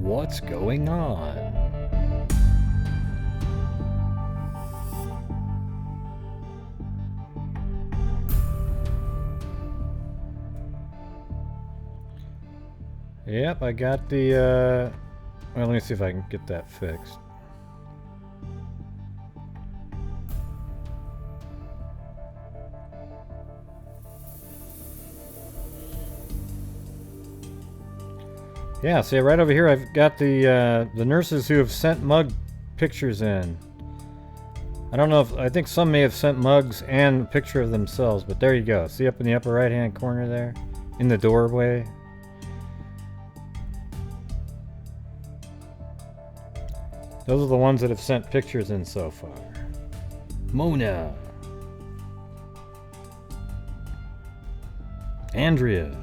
What's going on? Yep, I got the, well, let me see if I can get that fixed. Yeah, see right over here I've got the nurses who have sent mug pictures in. I don't know if, I think some may have sent mugs and a picture of themselves, but there you go. See up in the upper right hand corner there? In the doorway? Those are the ones that have sent pictures in so far. Mona. Andrea.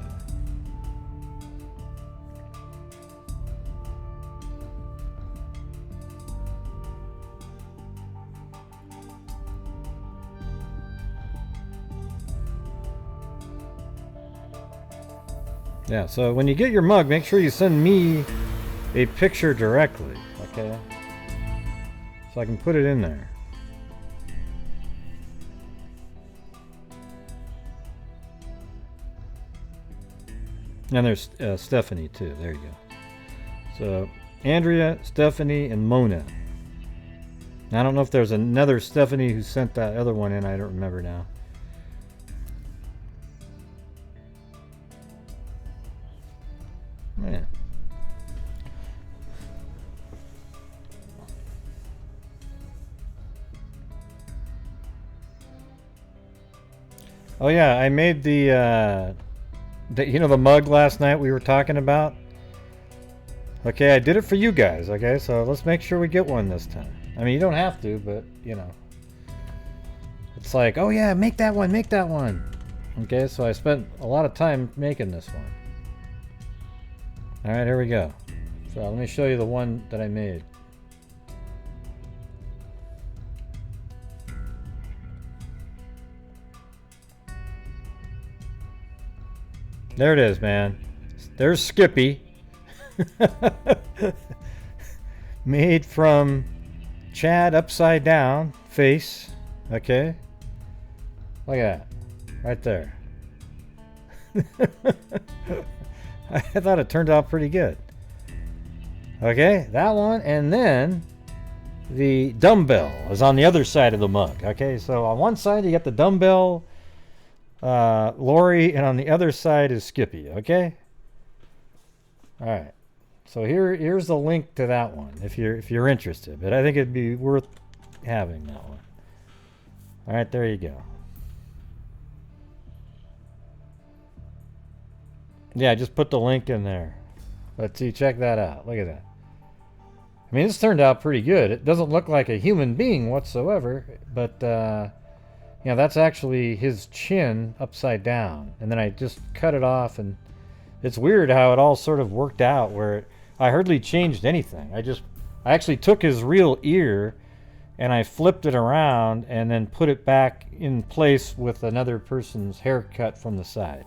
Yeah, so when you get your mug, make sure you send me a picture directly, okay? So I can put it in there. And there's Stephanie too, there you go. So, Andrea, Stephanie, and Mona. I don't know if there's another Stephanie who sent that other one in, I don't remember now. Yeah. Oh yeah, I made the you know the mug last night we were talking about? Okay, I did it for you guys, okay? So let's make sure we get one this time. I mean, you don't have to, but you know. It's like, oh yeah, make that one, make that one. Okay, so I spent a lot of time making this one. Alright, here we go. So let me show you the one that I made. There it is, man. There's Skippy. Made from Chad upside down face. Okay. Look at that. Right there. I thought it turned out pretty good. Okay, that one, and then the dumbbell is on the other side of the mug. Okay, so on one side you got the dumbbell, Lori, and on the other side is Skippy. Okay. All right. So here's the link to that one if you're interested. But I think it'd be worth having that one. All right, there you go. Yeah, just put the link in there. Let's see, check that out. Look at that. I mean, this turned out pretty good. It doesn't look like a human being whatsoever, but you know, that's actually his chin upside down. And then I just cut it off, and it's weird how it all sort of worked out where I hardly changed anything. I actually took his real ear and I flipped it around and then put it back in place with another person's haircut from the side.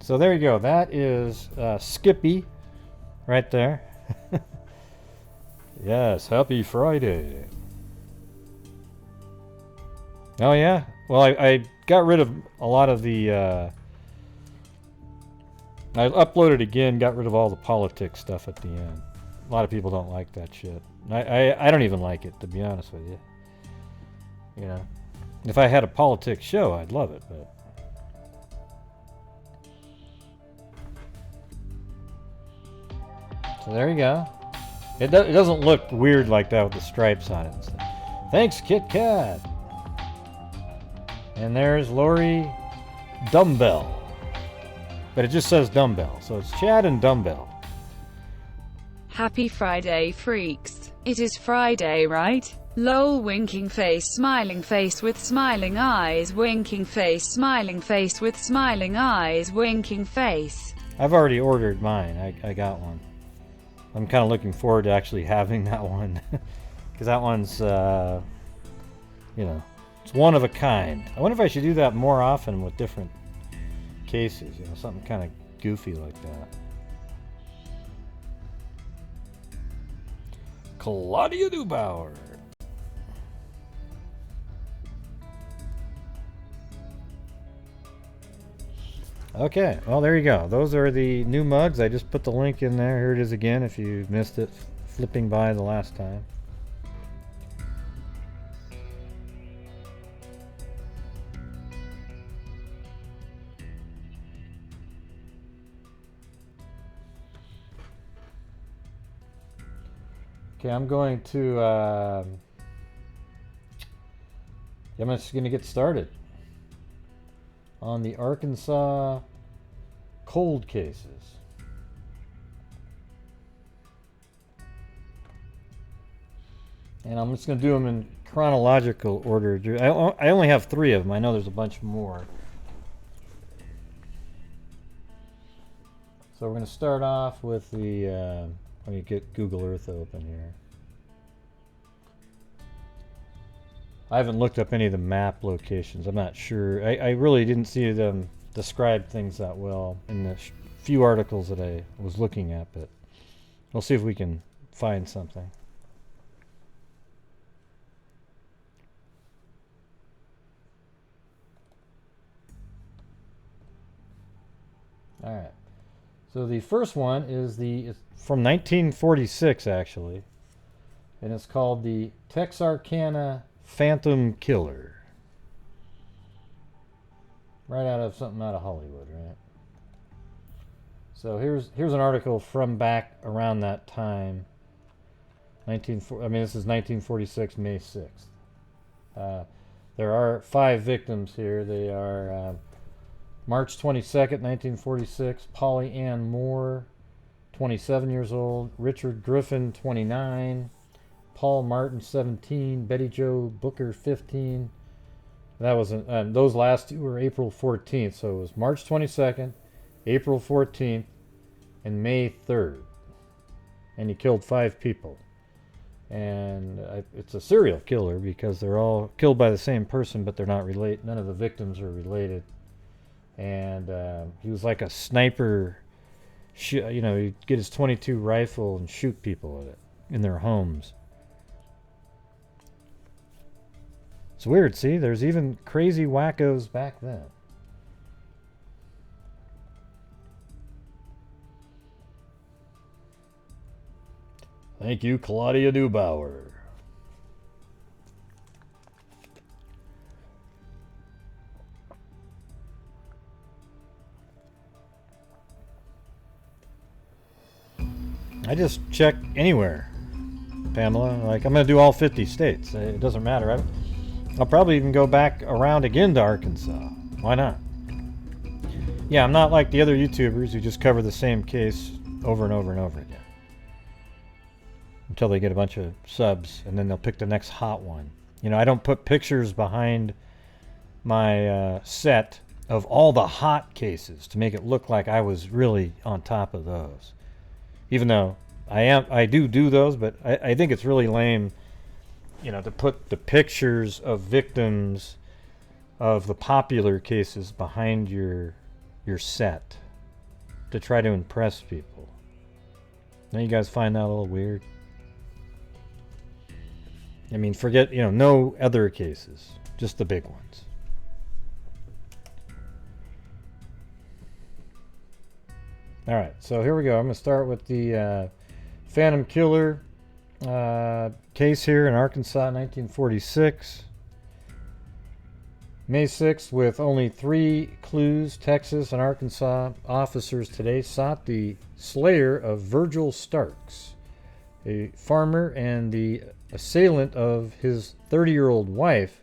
So there you go. That is Skippy right there. Yes, happy Friday. Oh yeah? Well, I got rid of a lot of the... I uploaded again, got rid of all the politics stuff at the end. A lot of people don't like that shit. I don't even like it, to be honest with you. You know? If I had a politics show, I'd love it, but... So there you go. It doesn't look weird like that with the stripes on it and stuff. Thanks, Kit Kat. And there's Lori Dumbbell. But it just says Dumbbell. So it's Chad and Dumbbell. Happy Friday, freaks. It is Friday, right? Lol, winking face with smiling eyes, winking face with smiling eyes, winking face. I've already ordered mine. I got one. I'm kind of looking forward to actually having that one. Because that one's, you know, it's one of a kind. I wonder if I should do that more often with different cases. You know, something kind of goofy like that. Claudia Neubauer. Okay, well, there you go. Those are the new mugs. I just put the link in there. Here it is again if you missed it flipping by the last time. Okay, I'm going to, I'm just going to get started on the Arkansas cold cases. And I'm just going to do them in chronological order. I only have 3 of them. I know there's a bunch more. So we're going to start off with the, let me get Google Earth open here. I haven't looked up any of the map locations. I'm not sure. I really didn't see them describe things that well in the few articles that I was looking at, but we'll see if we can find something. All right. So the first one is it's from 1946, actually, and it's called the Texarkana Phantom Killer. Right out of something out of Hollywood, right? So here's an article from back around that time. This is 1946, May 6th. There are 5 victims here. They are March 22nd, 1946, Polly Ann Moore, 27 years old, Richard Griffin, 29, Paul Martin, 17, Betty Jo Booker, 15. That was those last 2 were April 14th, so it was March 22nd, April 14th, and May 3rd. And he killed 5 people. And it's a serial killer because they're all killed by the same person, but they're not related. None of the victims are related. And he was like a sniper. He'd get his .22 rifle and shoot people with it in their homes. It's weird, see? There's even crazy wackos back then. Thank you, Claudia Neubauer. I just check anywhere, Pamela. Like, I'm going to do all 50 states. It doesn't matter. I'll probably even go back around again to Arkansas. Why not? Yeah, I'm not like the other YouTubers who just cover the same case over and over and over again until they get a bunch of subs, and then they'll pick the next hot one. I don't put pictures behind my set of all the hot cases to make it look like I was really on top of those. Even though I do those, but I think it's really lame, to put the pictures of victims of the popular cases behind your set to try to impress people. Now you guys find that a little weird? I mean, forget, no other cases, just the big ones. All right, so here we go. I'm going to start with the Phantom Killer case here in Arkansas, 1946. May 6th, with only 3 clues, Texas and Arkansas officers today sought the slayer of Virgil Starks, a farmer and the assailant of his 30-year-old wife,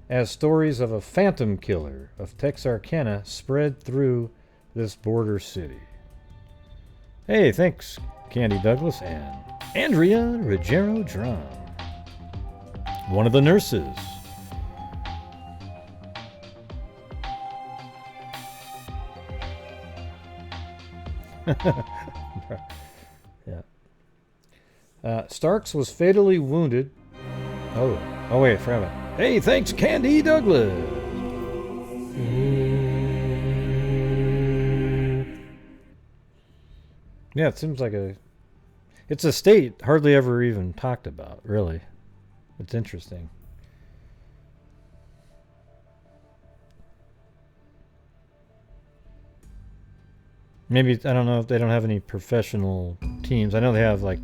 as stories of a phantom killer of Texarkana spread through this border city. Hey, thanks, Candy Douglas and Andrea Ruggiero Drum, one of the nurses. Yeah. Starks was fatally wounded. Oh wait, forever. Hey, thanks, Candy Douglas. Yeah, it seems like It's a state hardly ever even talked about, really. It's interesting. Maybe, I don't know if they don't have any professional teams. I know they have, like,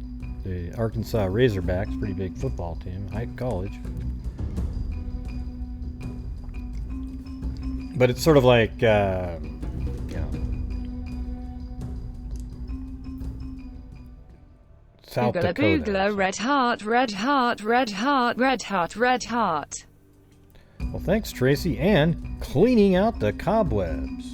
the Arkansas Razorbacks, pretty big football team, high college. But it's sort of like, you know, South Boogla, Dakota. boogla, red heart, red heart, red heart, red heart, red heart. Well, thanks, Tracy, and cleaning out the cobwebs.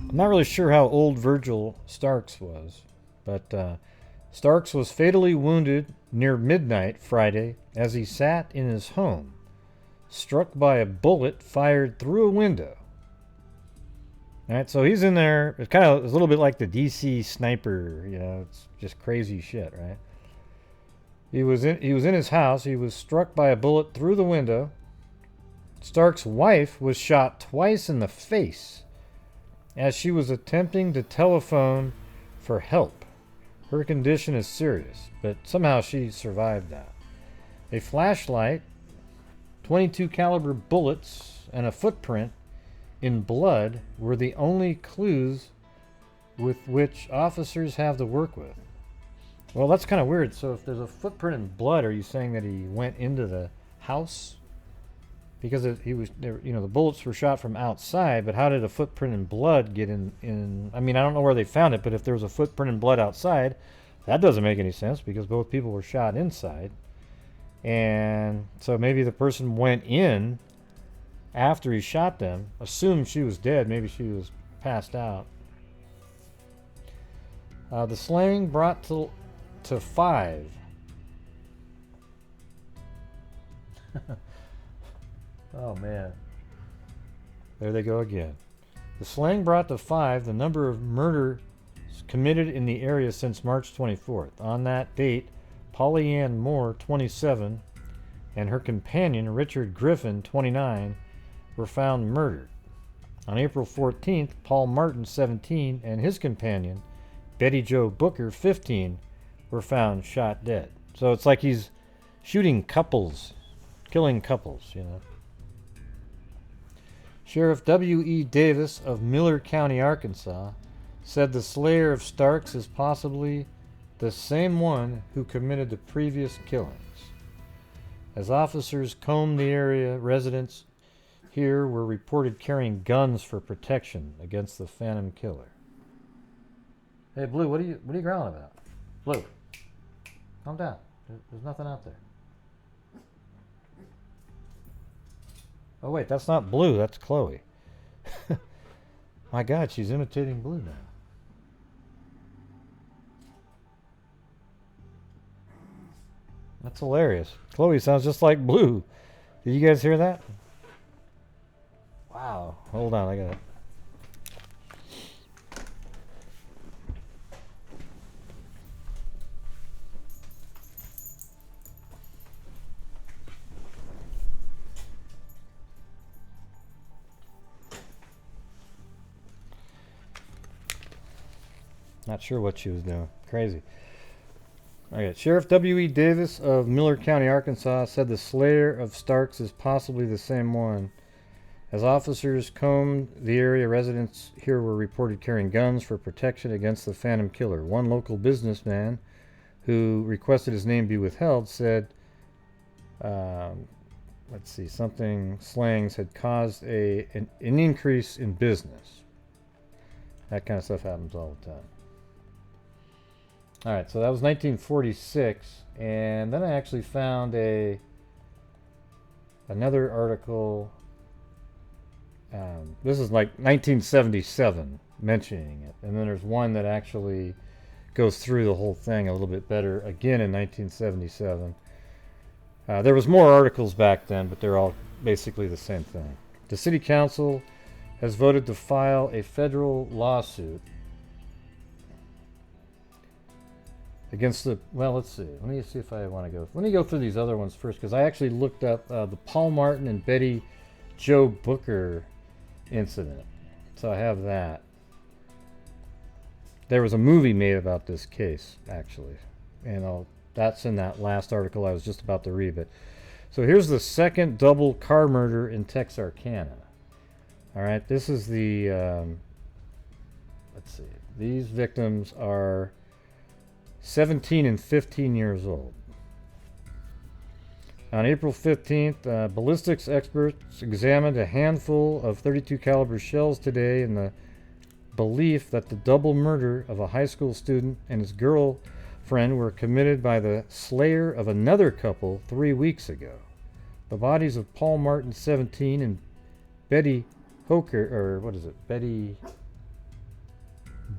I'm not really sure how old Virgil Starks was, but Starks was fatally wounded near midnight Friday as he sat in his home, struck by a bullet fired through a window. All right, so he's in there. It's kind of a little bit like the DC sniper, you know. It's just crazy shit, right? He was in his house. He was struck by a bullet through the window. Starks' wife was shot twice in the face as she was attempting to telephone for help. Her condition is serious, but somehow she survived that. A flashlight, 22 caliber bullets, and a footprint in blood were the only clues with which officers have to work with. Well, that's kind of weird. So if there's a footprint in blood, are you saying that he went into the house? Because he was there, you know, the bullets were shot from outside, but how did a footprint in blood get in? I mean, I don't know where they found it, but if there was a footprint in blood outside, that doesn't make any sense because both people were shot inside. And so maybe the person went in after he shot them, assumed she was dead, maybe she was passed out. The slaying brought to 5. Oh man. There they go again. The slaying brought to 5 the number of murders committed in the area since March 24th. On that date, Polly Ann Moore, 27, and her companion, Richard Griffin, 29, were found murdered. On April 14th, Paul Martin, 17, and his companion, Betty Jo Booker, 15, were found shot dead. So it's like he's shooting couples, killing couples, you know. Sheriff W.E. Davis of Miller County, Arkansas, said the slayer of Starks is possibly the same one who committed the previous killings. As officers combed the area, residents here were reported carrying guns for protection against the Phantom Killer. Hey, Blue, what are you growling about? Blue, calm down. There's nothing out there. Oh wait, that's not Blue, that's Chloe. My God, she's imitating Blue now. That's hilarious. Chloe sounds just like Blue. Did you guys hear that? Wow. Hold on, I got it. Not sure what she was doing. Crazy. Okay. Sheriff W.E. Davis of Miller County, Arkansas, said the slayer of Starks is possibly the same one. As officers combed the area, residents here were reported carrying guns for protection against the Phantom Killer. One local businessman who requested his name be withheld said, something slangs had caused an increase in business. That kind of stuff happens all the time. All right, so that was 1946, and then I actually found another article. This is like 1977 mentioning it, and then there's one that actually goes through the whole thing a little bit better again in 1977. There was more articles back then, but they're all basically the same thing. The city council has voted to file a federal lawsuit against the, well, let's see. Let me see if I want to go. Let me go through these other ones first, because I actually looked up the Paul Martin and Betty Jo Booker incident. So I have that. There was a movie made about this case, actually. And that's in that last article I was just about to read. But so here's the second double car murder in Texarkana. All right, this is the, let's see. These victims are 17 and 15 years old. On April 15th, ballistics experts examined a handful of .32 caliber shells today in the belief that the double murder of a high school student and his girlfriend were committed by the slayer of another couple 3 weeks ago. The bodies of Paul Martin, 17, and Betty Hoker, or what is it? Betty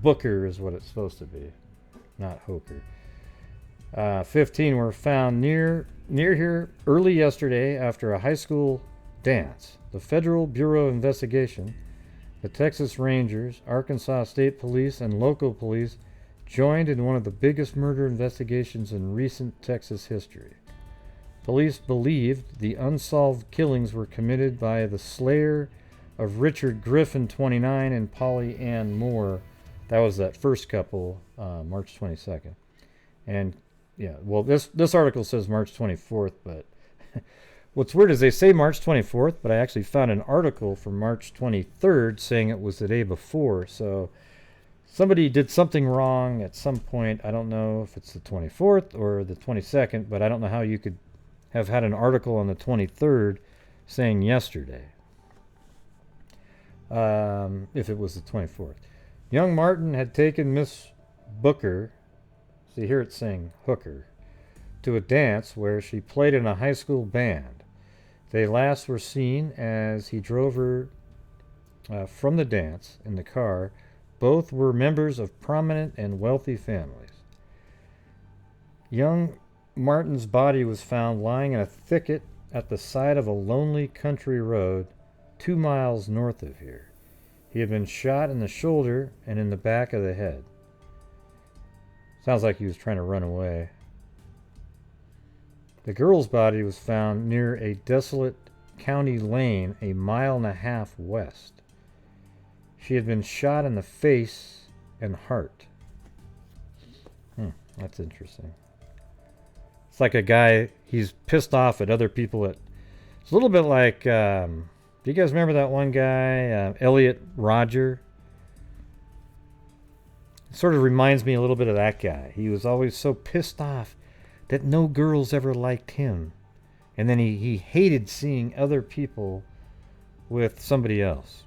Booker is what it's supposed to be, not Hoker. 15 were found near here early yesterday after a high school dance. The Federal Bureau of Investigation, the Texas Rangers, Arkansas State Police, and local police joined in one of the biggest murder investigations in recent Texas history. Police believed the unsolved killings were committed by the slayer of Richard Griffin, 29, and Polly Ann Moore. That was that first couple, March 22nd. And yeah, well, this article says March 24th, but what's weird is they say March 24th, but I actually found an article from March 23rd saying it was the day before. So somebody did something wrong at some point. I don't know if it's the 24th or the 22nd, but I don't know how you could have had an article on the 23rd saying yesterday, if it was the 24th. Young Martin had taken Miss Booker, see here it's saying Hooker, to a dance where she played in a high school band. They last were seen as he drove her from the dance in the car. Both were members of prominent and wealthy families. Young Martin's body was found lying in a thicket at the side of a lonely country road 2 miles north of here. He had been shot in the shoulder and in the back of the head. Sounds like he was trying to run away. The girl's body was found near a desolate county lane 1.5 miles west. She had been shot in the face and heart. That's interesting. It's like a guy, he's pissed off at other people. It's a little bit like, do you guys remember that one guy, Elliot Rodger? It sort of reminds me a little bit of that guy. He was always so pissed off that no girls ever liked him. And then he hated seeing other people with somebody else.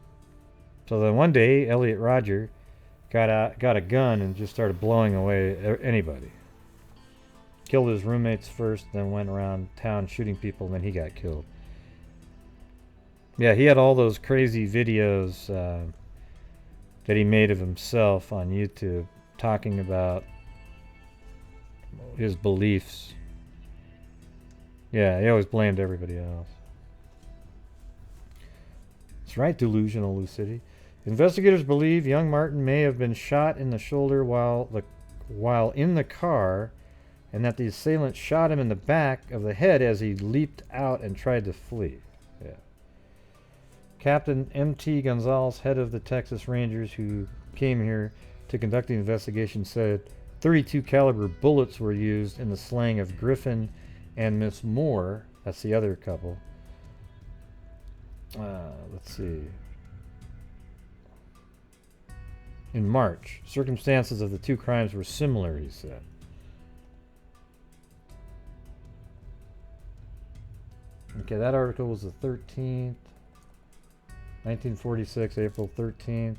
So then one day, Elliot Rodger got a gun and just started blowing away anybody. Killed his roommates first, then went around town shooting people, and then he got killed. Yeah, he had all those crazy videos that he made of himself on YouTube talking about his beliefs. Yeah, he always blamed everybody else. That's right, delusional lucidity. Investigators believe young Martin may have been shot in the shoulder while in the car, and that the assailant shot him in the back of the head as he leaped out and tried to flee. Yeah. Captain M.T. Gonzalez, head of the Texas Rangers who came here to conduct the investigation, said .32 caliber bullets were used in the slaying of Griffin and Miss Moore. That's the other couple. Let's see. In March, circumstances of the two crimes were similar, he said. Okay, that article was the 13th, 1946, April 13th.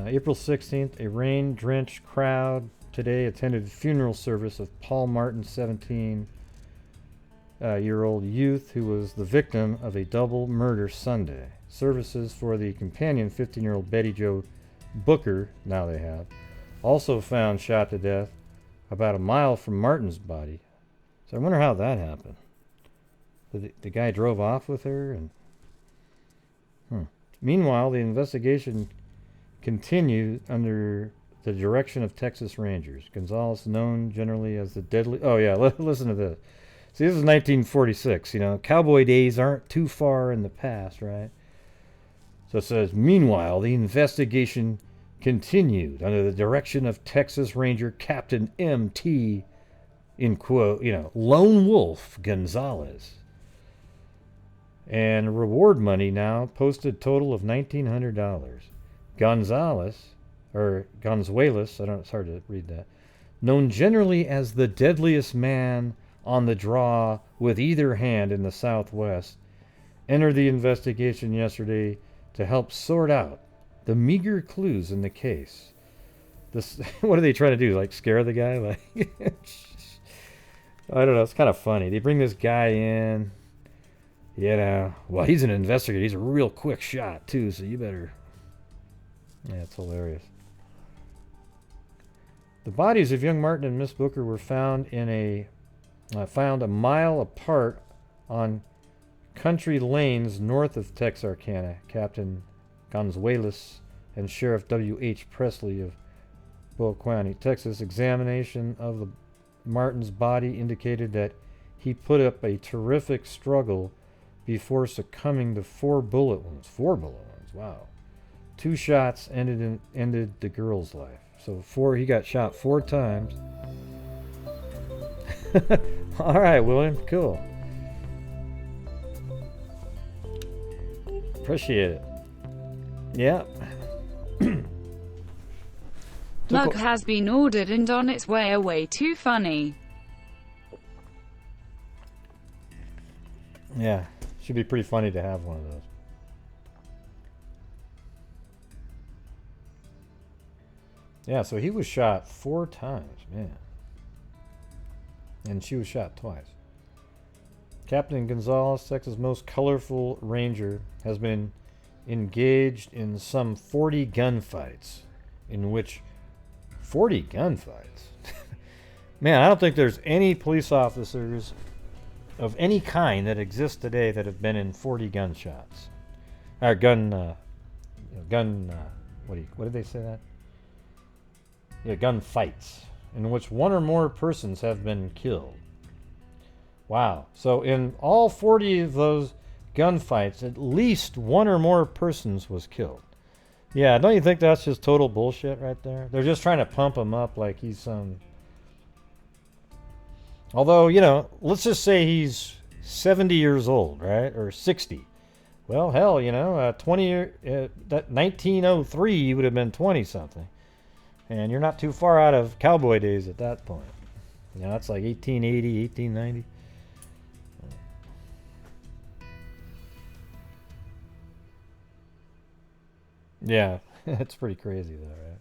April 16th, a rain-drenched crowd today attended funeral service of Paul Martin, 17-year-old youth who was the victim of a double murder Sunday. Services for the companion, 15-year-old Betty Jo Booker, now they have, also found shot to death about a mile from Martin's body. So I wonder how that happened. The guy drove off with her, and Meanwhile, the investigation continued under the direction of Texas Rangers. Gonzalez, known generally as the deadly... Oh, yeah, listen to this. See, this is 1946, you know. Cowboy days aren't too far in the past, right? So it says, meanwhile, the investigation continued under the direction of Texas Ranger Captain M.T., in quote, you know, Lone Wolf Gonzalez. And reward money now posted total of $1,900. Gonzalez, or Gonzuelos, I don't know, it's hard to read that, known generally as the deadliest man on the draw with either hand in the Southwest, entered the investigation yesterday to help sort out the meager clues in the case. This, what are they trying to do? Like scare the guy? Like, I don't know. It's kind of funny. They bring this guy in. You know, well, he's an investigator. He's a real quick shot too. So you better. Yeah, it's hilarious. The bodies of young Martin and Miss Booker were found found a mile apart on country lanes north of Texarkana. Captain Gonzuelos and Sheriff W.H. Presley of Bull County, Texas. Examination of the Martin's body indicated that he put up a terrific struggle before succumbing to 4 bullet wounds. 4 bullet wounds, wow. 2 shots ended the girl's life. So he got shot 4 times. All right, William, cool. Appreciate it. Yeah. Mug has been ordered and on its way away. Too funny. Yeah, should be pretty funny to have one of those. Yeah, so he was shot 4 times, man. And she was shot twice. Captain Gonzalez, Texas' most colorful ranger, has been engaged in some 40 gunfights, in which 40 gunfights? Man, I don't think there's any police officers of any kind that exist today that have been in 40 gunshots. Or what did they say that? Yeah, gunfights, in which 1 or more persons have been killed. Wow. So in all 40 of those gunfights, at least 1 or more persons was killed. Yeah, don't you think that's just total bullshit right there? They're just trying to pump him up like he's some... Although, you know, let's just say he's 70 years old, right? Or 60. Well, hell, you know, 1903, you would have been 20-something. And you're not too far out of cowboy days at that point. You know, that's like 1880, 1890. Yeah, it's pretty crazy though, right?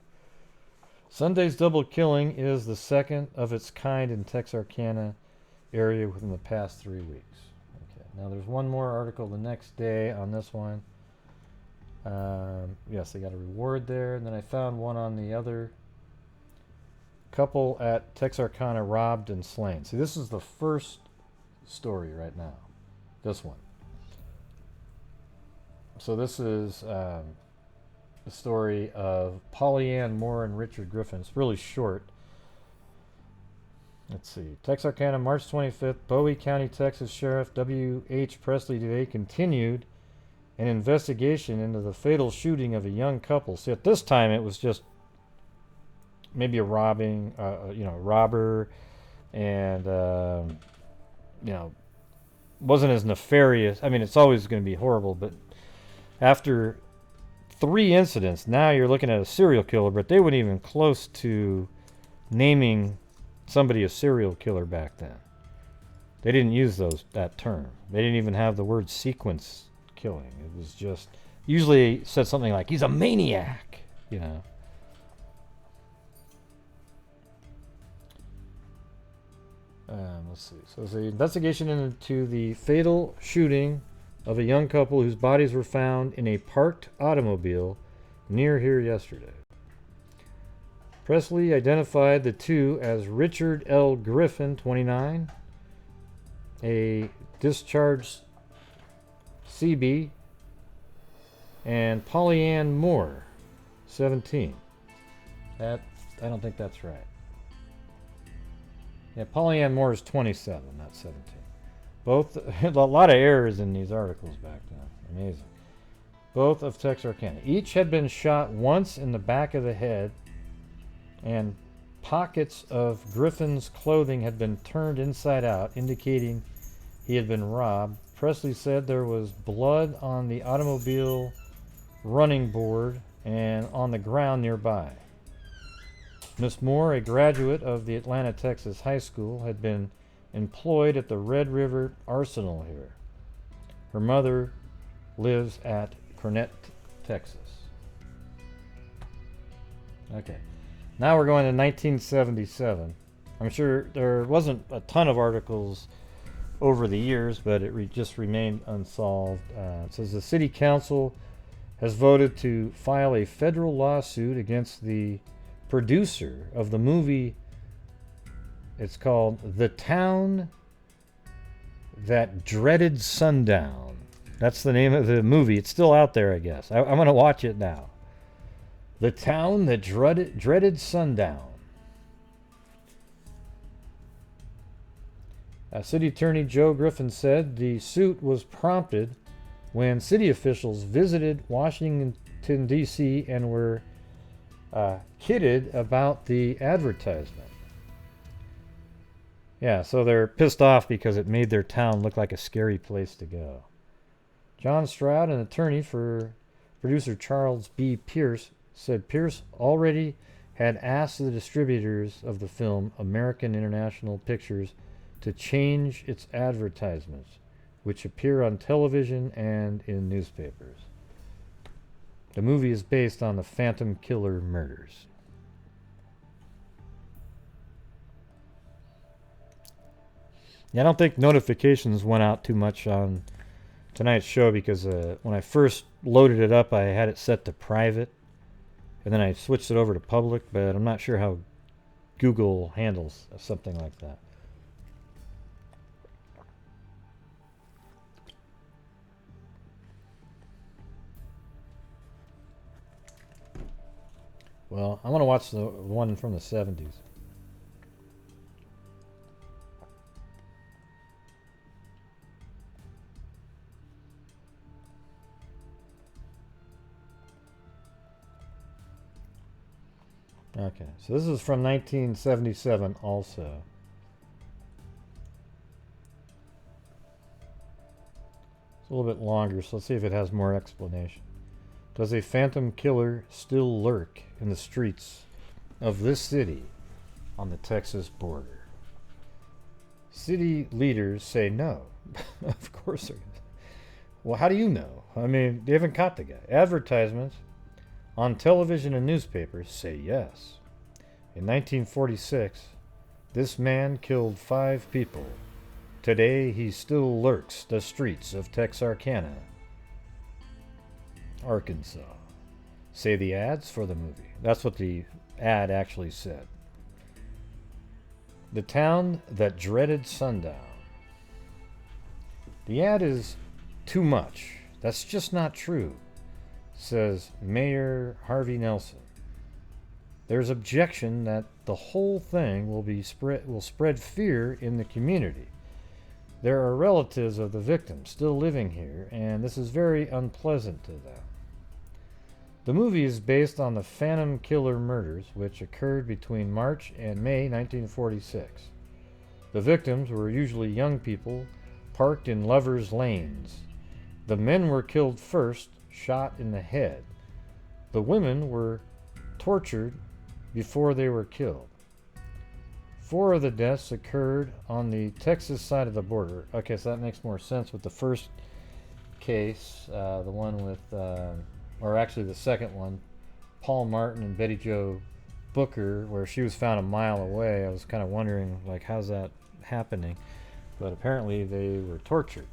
Sunday's double killing is the second of its kind in Texarkana area within the past 3 weeks. Okay, now there's one more article the next day on this one. Yes, they got a reward there, and then I found one on the other couple at Texarkana robbed and slain. See, this is the first story right now. This one. So this is the story of Pollyann Moore and Richard Griffin. It's really short. Let's see. Texarkana, March 25th. Bowie County, Texas Sheriff W.H. Presley today continued an investigation into the fatal shooting of a young couple. See, at this time it was just maybe a robber, and wasn't as nefarious. I mean, it's always going to be horrible, but after 3 incidents, now you're looking at a serial killer, but they weren't even close to naming somebody a serial killer back then. They didn't use that term. They didn't even have the word sequence killing. It was just, usually said something like, he's a maniac, you know. Let's see. So it's an investigation into the fatal shooting of a young couple whose bodies were found in a parked automobile near here yesterday. Presley identified the two as Richard L. Griffin, 29, a discharged CB, And Pollyann Moore, 17. I don't think that's right. Yeah, Pollyann Moore is 27, not 17. Both, a lot of errors in these articles back then. Amazing. Both of Texarkana. Each had been shot once in the back of the head, and pockets of Griffin's clothing had been turned inside out, indicating he had been robbed. Presley said there was blood on the automobile running board and on the ground nearby. Miss Moore, a graduate of the Atlanta, Texas High School, had been employed at the Red River Arsenal here. Her mother lives at Cornett, Texas. Okay. Now we're going to 1977. I'm sure there wasn't a ton of articles over the years, but it just remained unsolved. It says the city council has voted to file a federal lawsuit against the producer of the movie. It's called The Town That Dreaded Sundown. That's the name of the movie. It's still out there, I guess. I'm going to watch it now. The Town That Dreaded Sundown. City Attorney Joe Griffin said the suit was prompted when city officials visited Washington, D.C. and were kidded about the advertisement. Yeah, so they're pissed off because it made their town look like a scary place to go. John Stroud, an attorney for producer Charles B. Pierce, said Pierce already had asked the distributors of the film, American International Pictures, to change its advertisements, which appear on television and in newspapers. The movie is based on the Phantom Killer murders. Yeah, I don't think notifications went out too much on tonight's show because when I first loaded it up, I had it set to private, and then I switched it over to public, but I'm not sure how Google handles something like that. Well, I want to watch the one from the 70s. Okay, so this is from 1977 also. It's a little bit longer, so let's see if it has more explanation. Does a phantom killer still lurk in the streets of this city on the Texas border? City leaders say no. Of course they're going to. Well, how do you know? I mean, they haven't caught the guy. Advertisements on television and newspapers say yes. In 1946, this man killed 5 people. Today, he still lurks the streets of Texarkana, Arkansas. Say the ads for the movie. That's what the ad actually said. The Town That Dreaded Sundown. The ad is too much. That's just not true, says Mayor Harvey Nelson. There's objection that the whole thing will spread fear in the community. There are relatives of the victims still living here, and this is very unpleasant to them. The movie is based on the Phantom Killer murders, which occurred between March and May 1946. The victims were usually young people parked in lovers' lanes. The men were killed first, shot in the head. The women were tortured before they were killed. 4 of the deaths occurred on the Texas side of the border. Okay, so that makes more sense with the first case, the one with, or actually the second one, Paul Martin and Betty Jo Booker, where she was found a mile away. I was kind of wondering, like, how's that happening? But apparently they were tortured.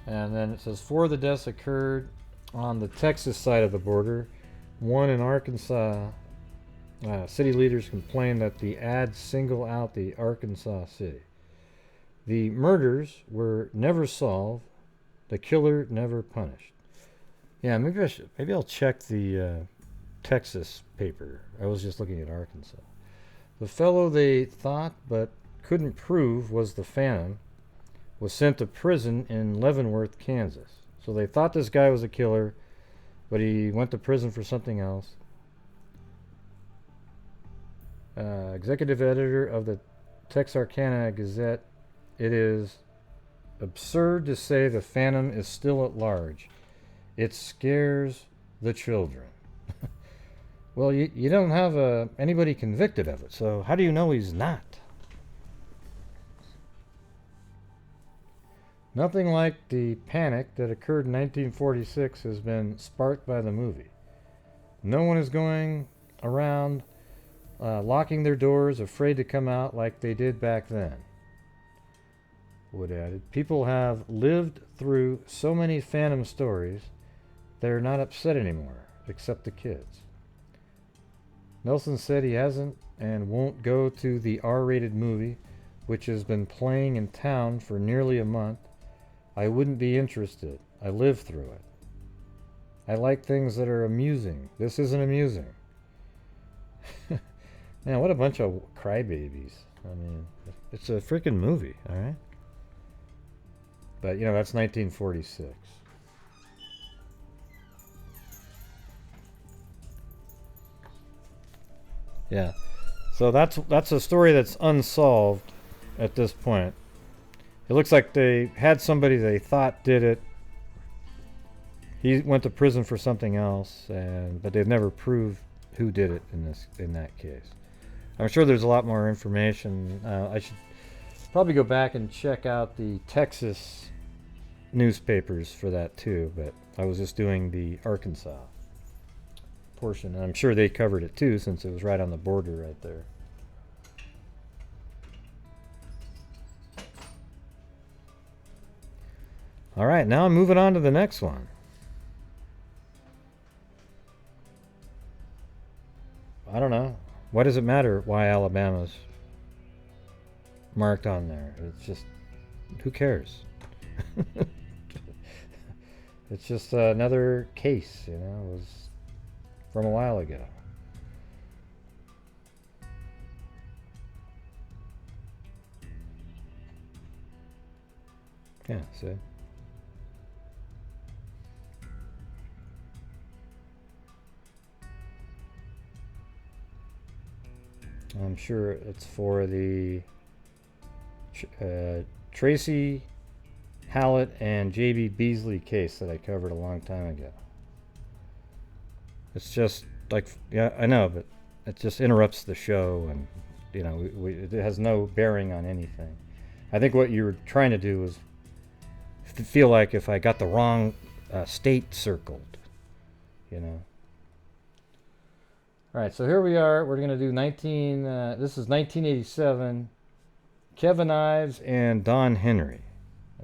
And then it says 4 of the deaths occurred on the Texas side of the border, 1 in Arkansas, City leaders complained that the ads single out the Arkansas city. The murders were never solved. The killer never punished. Yeah, maybe I'll check the Texas paper. I was just looking at Arkansas. The fellow they thought but couldn't prove was the Phantom was sent to prison in Leavenworth, Kansas. So they thought this guy was a killer, but he went to prison for something else. Executive editor of the Texarkana Gazette. It is absurd to say the Phantom is still at large. It scares the children. Well, you don't have anybody convicted of it, so how do you know he's not? Nothing like the panic that occurred in 1946 has been sparked by the movie. No one is going around locking their doors, afraid to come out like they did back then. Wood added, people have lived through so many Phantom stories, they're not upset anymore, except the kids. Nelson said he hasn't and won't go to the R-rated movie, which has been playing in town for nearly a month. I wouldn't be interested. I lived through it. I like things that are amusing. This isn't amusing. Man, what a bunch of crybabies. I mean, it's a freaking movie, all right? But, you know, that's 1946. Yeah. So that's a story that's unsolved at this point. It looks like they had somebody they thought did it. He went to prison for something else, but they've never proved who did it in that case. I'm sure there's a lot more information. I should probably go back and check out the Texas newspapers for that too, but I was just doing the Arkansas portion, and I'm sure they covered it too since it was right on the border right there. All right, now I'm moving on to the next one. I don't know. Why does it matter why Alabama's marked on there? It's just, who cares? It's just another case, you know, it was from a while ago. Yeah, see? I'm sure it's for the Tracy Hallett and J.B. Beasley case that I covered a long time ago. It's just like, yeah, I know, but it just interrupts the show, and you know, it has no bearing on anything. I think what you were trying to do was feel like if I got the wrong state circled, you know. All right, so here we are. We're going to do this is 1987, Kevin Ives and Don Henry,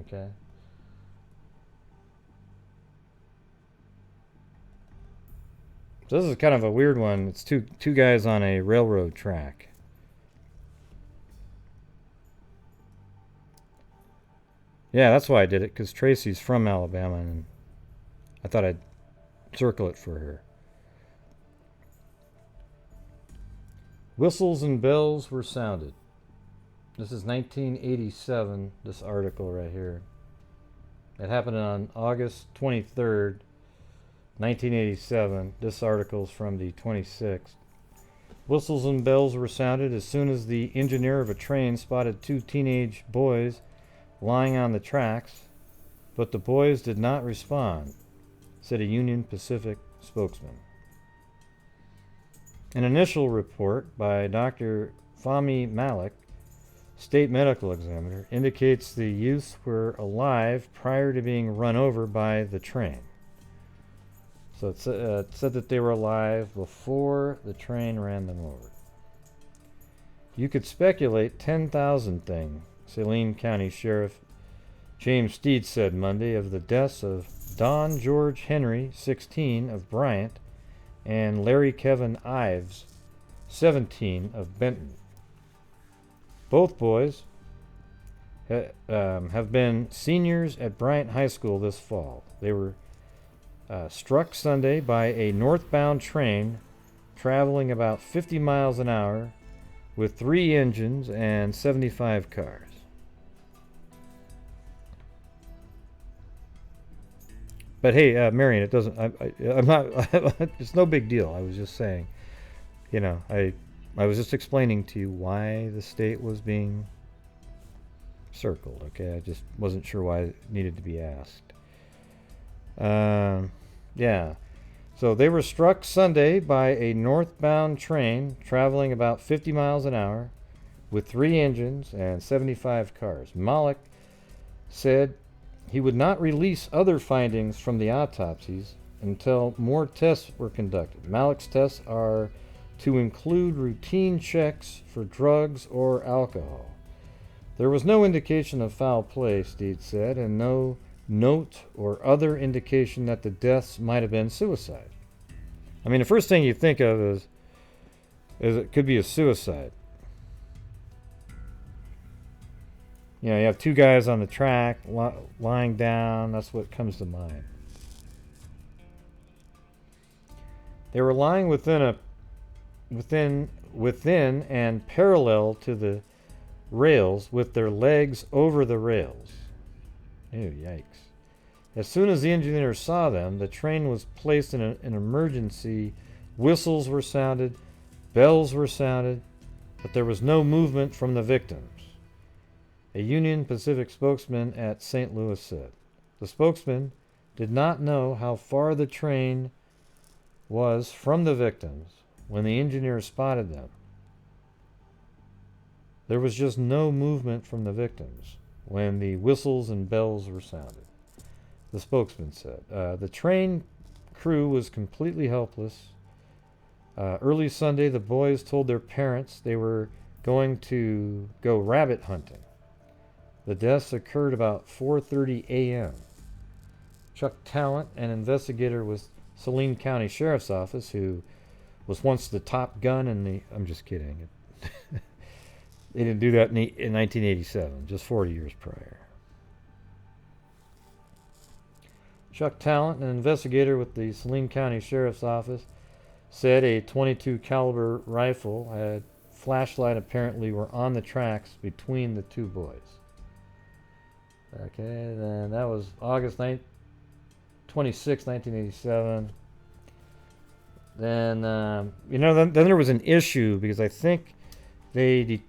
okay? So this is kind of a weird one. It's two guys on a railroad track. Yeah, that's why I did it, because Tracy's from Alabama, and I thought I'd circle it for her. Whistles and bells were sounded. This is 1987, this article right here. It happened on August 23rd, 1987. This article is from the 26th. Whistles and bells were sounded as soon as the engineer of a train spotted two teenage boys lying on the tracks, but the boys did not respond, said a Union Pacific spokesman. An initial report by Dr. Fahmi Malik, state medical examiner, indicates the youths were alive prior to being run over by the train. So it said that they were alive before the train ran them over. You could speculate 10,000 things, Saline County Sheriff James Steed said Monday of the deaths of Don George Henry, 16, of Bryant, and Larry Kevin Ives, 17 of Benton. Both boys have been seniors at Bryant High School this fall. They were struck Sunday by a northbound train traveling about 50 miles an hour with 3 engines and 75 cars. But hey, Marion, it doesn't. I'm not. It's no big deal. I was just saying. You know, I was just explaining to you why the state was being circled. Okay, I just wasn't sure why it needed to be asked. Yeah. So they were struck Sunday by a northbound train traveling about 50 miles an hour with 3 engines and 75 cars. Malik said he would not release other findings from the autopsies until more tests were conducted. Malik's tests are to include routine checks for drugs or alcohol. There was no indication of foul play, Steed said, and no note or other indication that the deaths might have been suicide. I mean, the first thing you think of is it could be a suicide. You know, you have 2 guys on the track lying down. That's what comes to mind. They were lying within and parallel to the rails with their legs over the rails. Ew, yikes. As soon as the engineer saw them, the train was placed in an emergency. Whistles were sounded, bells were sounded, but there was no movement from the victims. A Union Pacific spokesman at St. Louis said. The spokesman did not know how far the train was from the victims when the engineer spotted them. There was just no movement from the victims when the whistles and bells were sounded, the spokesman said. The train crew was completely helpless. Early Sunday, the boys told their parents they were going to go rabbit hunting. The deaths occurred about 4:30 a.m. Chuck Talent, an investigator with Saline County Sheriff's Office, who was once the top gun in the... I'm just kidding. They didn't do that in 1987, just 40 years prior. Chuck Talent, an investigator with the Saline County Sheriff's Office, said a .22 caliber rifle had flashlight apparently were on the tracks between the 2 boys. Okay, then that was August 26, 1987. Then, then there was an issue because I think they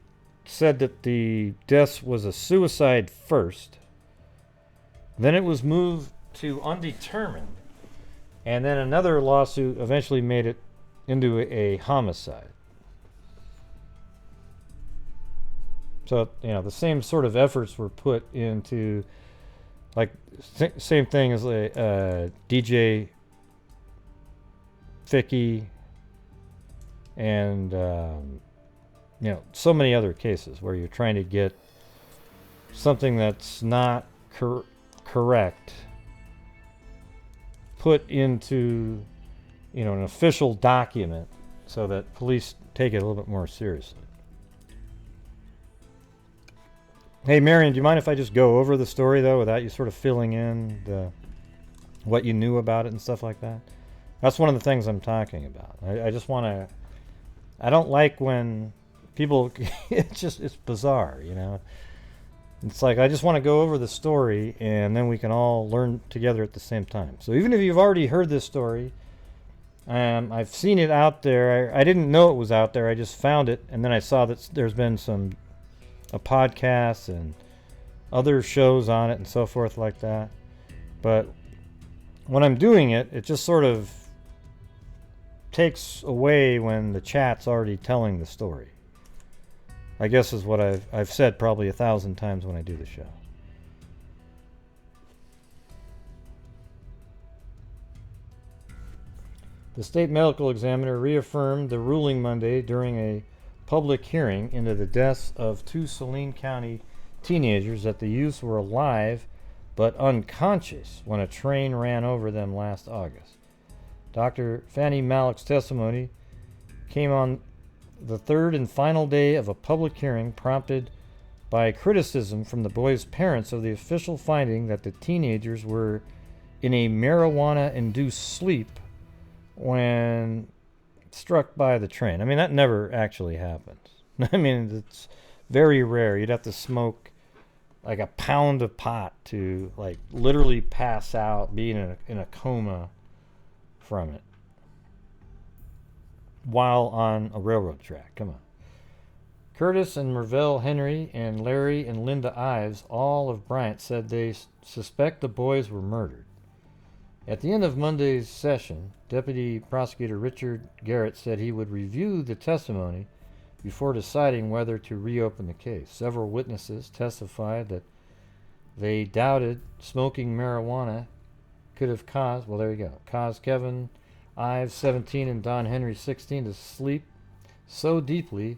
said that the death was a suicide first. Then it was moved to undetermined. And then another lawsuit eventually made it into a homicide. So, the same sort of efforts were put into, like, same thing as DJ Ficky and, so many other cases where you're trying to get something that's not correct put into, an official document so that police take it a little bit more seriously. Hey, Marion, do you mind if I just go over the story, though, without you sort of filling in what you knew about it and stuff like that? That's one of the things I'm talking about. I just want to... I don't like when people... it's bizarre, It's like I just want to go over the story, and then we can all learn together at the same time. So even if you've already heard this story, I've seen it out there. I didn't know it was out there. I just found it, and then I saw that there's been a podcast and other shows on it and so forth like that. But when I'm doing it, it just sort of takes away when the chat's already telling the story. I guess is what I've said probably 1,000 times when I do the show. The state medical examiner reaffirmed the ruling Monday during a public hearing into the deaths of 2 Saline County teenagers that the youths were alive but unconscious when a train ran over them last August. Dr. Fanny Malik's testimony came on the third and final day of a public hearing prompted by criticism from the boys' parents of the official finding that the teenagers were in a marijuana-induced sleep when struck by the train. I mean, that never actually happens. I mean, it's very rare. You'd have to smoke like a pound of pot to like literally pass out, be in a coma from it while on a railroad track. Come on. Curtis and Merville Henry and Larry and Linda Ives, all of Bryant, said they suspect the boys were murdered. At the end of Monday's session, Deputy Prosecutor Richard Garrett said he would review the testimony before deciding whether to reopen the case. Several witnesses testified that they doubted smoking marijuana could have caused, well, there you go, caused Kevin Ives, 17, and Don Henry, 16, to sleep so deeply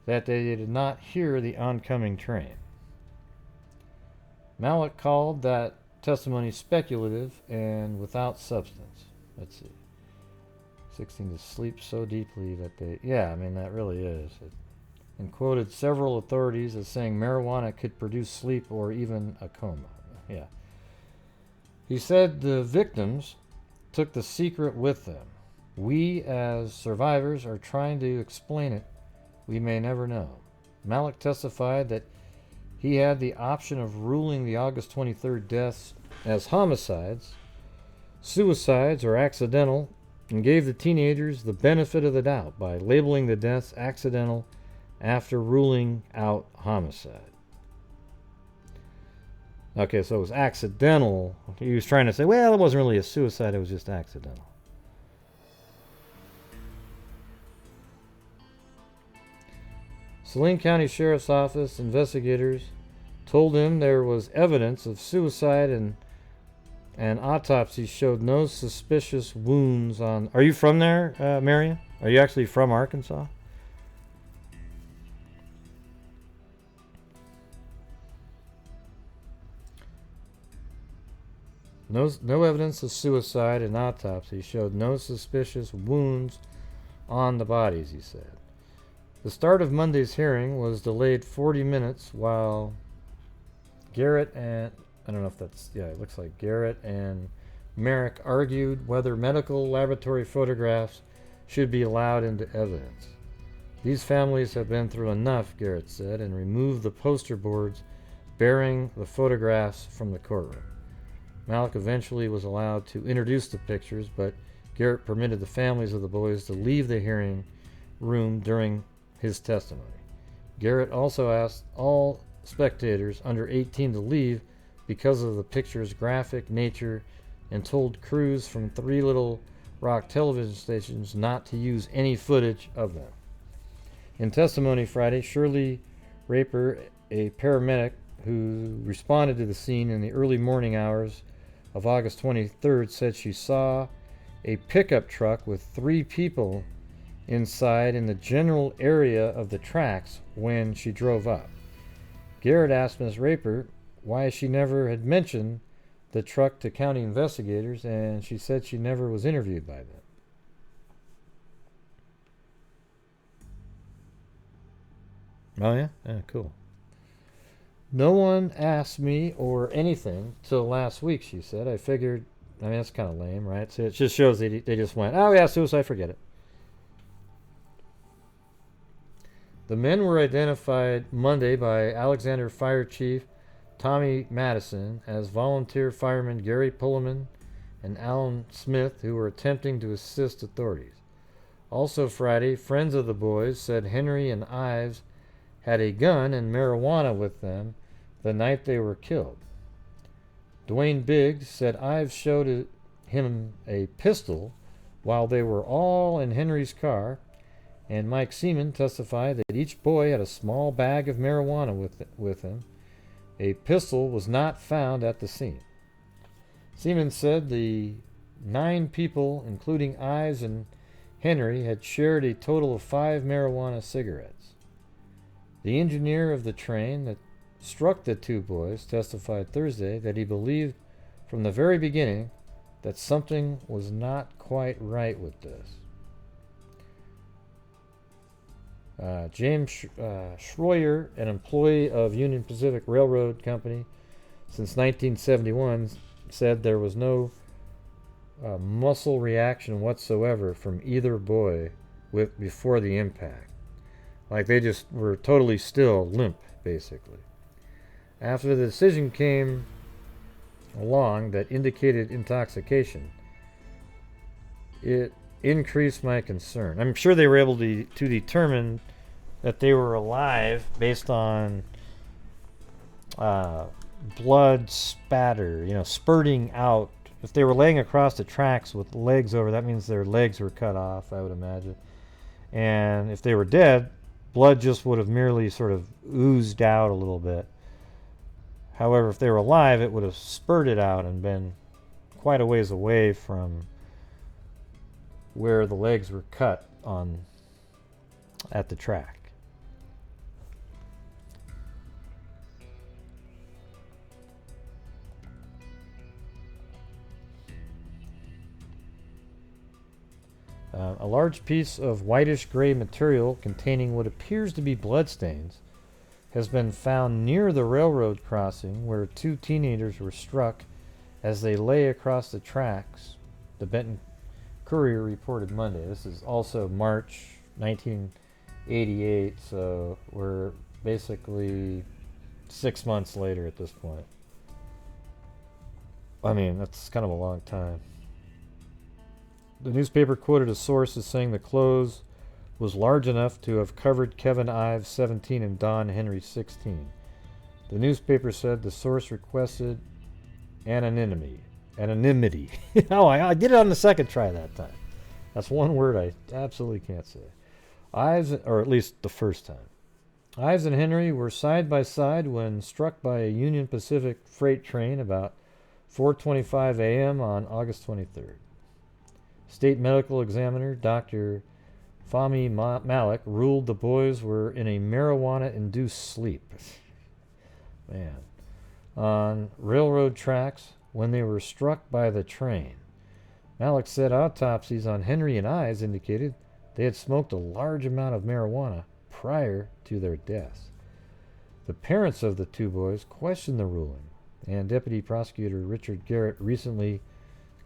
that they did not hear the oncoming train. Malik called that testimony speculative and without substance. Let's see. 16 to sleep so deeply that they... Yeah, I mean, that really is. And quoted several authorities as saying marijuana could produce sleep or even a coma. Yeah. He said the victims took the secret with them. We, as survivors, are trying to explain it. We may never know. Malik testified that he had the option of ruling the August 23rd deaths as homicides, suicides, or accidental, and gave the teenagers the benefit of the doubt by labeling the deaths accidental after ruling out homicide. Okay, so it was accidental. He was trying to say, well, it wasn't really a suicide, it was just accidental. Saline County Sheriff's Office investigators told him there was evidence of suicide and autopsies showed no suspicious wounds on... Are you from there, Marion? Are you actually from Arkansas? No evidence of suicide and autopsy showed no suspicious wounds on the bodies, he said. The start of Monday's hearing was delayed 40 minutes while Garrett and... I don't know if that's... Yeah, it looks like Garrett and Merrick argued whether medical laboratory photographs should be allowed into evidence. These families have been through enough, Garrett said, and removed the poster boards bearing the photographs from the courtroom. Malik eventually was allowed to introduce the pictures, but Garrett permitted the families of the boys to leave the hearing room during his testimony. Garrett also asked all spectators under 18 to leave because of the picture's graphic nature and told crews from 3 Little Rock television stations not to use any footage of them. In testimony Friday, Shirley Raper, a paramedic who responded to the scene in the early morning hours of August 23rd, said she saw a pickup truck with 3 people inside in the general area of the tracks when she drove up. Garrett asked Ms. Raper why she never had mentioned the truck to county investigators, and she said she never was interviewed by them. Oh yeah? Yeah, cool. No one asked me or anything till last week, she said. I figured, I mean, that's kind of lame, right? So it just shows they just went, oh yeah, suicide, forget it. The men were identified Monday by Alexander Fire Chief Tommy Madison as volunteer firemen Gary Pullman and Alan Smith, who were attempting to assist authorities. Also Friday, friends of the boys said Henry and Ives had a gun and marijuana with them the night they were killed. Dwayne Biggs said Ives showed him a pistol while they were all in Henry's car, and Mike Seaman testified that each boy had a small bag of marijuana with him. A pistol was not found at the scene. Seaman said the 9 people, including Ives and Henry, had shared a total of 5 marijuana cigarettes. The engineer of the train that struck the 2 boys testified Thursday that he believed from the very beginning that something was not quite right with this. James Schroyer, an employee of Union Pacific Railroad Company since 1971, said there was no muscle reaction whatsoever from either boy before the impact. Like they just were totally still, limp, basically. After the decision came along that indicated intoxication, it increased my concern. I'm sure they were able to determine that they were alive based on blood spatter, spurting out. If they were laying across the tracks with legs over, that means their legs were cut off, I would imagine. And if they were dead, blood just would have merely sort of oozed out a little bit. However, if they were alive, it would have spurted out and been quite a ways away from where the legs were cut at the track. A large piece of whitish gray material containing what appears to be bloodstains has been found near the railroad crossing where two teenagers were struck as they lay across the tracks, the Benton Courier reported Monday. This is also March 1988, so we're basically 6 months later at this point. I mean, that's kind of a long time. The newspaper quoted a source as saying the clothes was large enough to have covered Kevin Ives, 17, and Don Henry, 16. The newspaper said the source requested anonymity. Oh, I did it on the second try that time. That's one word I absolutely can't say. Ives, or at least the first time. Ives and Henry were side by side when struck by a Union Pacific freight train about 4:25 a.m. on August 23rd. State medical examiner Dr. Fahmy Malik ruled the boys were in a marijuana-induced sleep. Man. On railroad tracks when they were struck by the train. Malik said autopsies on Henry and Ives indicated they had smoked a large amount of marijuana prior to their deaths. The parents of the two boys questioned the ruling, and Deputy Prosecutor Richard Garrett recently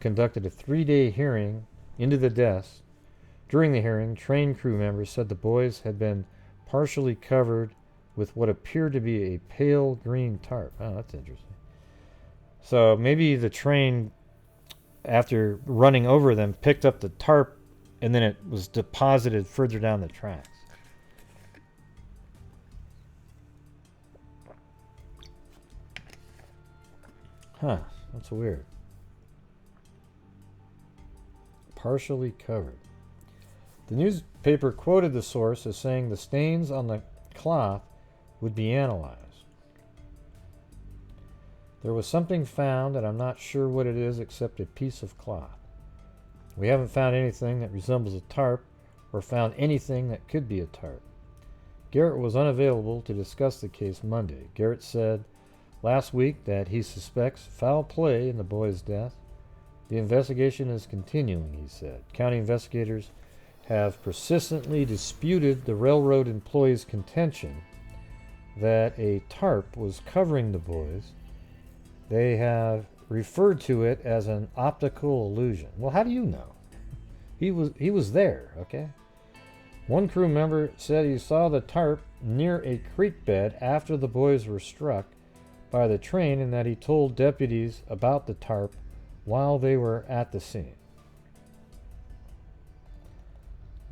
conducted a 3-day hearing into the deaths. During the hearing, train crew members said the boys had been partially covered with what appeared to be a pale green tarp. Oh, that's interesting. So maybe the train, after running over them, picked up the tarp and then it was deposited further down the tracks. Huh, that's weird. Partially covered. The newspaper quoted the source as saying the stains on the cloth would be analyzed. There was something found, and I'm not sure what it is except a piece of cloth. We haven't found anything that resembles a tarp or found anything that could be a tarp. Garrett was unavailable to discuss the case Monday. Garrett said last week that he suspects foul play in the boy's death. The investigation is continuing, he said. County investigators have persistently disputed the railroad employee's contention that a tarp was covering the boys. They have referred to it as an optical illusion. Well, how do you know? He was there, okay? One crew member said he saw the tarp near a creek bed after the boys were struck by the train and that he told deputies about the tarp while they were at the scene.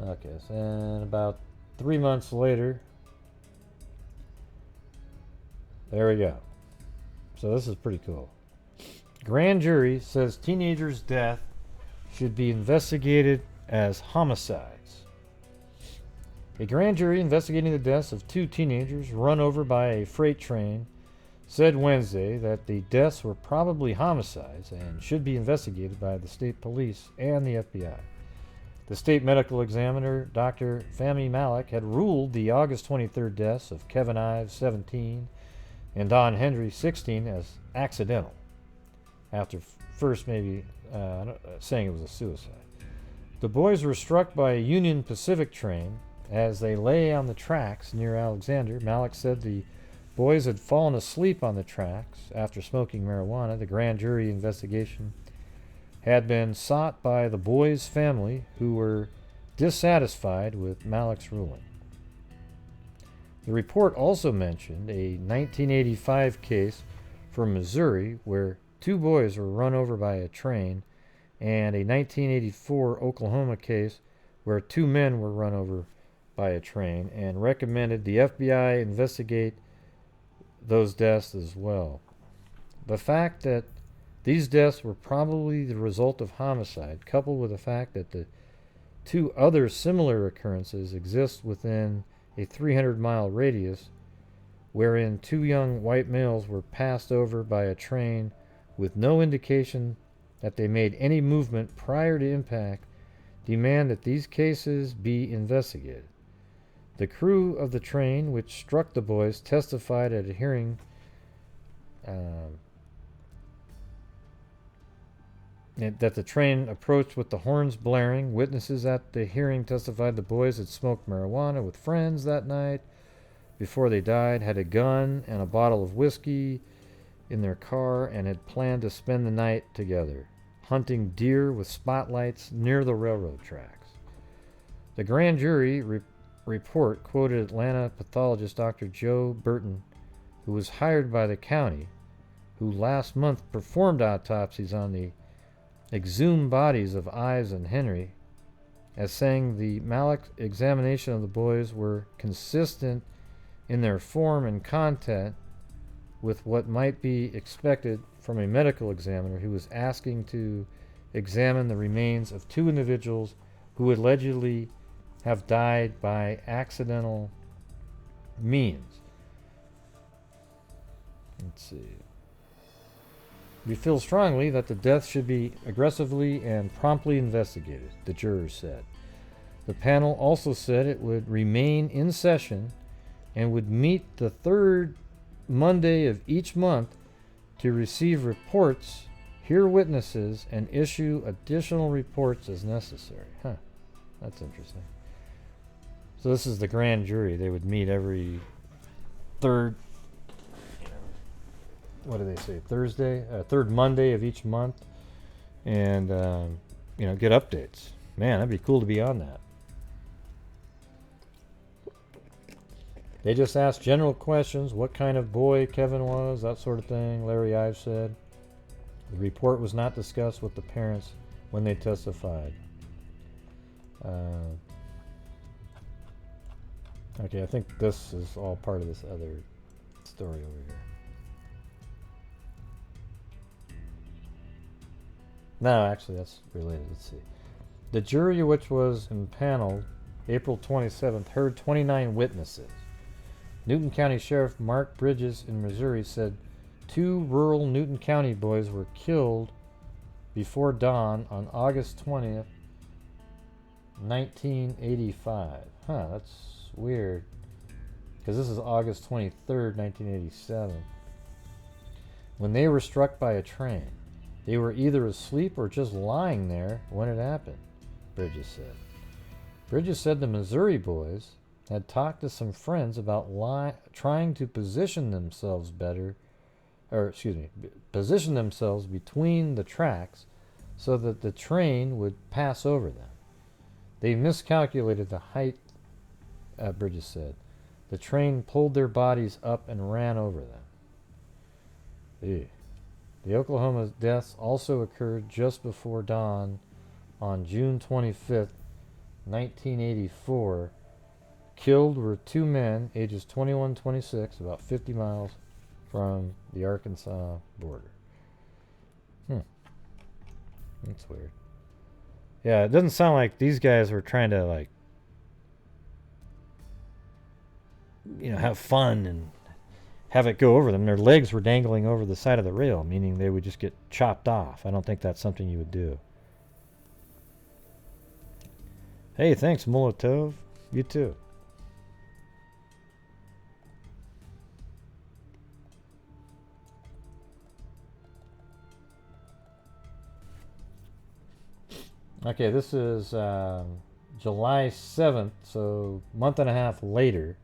Okay, so then about 3 months later, there we go. So this is pretty cool. Grand jury says teenager's death should be investigated as homicides. A grand jury investigating the deaths of two teenagers run over by a freight train said Wednesday that the deaths were probably homicides and should be investigated by the state police and the FBI. The state medical examiner, Dr. Fahmy Malik, had ruled the August 23rd deaths of Kevin Ives, 17, and Don Henry, 16, as accidental, after first maybe saying it was a suicide. The boys were struck by a Union Pacific train As they lay on the tracks near Alexander, Malik said the boys had fallen asleep on the tracks after smoking marijuana. The grand jury investigation had been sought by the boys' family, who were dissatisfied with Malik's ruling. The report also mentioned a 1985 case from Missouri where 2 boys were run over by a train, and a 1984 Oklahoma case where 2 men were run over by a train, and recommended the FBI investigate those deaths as well. The fact that these deaths were probably the result of homicide, coupled with the fact that the 2 other similar occurrences exist within a 300-mile radius, wherein 2 young white males were passed over by a train with no indication that they made any movement prior to impact, demand that these cases be investigated. The crew of the train which struck the boys testified at a hearing that the train approached with the horns blaring. Witnesses at the hearing testified the boys had smoked marijuana with friends that night before they died, had a gun and a bottle of whiskey in their car, and had planned to spend the night together, hunting deer with spotlights near the railroad tracks. The grand jury report quoted Atlanta pathologist Dr. Joe Burton, who was hired by the county, who last month performed autopsies on the exhumed bodies of Ives and Henry, as saying the Malik examination of the boys were consistent in their form and content with what might be expected from a medical examiner who was asking to examine the remains of 2 individuals who allegedly have died by accidental means. Let's see. We feel strongly that the death should be aggressively and promptly investigated, the jurors said. The panel also said it would remain in session and would meet the 3rd Monday of each month to receive reports, hear witnesses, and issue additional reports as necessary. That's interesting. So this is the grand jury. They would meet every 3rd, what do they say, Thursday? 3rd Monday of each month, and get updates. Man, that'd be cool to be on that. They just asked general questions, what kind of boy Kevin was, that sort of thing, Larry Ives said. The report was not discussed with the parents when they testified. Okay, I think this is all part of this other story over here. No, actually, that's related. Let's see. The jury, which was impaneled April 27th, heard 29 witnesses. Newton County Sheriff Mark Bridges in Missouri said 2 rural Newton County boys were killed before dawn on August 20th, 1985. That's weird, because this is August 23rd, 1987. When they were struck by a train, they were either asleep or just lying there when it happened, Bridges said. Bridges said the Missouri boys had talked to some friends about trying to position themselves position themselves between the tracks so that the train would pass over them. They miscalculated the height, Bridges said. The train pulled their bodies up and ran over them. Ew. The Oklahoma deaths also occurred just before dawn on June 25th, 1984. Killed were 2 men, ages 21-26, about 50 miles from the Arkansas border. That's weird. Yeah, it doesn't sound like these guys were trying to, have fun and have it go over them. Their legs were dangling over the side of the rail, meaning they would just get chopped off. I don't think that's something you would do. Hey, thanks, Molotov. You too. Okay, this is July 7th, so a month and a half later,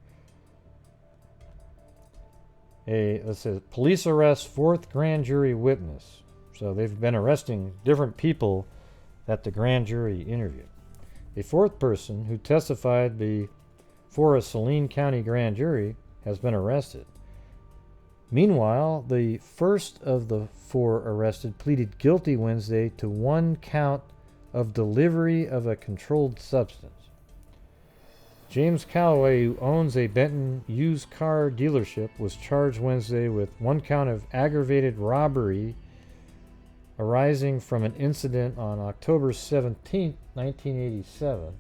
let's say, police arrest fourth grand jury witness. So they've been arresting different people that the grand jury interviewed. A fourth person who testified before a Saline County grand jury has been arrested. Meanwhile, the first of the four arrested pleaded guilty Wednesday to one count of delivery of a controlled substance. James Calloway, who owns a Benton used car dealership, was charged Wednesday with one count of aggravated robbery arising from an incident on October 17, 1987.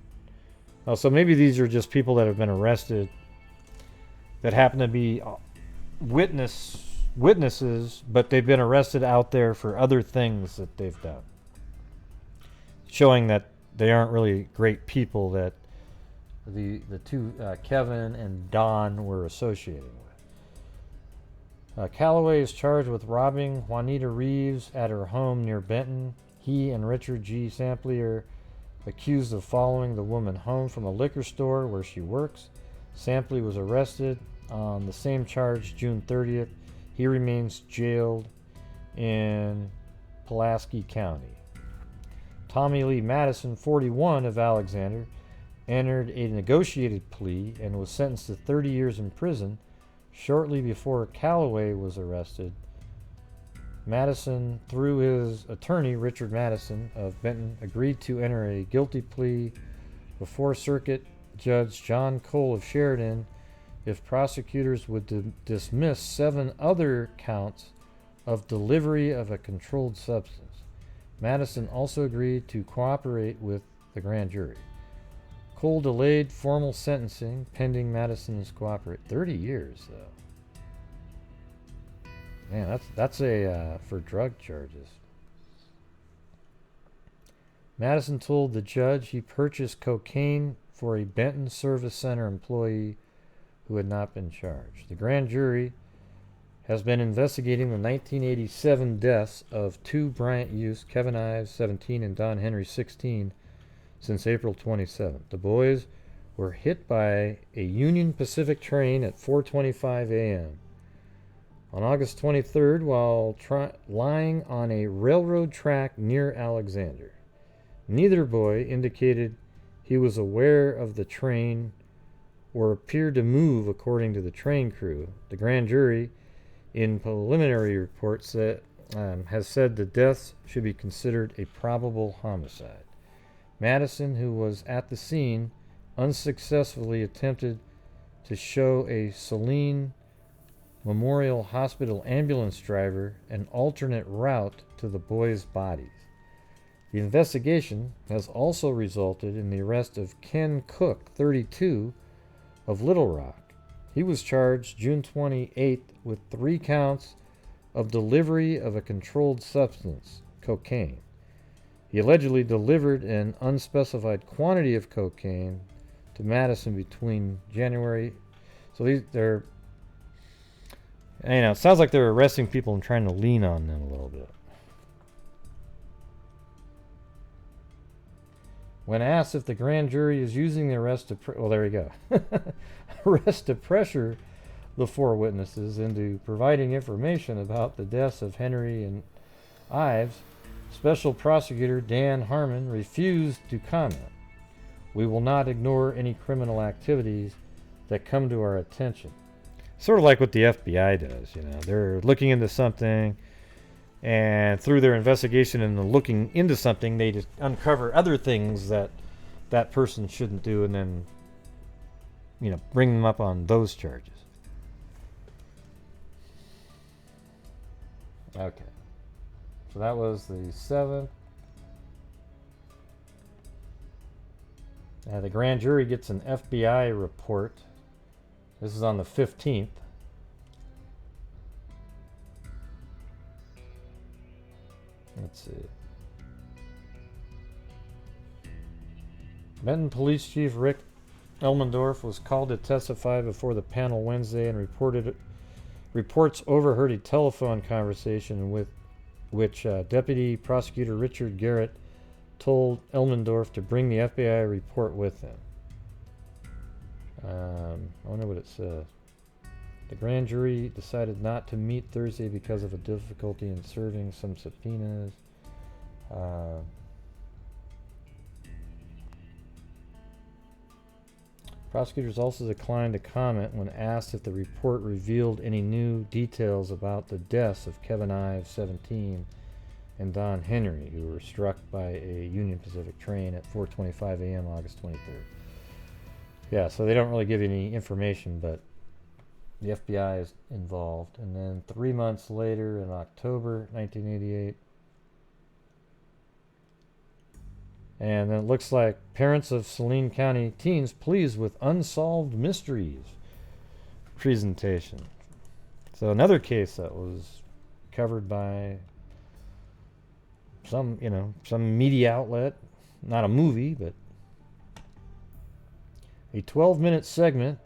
Oh, so maybe these are just people that have been arrested that happen to be witnesses, but they've been arrested out there for other things that they've done, showing that they aren't really great people that the two Kevin and Don were associating with. Calloway is charged with robbing Juanita Reeves at her home near Benton. He and Richard G. Sampley are accused of following the woman home from a liquor store where she works. Sampley was arrested on the same charge June 30th. He remains jailed in Pulaski County. Tommy Lee Madison, 41, of Alexander, entered a negotiated plea and was sentenced to 30 years in prison shortly before Calloway was arrested. Madison, through his attorney, Richard Madison of Benton, agreed to enter a guilty plea before Circuit Judge John Cole of Sheridan if prosecutors would dismiss 7 other counts of delivery of a controlled substance. Madison also agreed to cooperate with the grand jury. Cole delayed formal sentencing pending Madison's cooperation. 30 years, though. Man, that's a for drug charges. Madison told the judge he purchased cocaine for a Benton Service Center employee who had not been charged. The grand jury has been investigating the 1987 deaths of 2 Bryant youths, Kevin Ives, 17, and Don Henry, 16, since April 27th. The boys were hit by a Union Pacific train at 4:25 a.m. on August 23rd while lying on a railroad track near Alexander. Neither boy indicated he was aware of the train or appeared to move, according to the train crew. The grand jury, in preliminary reports, has said the deaths should be considered a probable homicide. Madison, who was at the scene, unsuccessfully attempted to show a Saline Memorial Hospital ambulance driver an alternate route to the boys' bodies. The investigation has also resulted in the arrest of Ken Cook, 32, of Little Rock. He was charged June 28th with 3 counts of delivery of a controlled substance, cocaine. He allegedly delivered an unspecified quantity of cocaine to Madison between January. So they're, it sounds like they're arresting people and trying to lean on them a little bit. When asked if the grand jury is using the arrest to arrest to pressure the 4 witnesses into providing information about the deaths of Henry and Ives, Special Prosecutor Dan Harmon refused to comment. We will not ignore any criminal activities that come to our attention. Sort of like what the FBI does, They're looking into something, and through their investigation and looking into something, they just uncover other things that that person shouldn't do, and then, bring them up on those charges. Okay. So that was the 7th. The grand jury gets an FBI report. This is on the 15th. Let's see. Benton Police Chief Rick Elmendorf was called to testify before the panel Wednesday and reports overheard a telephone conversation with which Deputy Prosecutor Richard Garrett told Elmendorf to bring the FBI report with him. I wonder what it says. The grand jury decided not to meet Thursday because of a difficulty in serving some subpoenas. Prosecutors also declined to comment when asked if the report revealed any new details about the deaths of Kevin Ives, 17, and Don Henry, who were struck by a Union Pacific train at 4:25 a.m. August 23rd. Yeah, so they don't really give you any information, but the FBI is involved. And then 3 months later, in October 1988, and then it looks like parents of Saline County teens pleased with Unsolved Mysteries presentation. So another case that was covered by some media outlet, not a movie, but a 12-minute segment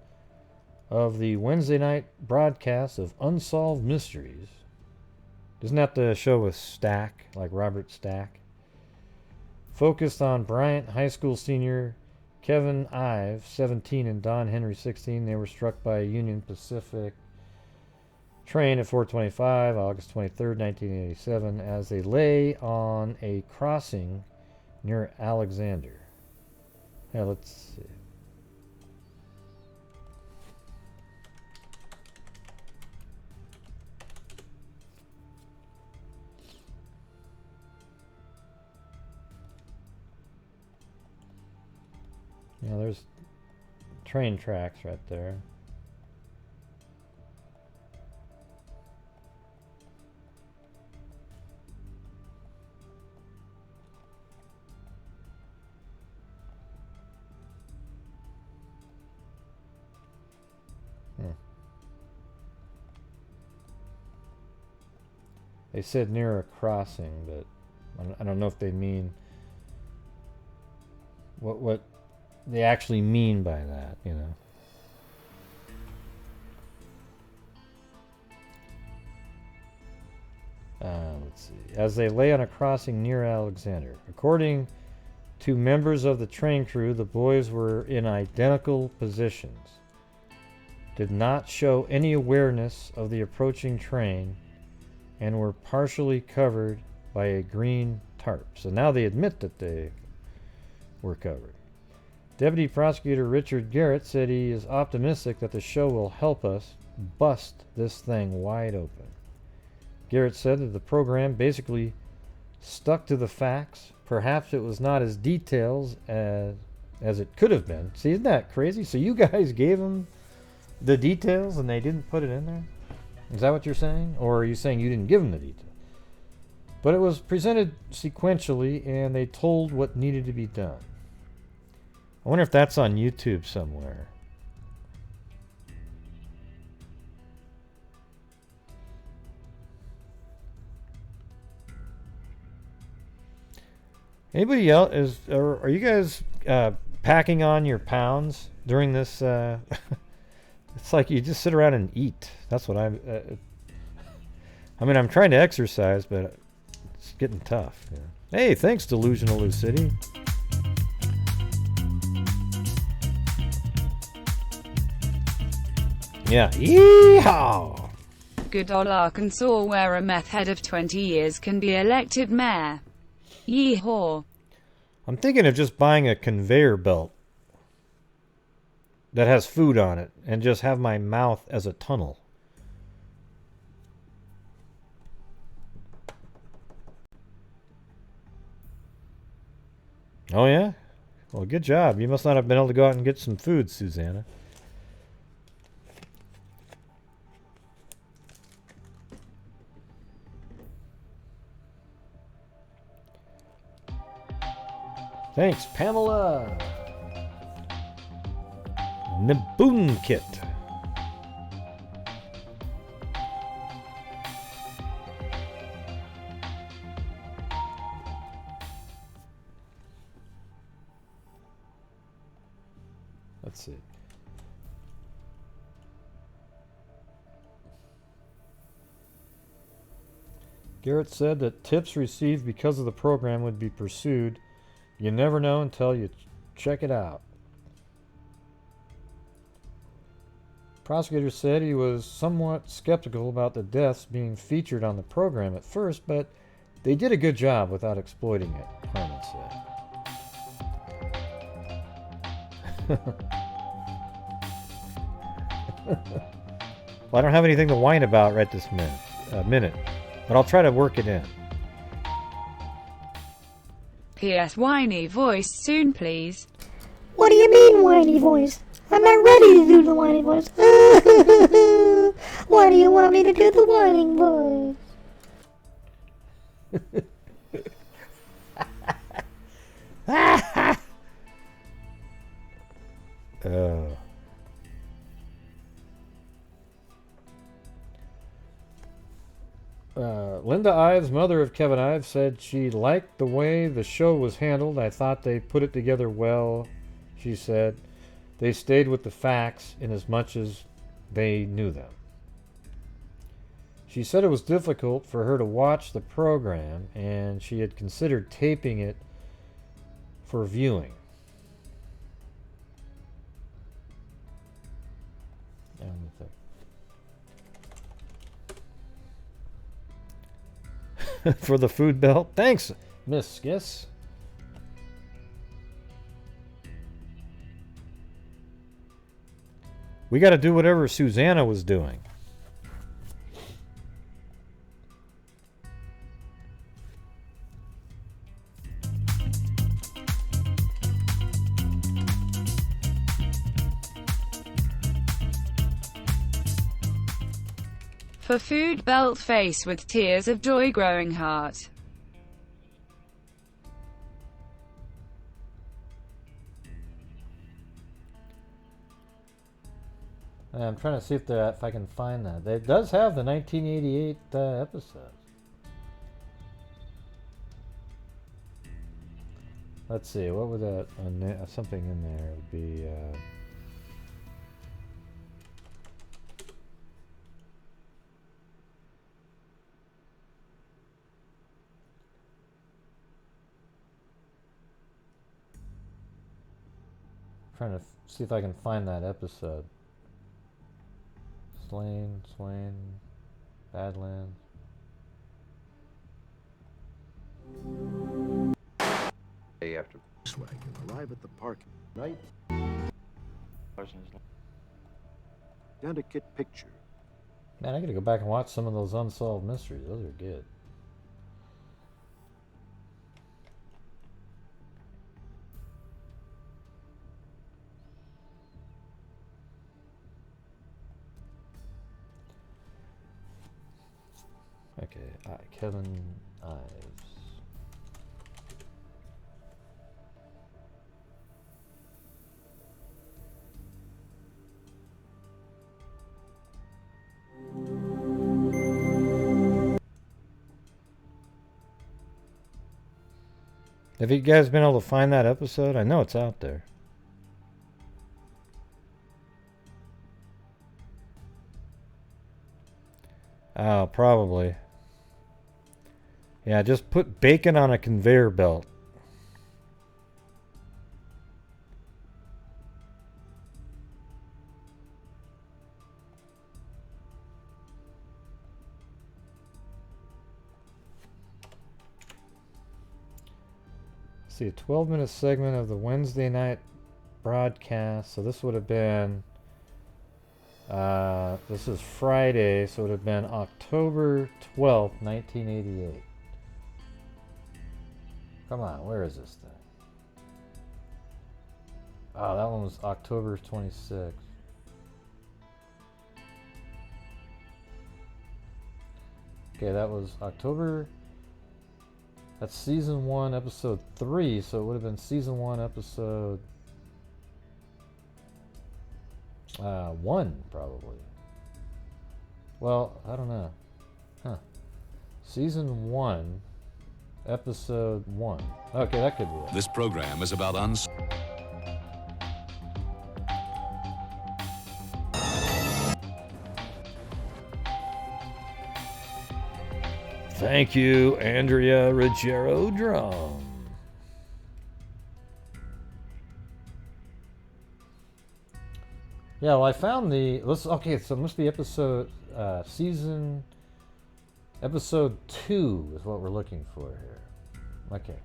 of the Wednesday night broadcast of Unsolved Mysteries. Isn't that the show with Stack, like Robert Stack? Focused on Bryant High School senior Kevin Ives, 17, and Don Henry, 16. They were struck by a Union Pacific train at 4:25, August 23rd, 1987, as they lay on a crossing near Alexander. Yeah, let's see. Yeah, there's train tracks right there. They said near a crossing, but I don't know if they mean what they actually mean by that, you know. Let's see. As they lay on a crossing near Alexander. According to members of the train crew, the boys were in identical positions, did not show any awareness of the approaching train, and were partially covered by a green tarp. So now they admit that they were covered. Deputy Prosecutor Richard Garrett said he is optimistic that the show will help us bust this thing wide open. Garrett said that the program basically stuck to the facts. Perhaps it was not as detailed as it could have been. See, isn't that crazy? So you guys gave them the details and they didn't put it in there? Is that what you're saying? Or are you saying you didn't give them the details? But it was presented sequentially and they told what needed to be done. I wonder if that's on YouTube somewhere. Anybody else are you guys packing on your pounds during this? It's like you just sit around and eat. That's what I'm. I mean, I'm trying to exercise, but it's getting tough. Yeah. Hey, thanks, Delusional Lucidity. Yeah. Yeehaw! Good old Arkansas, where a meth head of 20 years can be elected mayor. Yeehaw. I'm thinking of just buying a conveyor belt that has food on it and just have my mouth as a tunnel. Oh, yeah? Well, good job. You must not have been able to go out and get some food, Susanna. Thanks, Pamela. Naboon Kit. Let's see. Garrett said that tips received because of the program would be pursued You never know until you check it out. Prosecutor said he was somewhat skeptical about the deaths being featured on the program at first, but they did a good job without exploiting it, Herman said. Well, I don't have anything to whine about right this minute, but I'll try to work it in. P.S. Whiny voice soon, please. What do you mean, whiny voice? I'm not ready to do the whiny voice. Why do you want me to do the whining voice? Linda Ives, mother of Kevin Ives, said she liked the way the show was handled. I thought they put it together well, she said. They stayed with the facts in as much as they knew them. She said it was difficult for her to watch the program, and she had considered taping it for viewing. For the food belt. Thanks, Miss Skiss. We got to do whatever Susanna was doing. For food belt face with tears of joy growing heart. I'm trying to see if I can find that. It does have the 1988 episode. Let's see, what would that, something in there would be, trying to see if I can find that episode. Swain, Badlands. Day after wagon arrive at the park night. Delicate picture. Man, I gotta go back and watch some of those Unsolved Mysteries. Those are good. Okay, Kevin Ives. Have you guys been able to find that episode? I know it's out there. Oh, probably. Yeah, just put bacon on a conveyor belt. See, a 12-minute segment of the Wednesday night broadcast. So this would have been, this is Friday, so it would have been October 12th, 1988. Come on, where is this thing? Oh, that one was October 26th. Okay, that was October. That's season 1, episode 3, so it would have been season 1, episode 1, probably. Well, I don't know. Huh. Season 1, episode 1. Okay, that could be it. This program is about Thank you, Andrea Ruggiero Drum. Yeah, well, I found the. Okay, so it must be episode. Episode 2 is what we're looking for here. Okay.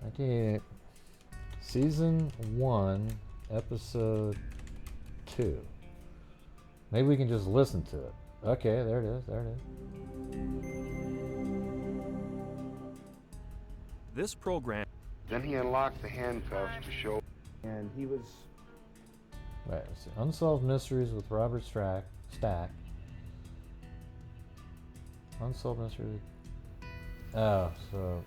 98. Season 1, episode 2. Maybe we can just listen to it. Okay, there it is. There it is. This program. Then he unlocked the handcuffs to show. And he was. Right, let's see. Unsolved Mysteries with Robert Stack. Unsolved Mysteries. Oh, so.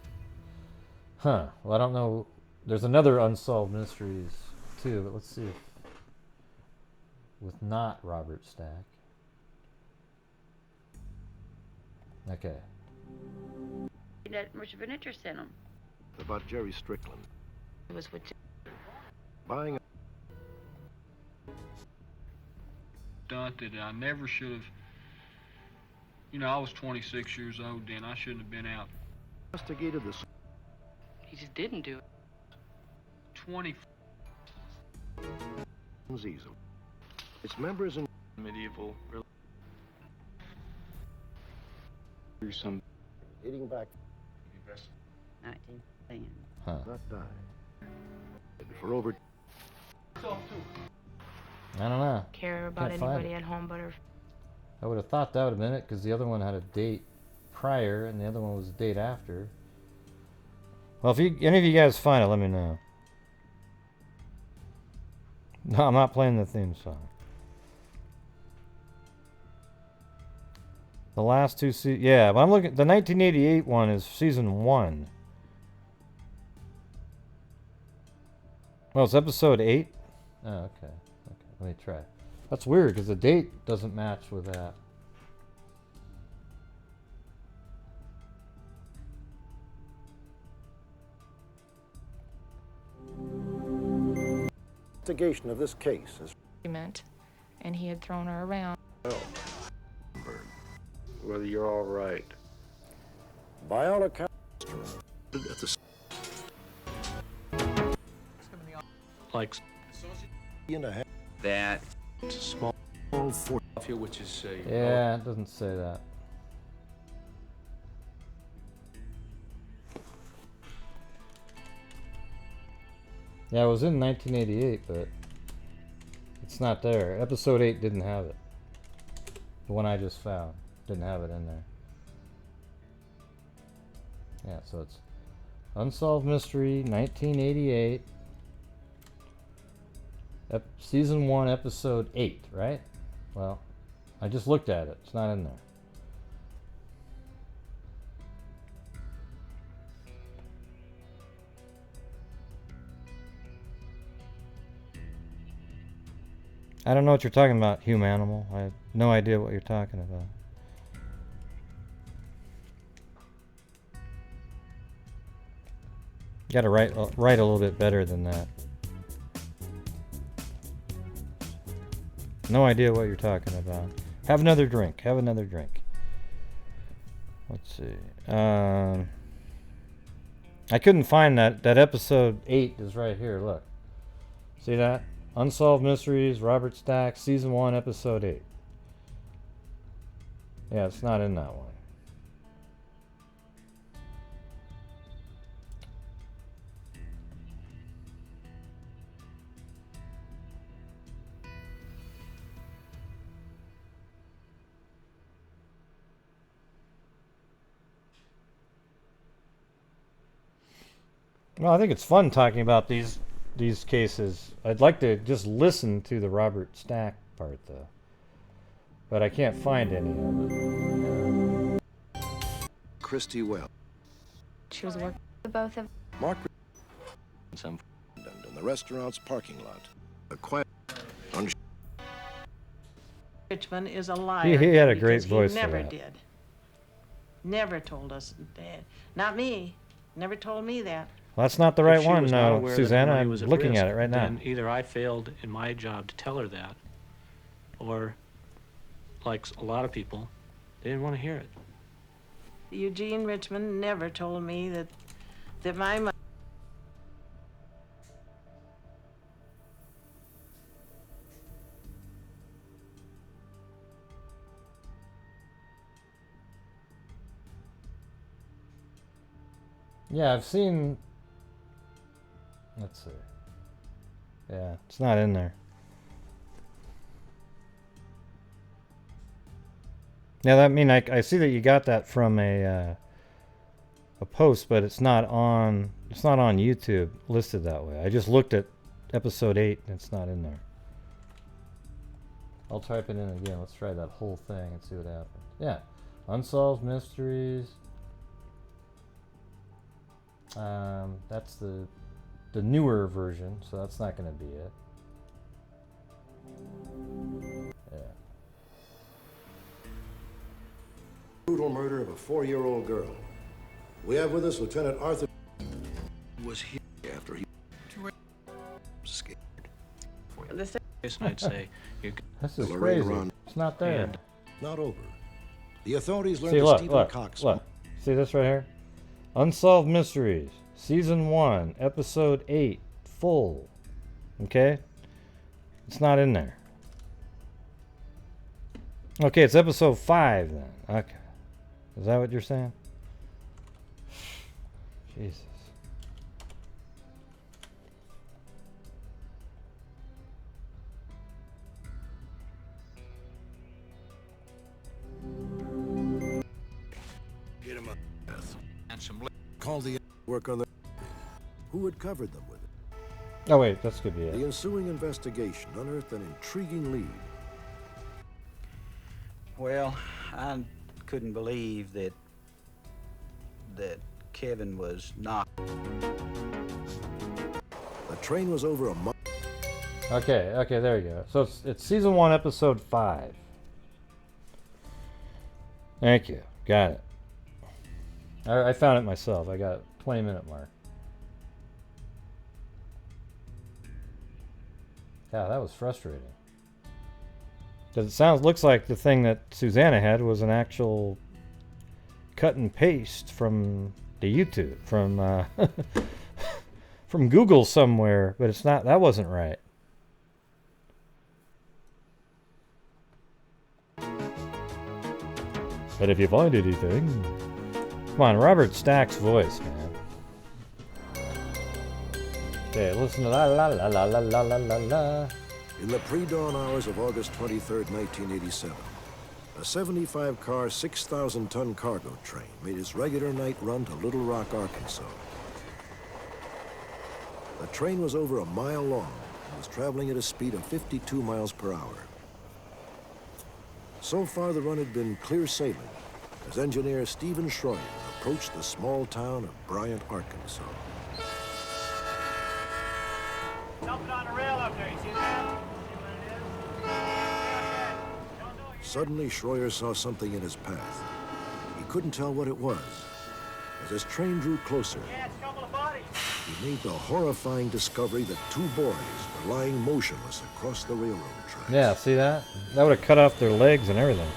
Huh. Well, I don't know. There's another Unsolved Mysteries too, but let's see if. With not Robert Stack. Okay. That much of an interest in him. About Jerry Strickland. It was with Buying a stunt that I never should have. You know, I was 26 years old then. I shouldn't have been out. investigated the he just didn't do it. 20 season. Its members in medieval. Through some. dating back 1910. Huh. not die. For over I don't know. Care about Can't find anybody it. at home but her. I would have thought that would have been it because the other one had a date prior and the other one was a date after. Well, if any of you guys find it, let me know. No, I'm not playing the theme song. The last two yeah, but I'm looking. The 1988 one is season 1. Well, it's episode 8. Oh, okay. Okay, let me try. That's weird because the date doesn't match with that. investigation of this case is And he had thrown her around. Whether you're all right. by all accounts at the Like and a half that. Small for which is Yeah, it doesn't say that. Yeah, it was in 1988, but it's not there. Episode 8 didn't have it. The one I just found didn't have it in there. Yeah, so it's Unsolved Mystery, 1988. Season 1, episode 8, right? Well, I just looked at it. It's not in there. I don't know what you're talking about, human animal. I have no idea what you're talking about. You gotta write a little bit better than that. No idea what you're talking about. Have another drink. Have another drink. Let's see. I couldn't find that. That episode 8 is right here. Look. See that? Unsolved Mysteries, Robert Stack, Season 1, Episode 8. Yeah, it's not in that one. Well, I think it's fun talking about these cases. I'd like to just listen to the Robert Stack part though, but I can't find any of it. Christy Well. She was working with both of Mark some in the restaurant's parking lot. A quiet Richmond is a liar. He had a great because voice He for never that. did. Never told us that. Not me. Never told me that. Well, that's not the right one, no, Susanna. I'm looking at it right now. Then either I failed in my job to tell her that, or, like a lot of people, they didn't want to hear it. Eugene Richmond never told me that my mother. Yeah, I've seen. Let's see. Yeah, it's not in there. Now that I see that you got that from a post, but it's not on YouTube listed that way. I just looked at episode 8 and it's not in there. I'll type it in again. Let's try that whole thing and see what happens. Yeah, Unsolved Mysteries. That's the newer version, so that's not going to be it. Yeah. Brutal murder of a 4-year-old girl. We have with us Lieutenant Arthur. Was here after he scared. Yes, I'd say you're This is Lorraine crazy. Ron. It's not there. And Not over. The authorities learned See, that look, Stephen look, Cox. look. See this right here? Unsolved Mysteries, Season 1, Episode 8, full. Okay? It's not in there. Okay, it's Episode 5 then. Okay. Is that what you're saying? Jesus. Get him up. and some Called the work on the. Who had covered them with it? Oh wait, that's could be The it. ensuing investigation unearthed an intriguing lead. Well, I couldn't believe that Kevin was not. The train was over a mile. Okay, there you go. So it's Season 1, Episode 5. Thank you. Got it. I found it myself. I got 20-minute mark. Yeah, that was frustrating. Because it looks like the thing that Susanna had was an actual cut and paste from the YouTube, from from Google somewhere, but it's not. That wasn't right. But if you find anything, come on, Robert Stack's voice, man. Okay, listen to la la la la la la la la. In the pre-dawn hours of August 23rd, 1987, a 75-car, 6,000-ton cargo train made its regular night run to Little Rock, Arkansas. The train was over a mile long and was traveling at a speed of 52 miles per hour. So far, the run had been clear sailing as engineer Stephen Schroyer approached the small town of Bryant, Arkansas. Something on the rail up there, you see that? Suddenly, Schroyer saw something in his path. He couldn't tell what it was. As his train drew closer, Yeah, it's a couple of bodies. he made the horrifying discovery that 2 boys were lying motionless across the railroad tracks. Yeah, see that? That would have cut off their legs and everything.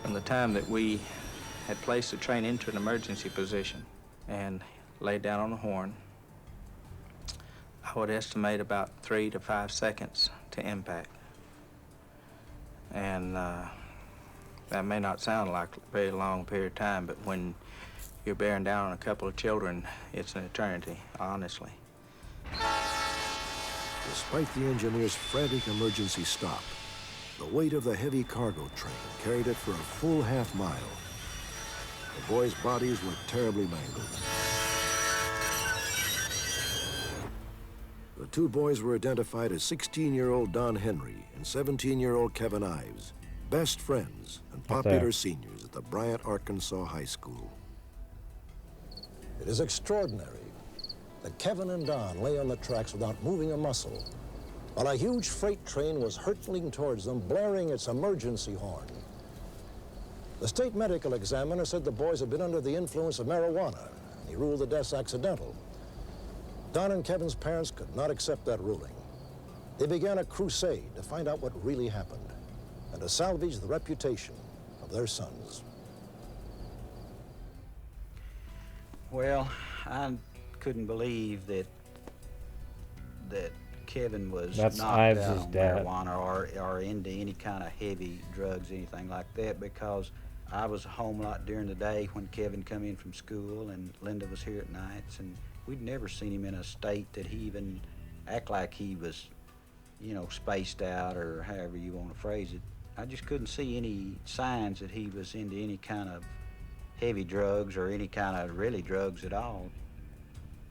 From the time that we had placed the train into an emergency position and laid down on the horn, I would estimate about 3 to 5 seconds to impact. And that may not sound like a very long period of time, but when you're bearing down on a couple of children, it's an eternity, honestly. Despite the engineer's frantic emergency stop, the weight of the heavy cargo train carried it for a full half-mile. The boys' bodies were terribly mangled. The 2 boys were identified as 16-year-old Don Henry and 17-year-old Kevin Ives, best friends and popular seniors at the Bryant, Arkansas High School. It is extraordinary that Kevin and Don lay on the tracks without moving a muscle, while a huge freight train was hurtling towards them, blaring its emergency horn. The state medical examiner said the boys had been under the influence of marijuana, and he ruled the deaths accidental. Don and Kevin's parents could not accept that ruling. They began a crusade to find out what really happened and to salvage the reputation of their sons. Well, I couldn't believe that Kevin was That's knocked Ives' out on dad. marijuana or into any kind of heavy drugs, anything like that, because I was home a lot during the day when Kevin come in from school, and Linda was here at nights, and we'd never seen him in a state that he even act like he was, you know, spaced out or however you want to phrase it. I just couldn't see any signs that he was into any kind of heavy drugs or any kind of really drugs at all.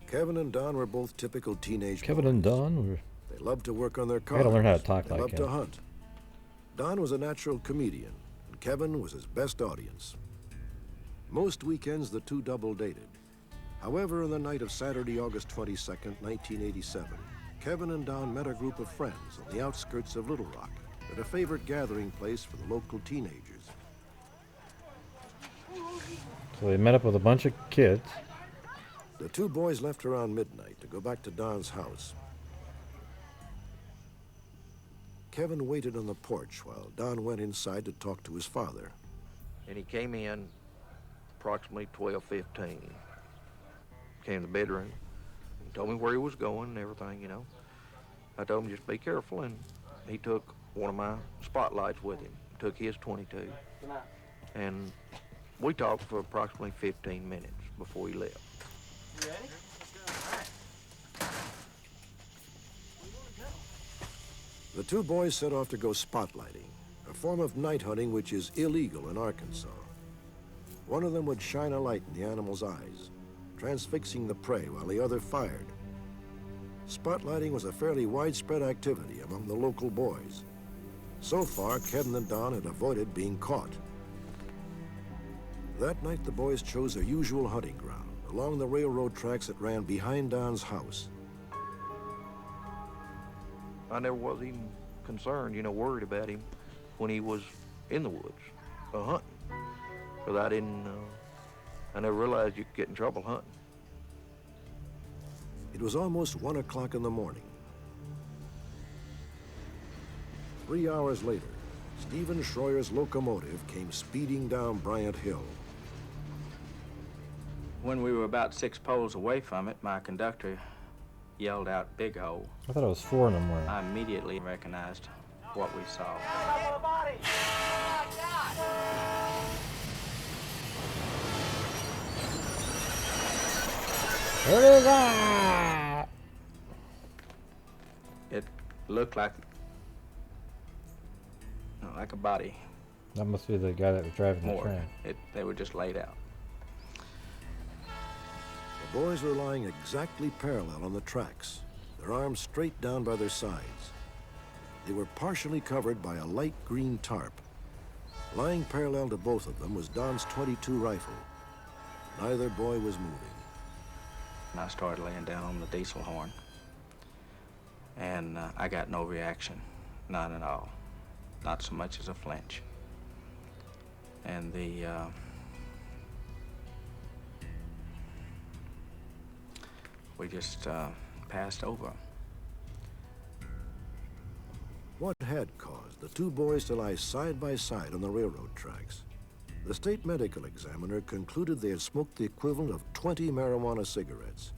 Kevin and Don were both typical teenage Kevin boys. and Don were... They loved to work on their I cars. gotta learn how to talk they like loved him. to hunt. Don was a natural comedian, and Kevin was his best audience. Most weekends, the two double dated. However, on the night of Saturday, August 22nd, 1987, Kevin and Don met a group of friends on the outskirts of Little Rock at a favorite gathering place for the local teenagers. So they met up with a bunch of kids. The two boys left around midnight to go back to Don's house. Kevin waited on the porch while Don went inside to talk to his father. And he came in approximately 12:15. Came to the bedroom, and told me where he was going and everything, you know. I told him just be careful, and he took one of my spotlights with him, took his 22, and we talked for approximately 15 minutes before he left. You ready? The two boys set off to go spotlighting, a form of night hunting which is illegal in Arkansas. One of them would shine a light in the animal's eyes, transfixing the prey while the other fired. Spotlighting was a fairly widespread activity among the local boys. So far, Kevin and Don had avoided being caught. That night, the boys chose their usual hunting ground, along the railroad tracks that ran behind Don's house. I never was even concerned, you know, worried about him when he was in the woods, hunting. Because I never realized you could get in trouble hunting. It was almost 1 o'clock in the morning. 3 hours later, Stephen Schroyer's locomotive came speeding down Bryant Hill. When we were about 6 poles away from it, my conductor yelled out, "Big hole." I thought it was 4 of them were. I immediately recognized what we saw. What is that? It looked like a body. That must be the guy that was driving the train. They were just laid out. The boys were lying exactly parallel on the tracks, their arms straight down by their sides. They were partially covered by a light green tarp. Lying parallel to both of them was Don's .22 rifle. Neither boy was moving. And I started laying down on the diesel horn. And I got no reaction, none at all. Not so much as a flinch. And we just passed over. What had caused the two boys to lie side by side on the railroad tracks? The state medical examiner concluded they had smoked the equivalent of 20 marijuana cigarettes.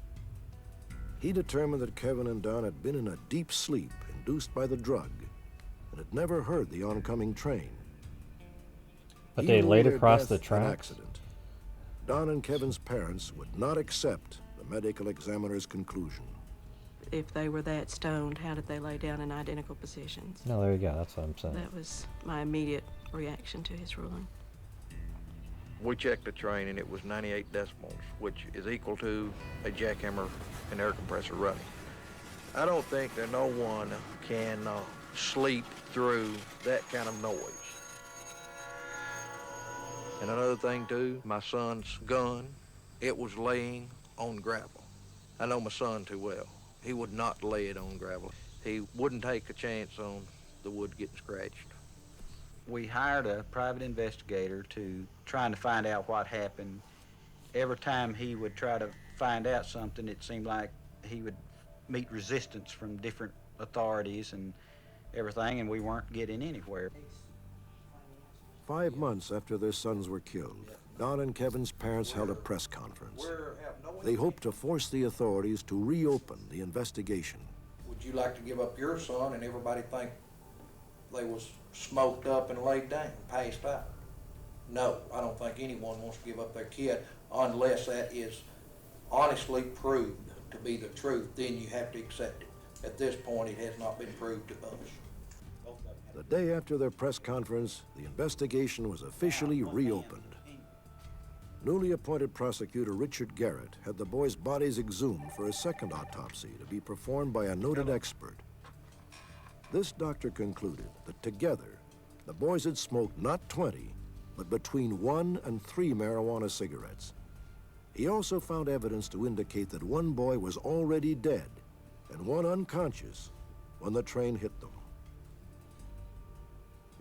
He determined that Kevin and Don had been in a deep sleep induced by the drug and had never heard the oncoming train. But He they ruled laid their across death the an tracks? accident. Don and Kevin's parents would not accept the medical examiner's conclusion. If they were that stoned, how did they lay down in identical positions? No, there you go. That's what I'm saying. That was my immediate reaction to his ruling. We checked the train and it was 98 decibels, which is equal to a jackhammer and air compressor running. I don't think that no one can sleep through that kind of noise. And another thing too, my son's gun, it was laying on gravel. I know my son too well. He would not lay it on gravel. He wouldn't take a chance on the wood getting scratched. We hired a private investigator to trying to find out what happened. Every time he would try to find out something, it seemed like he would meet resistance from different authorities and everything, and we weren't getting anywhere. 5 months after their sons were killed, Don and Kevin's parents held a press conference. They hoped to force the authorities to reopen the investigation. Would you like to give up your son and everybody think they was smoked up and laid down, passed out? No, I don't think anyone wants to give up their kid unless that is honestly proved to be the truth. Then you have to accept it. At this point, it has not been proved to us. The day after their press conference, the investigation was officially reopened. Newly appointed prosecutor Richard Garrett had the boys' bodies exhumed for a second autopsy to be performed by a noted expert. This doctor concluded that together, the boys had smoked not 20, but between 1 and 3 marijuana cigarettes. He also found evidence to indicate that one boy was already dead and one unconscious when the train hit them.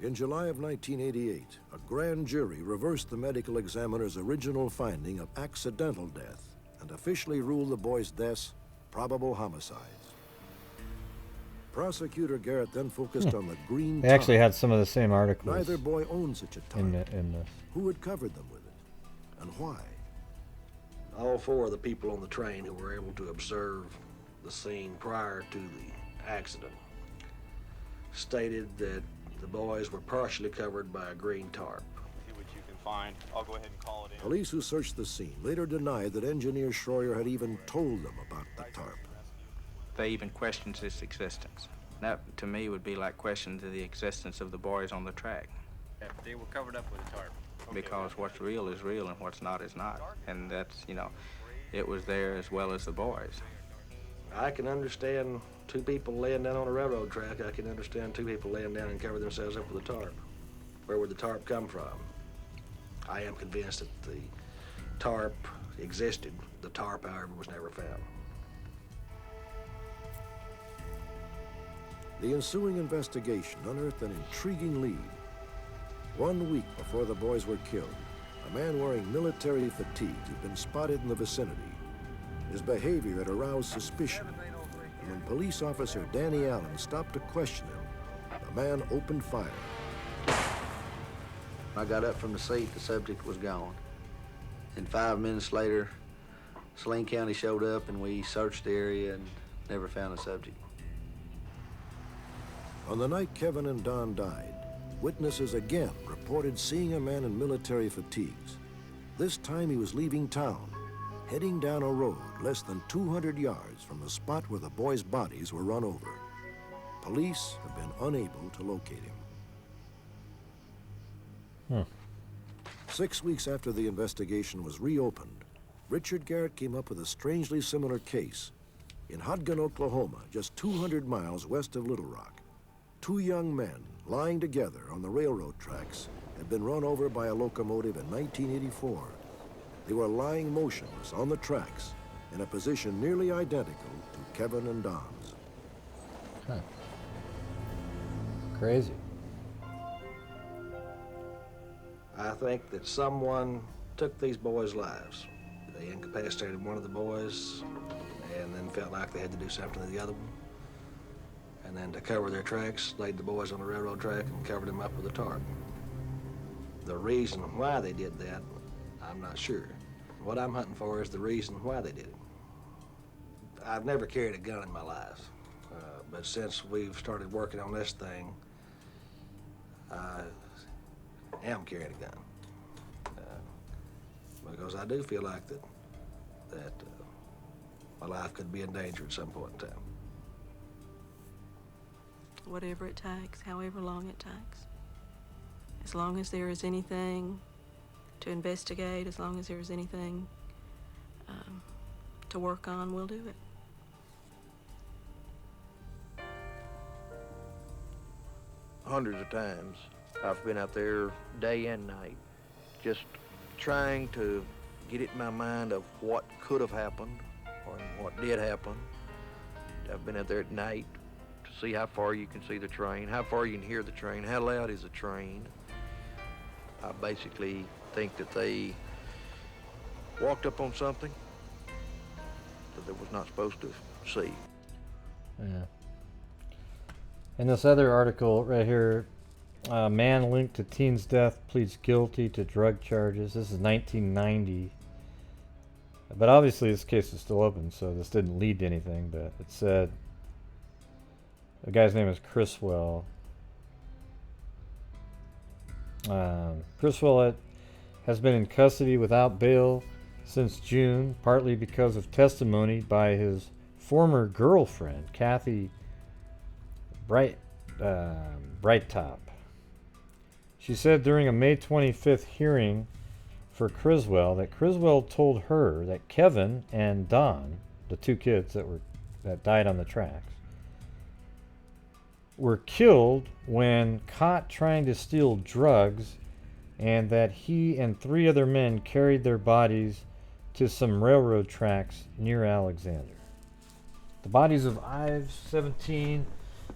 In July of 1988, a grand jury reversed the medical examiner's original finding of accidental death and officially ruled the boys' deaths probable homicides. Prosecutor Garrett then focused on the green They actually tarp. had some of the same articles. Neither boy owned such a tarp. in this. Who had covered them with it, and why? All 4 of the people on the train who were able to observe the scene prior to the accident stated that the boys were partially covered by a green tarp. See what you can find. I'll go ahead and call it in. Police who searched the scene later denied that engineer Schroyer had even told them about the tarp. They even questioned its existence. That, to me, would be like questions of the existence of the boys on the track. Yeah, they were covered up with a tarp. Because what's real is real and what's not is not. And that's, you know, it was there as well as the boys. I can understand 2 people laying down on a railroad track. I can understand 2 people laying down and cover themselves up with a tarp. Where would the tarp come from? I am convinced that the tarp existed. The tarp, however, was never found. The ensuing investigation unearthed an intriguing lead. 1 week before the boys were killed, a man wearing military fatigues had been spotted in the vicinity. His behavior had aroused suspicion, and when police officer Danny Allen stopped to question him, the man opened fire. I got up from the seat, the subject was gone. And 5 minutes later, Saline County showed up and we searched the area and never found the subject. On the night Kevin and Don died, witnesses again reported seeing a man in military fatigues. This time he was leaving town, heading down a road less than 200 yards from the spot where the boys' bodies were run over. Police have been unable to locate him. 6 weeks after the investigation was reopened, Richard Garrett came up with a strangely similar case. In Hodgen, Oklahoma, just 200 miles west of Little Rock, 2 young men lying together on the railroad tracks had been run over by a locomotive in 1984. They were lying motionless on the tracks in a position nearly identical to Kevin and Don's. Huh. Crazy. I think that someone took these boys' lives. They incapacitated one of the boys and then felt like they had to do something to the other one. And then to cover their tracks, laid the boys on the railroad track and covered them up with a tarp. The reason why they did that, I'm not sure. What I'm hunting for is the reason why they did it. I've never carried a gun in my life, but since we've started working on this thing, I am carrying a gun. Because I do feel like that my life could be in danger at some point in time. Whatever it takes, however long it takes. As long as there is anything to investigate, as long as there is anything to work on, we'll do it. Hundreds of times I've been out there day and night just trying to get it in my mind of what could have happened or what did happen. I've been out there at night to see how far you can see the train, how far you can hear the train, how loud is the train. I basically think that they walked up on something that they was not supposed to see. Yeah. In this other article right here, man linked to teen's death pleads guilty to drug charges. This is 1990. But obviously this case is still open, so this didn't lead to anything. But it said the guy's name is Criswell. Criswell has been in custody without bail since June, partly because of testimony by his former girlfriend, Kathy Brighttop. She said during a May 25th hearing for Criswell that Criswell told her that Kevin and Don, the two kids that died on the tracks, were killed when caught trying to steal drugs, and that he and 3 other men carried their bodies to some railroad tracks near Alexander. The bodies of Ives, 17,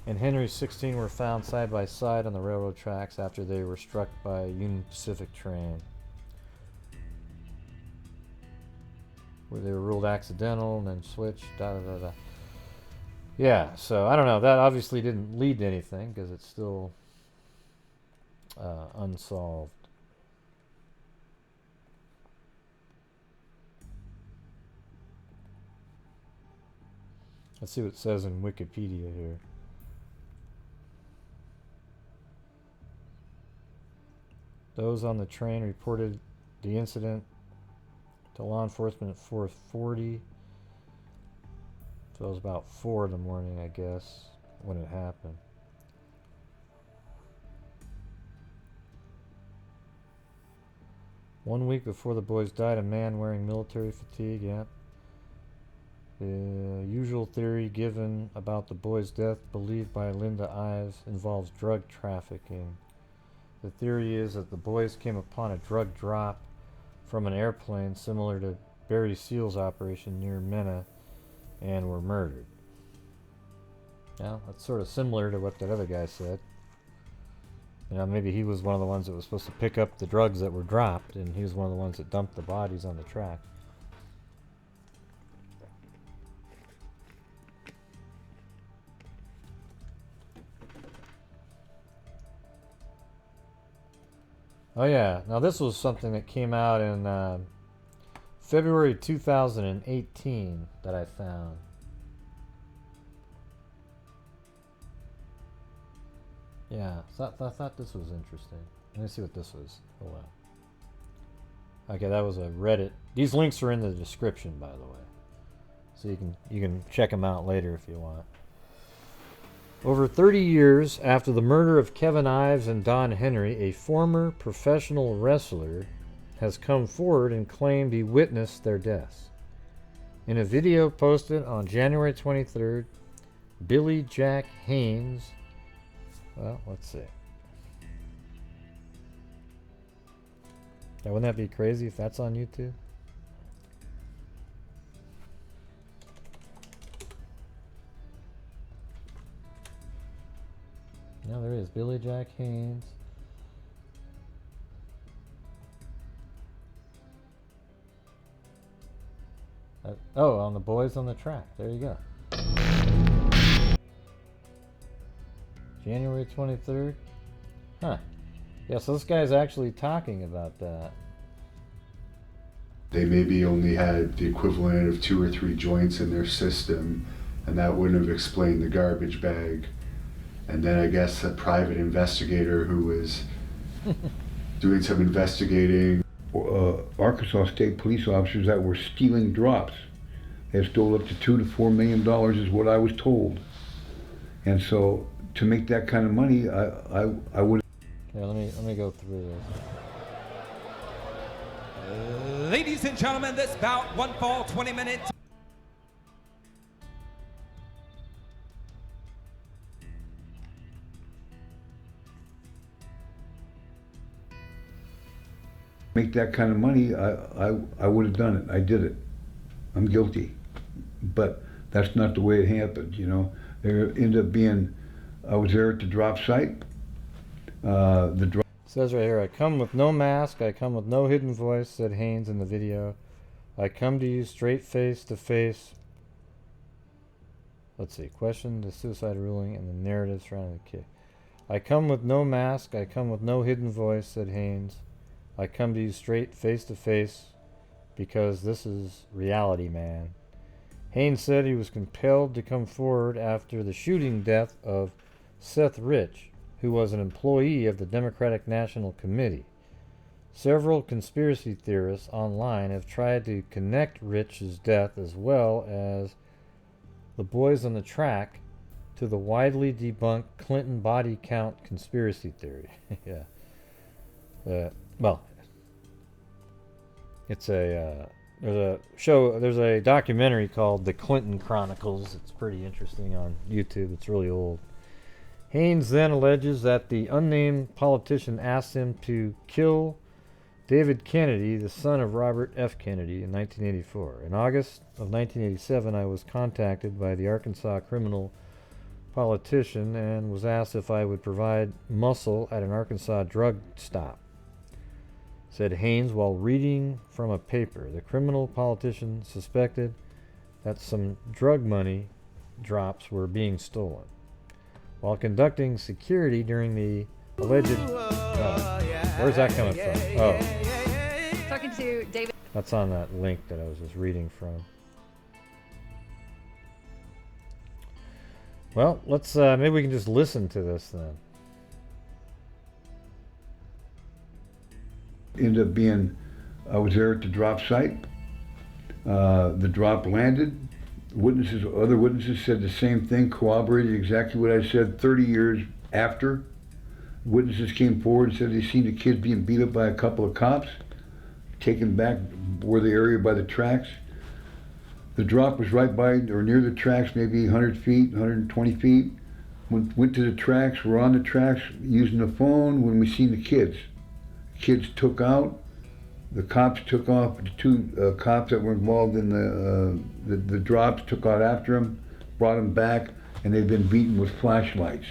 and Henry, 16, were found side by side on the railroad tracks after they were struck by a Union Pacific train, where they were ruled accidental and then switched. Yeah, so I don't know. That obviously didn't lead to anything because it's still unsolved. Let's see what it says in Wikipedia here. Those on the train reported the incident to law enforcement at 4:40. So it was about 4 in the morning, I guess, when it happened. One week before the boys died, a man wearing military fatigue, yeah. The usual theory given about the boys' death, believed by Linda Ives, involves drug trafficking. The theory is that the boys came upon a drug drop from an airplane similar to Barry Seal's operation near Mena and were murdered. Now, that's sort of similar to what that other guy said. You know, maybe he was one of the ones that was supposed to pick up the drugs that were dropped, and he was one of the ones that dumped the bodies on the track. Oh yeah, now this was something that came out in February 2018 that I found. Yeah, I thought this was interesting. Let me see what this was. Hold on. Okay, that was a Reddit. These links are in the description, by the way, so you can check them out later if you want. Over 30 years after the murder of Kevin Ives and Don Henry, a former professional wrestler has come forward and claimed he witnessed their deaths. In a video posted on January 23rd, Billy Jack Haynes, well, let's see. Now, wouldn't that be crazy if that's on YouTube? Now there is Billy Jack Haynes. Oh, on the boys on the track. There you go. January 23rd. Huh. Yeah, so this guy's actually talking about that. They maybe only had the equivalent of 2 or 3 joints in their system, and that wouldn't have explained the garbage bag. And then I guess a private investigator who was doing some investigating. Arkansas State police officers that were stealing drops. They stole up to $2 to $4 million is what I was told. And so to make that kind of money, I would. Yeah, let me go through this. Ladies and gentlemen, this bout, 1 fall, 20 minutes. Make that kind of money, I would have done it. I did it. I'm guilty. But that's not the way it happened, you know. There ended up being, I was there at the drop site. It says right here, I come with no mask, I come with no hidden voice, said Haynes in the video. I come to you straight face to face. Let's see, question the suicide ruling and the narrative surrounding the kid. I come with no mask, I come with no hidden voice, said Haynes. I come to you straight face to face because this is reality, man. Haynes said he was compelled to come forward after the shooting death of Seth Rich, who was an employee of the Democratic National Committee. Several conspiracy theorists online have tried to connect Rich's death as well as the boys on the track to the widely debunked Clinton body count conspiracy theory. Yeah. Well, it's there's a documentary called The Clinton Chronicles. It's pretty interesting on YouTube. It's really old. Haynes then alleges that the unnamed politician asked him to kill David Kennedy, the son of Robert F. Kennedy, in 1984. In August of 1987, I was contacted by the Arkansas criminal politician and was asked if I would provide muscle at an Arkansas drug stop, said Haynes while reading from a paper. The criminal politician suspected that some drug money drops were being stolen. While conducting security during the alleged... where's that coming from? Oh. Talking to David. That's on that link that I was just reading from. Well, let's maybe we can just listen to this then. Ended up being, I was there at the drop site. The drop landed. Other witnesses said the same thing, corroborated exactly what I said 30 years after. Witnesses came forward and said they seen the kids being beat up by a couple of cops, taken back where the area by the tracks. The drop was right by or near the tracks, maybe 100 feet, 120 feet. Went to the tracks, were on the tracks using the phone when we seen the kids. Kids took out, the cops took off, the two cops that were involved in the drops took out after them, brought them back, and they'd been beaten with flashlights.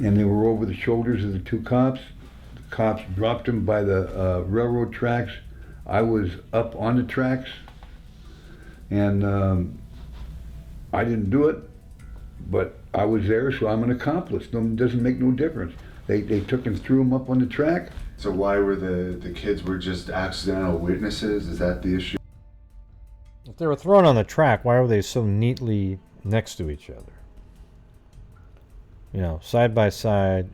And they were over the shoulders of the two cops. The cops dropped them by the railroad tracks. I was up on the tracks, and I didn't do it, but I was there, so I'm an accomplice. It doesn't make no difference. They took and threw them up on the track. So why were the kids were just accidental witnesses? Is that the issue? If they were thrown on the track, why were they so neatly next to each other? You know, side by side.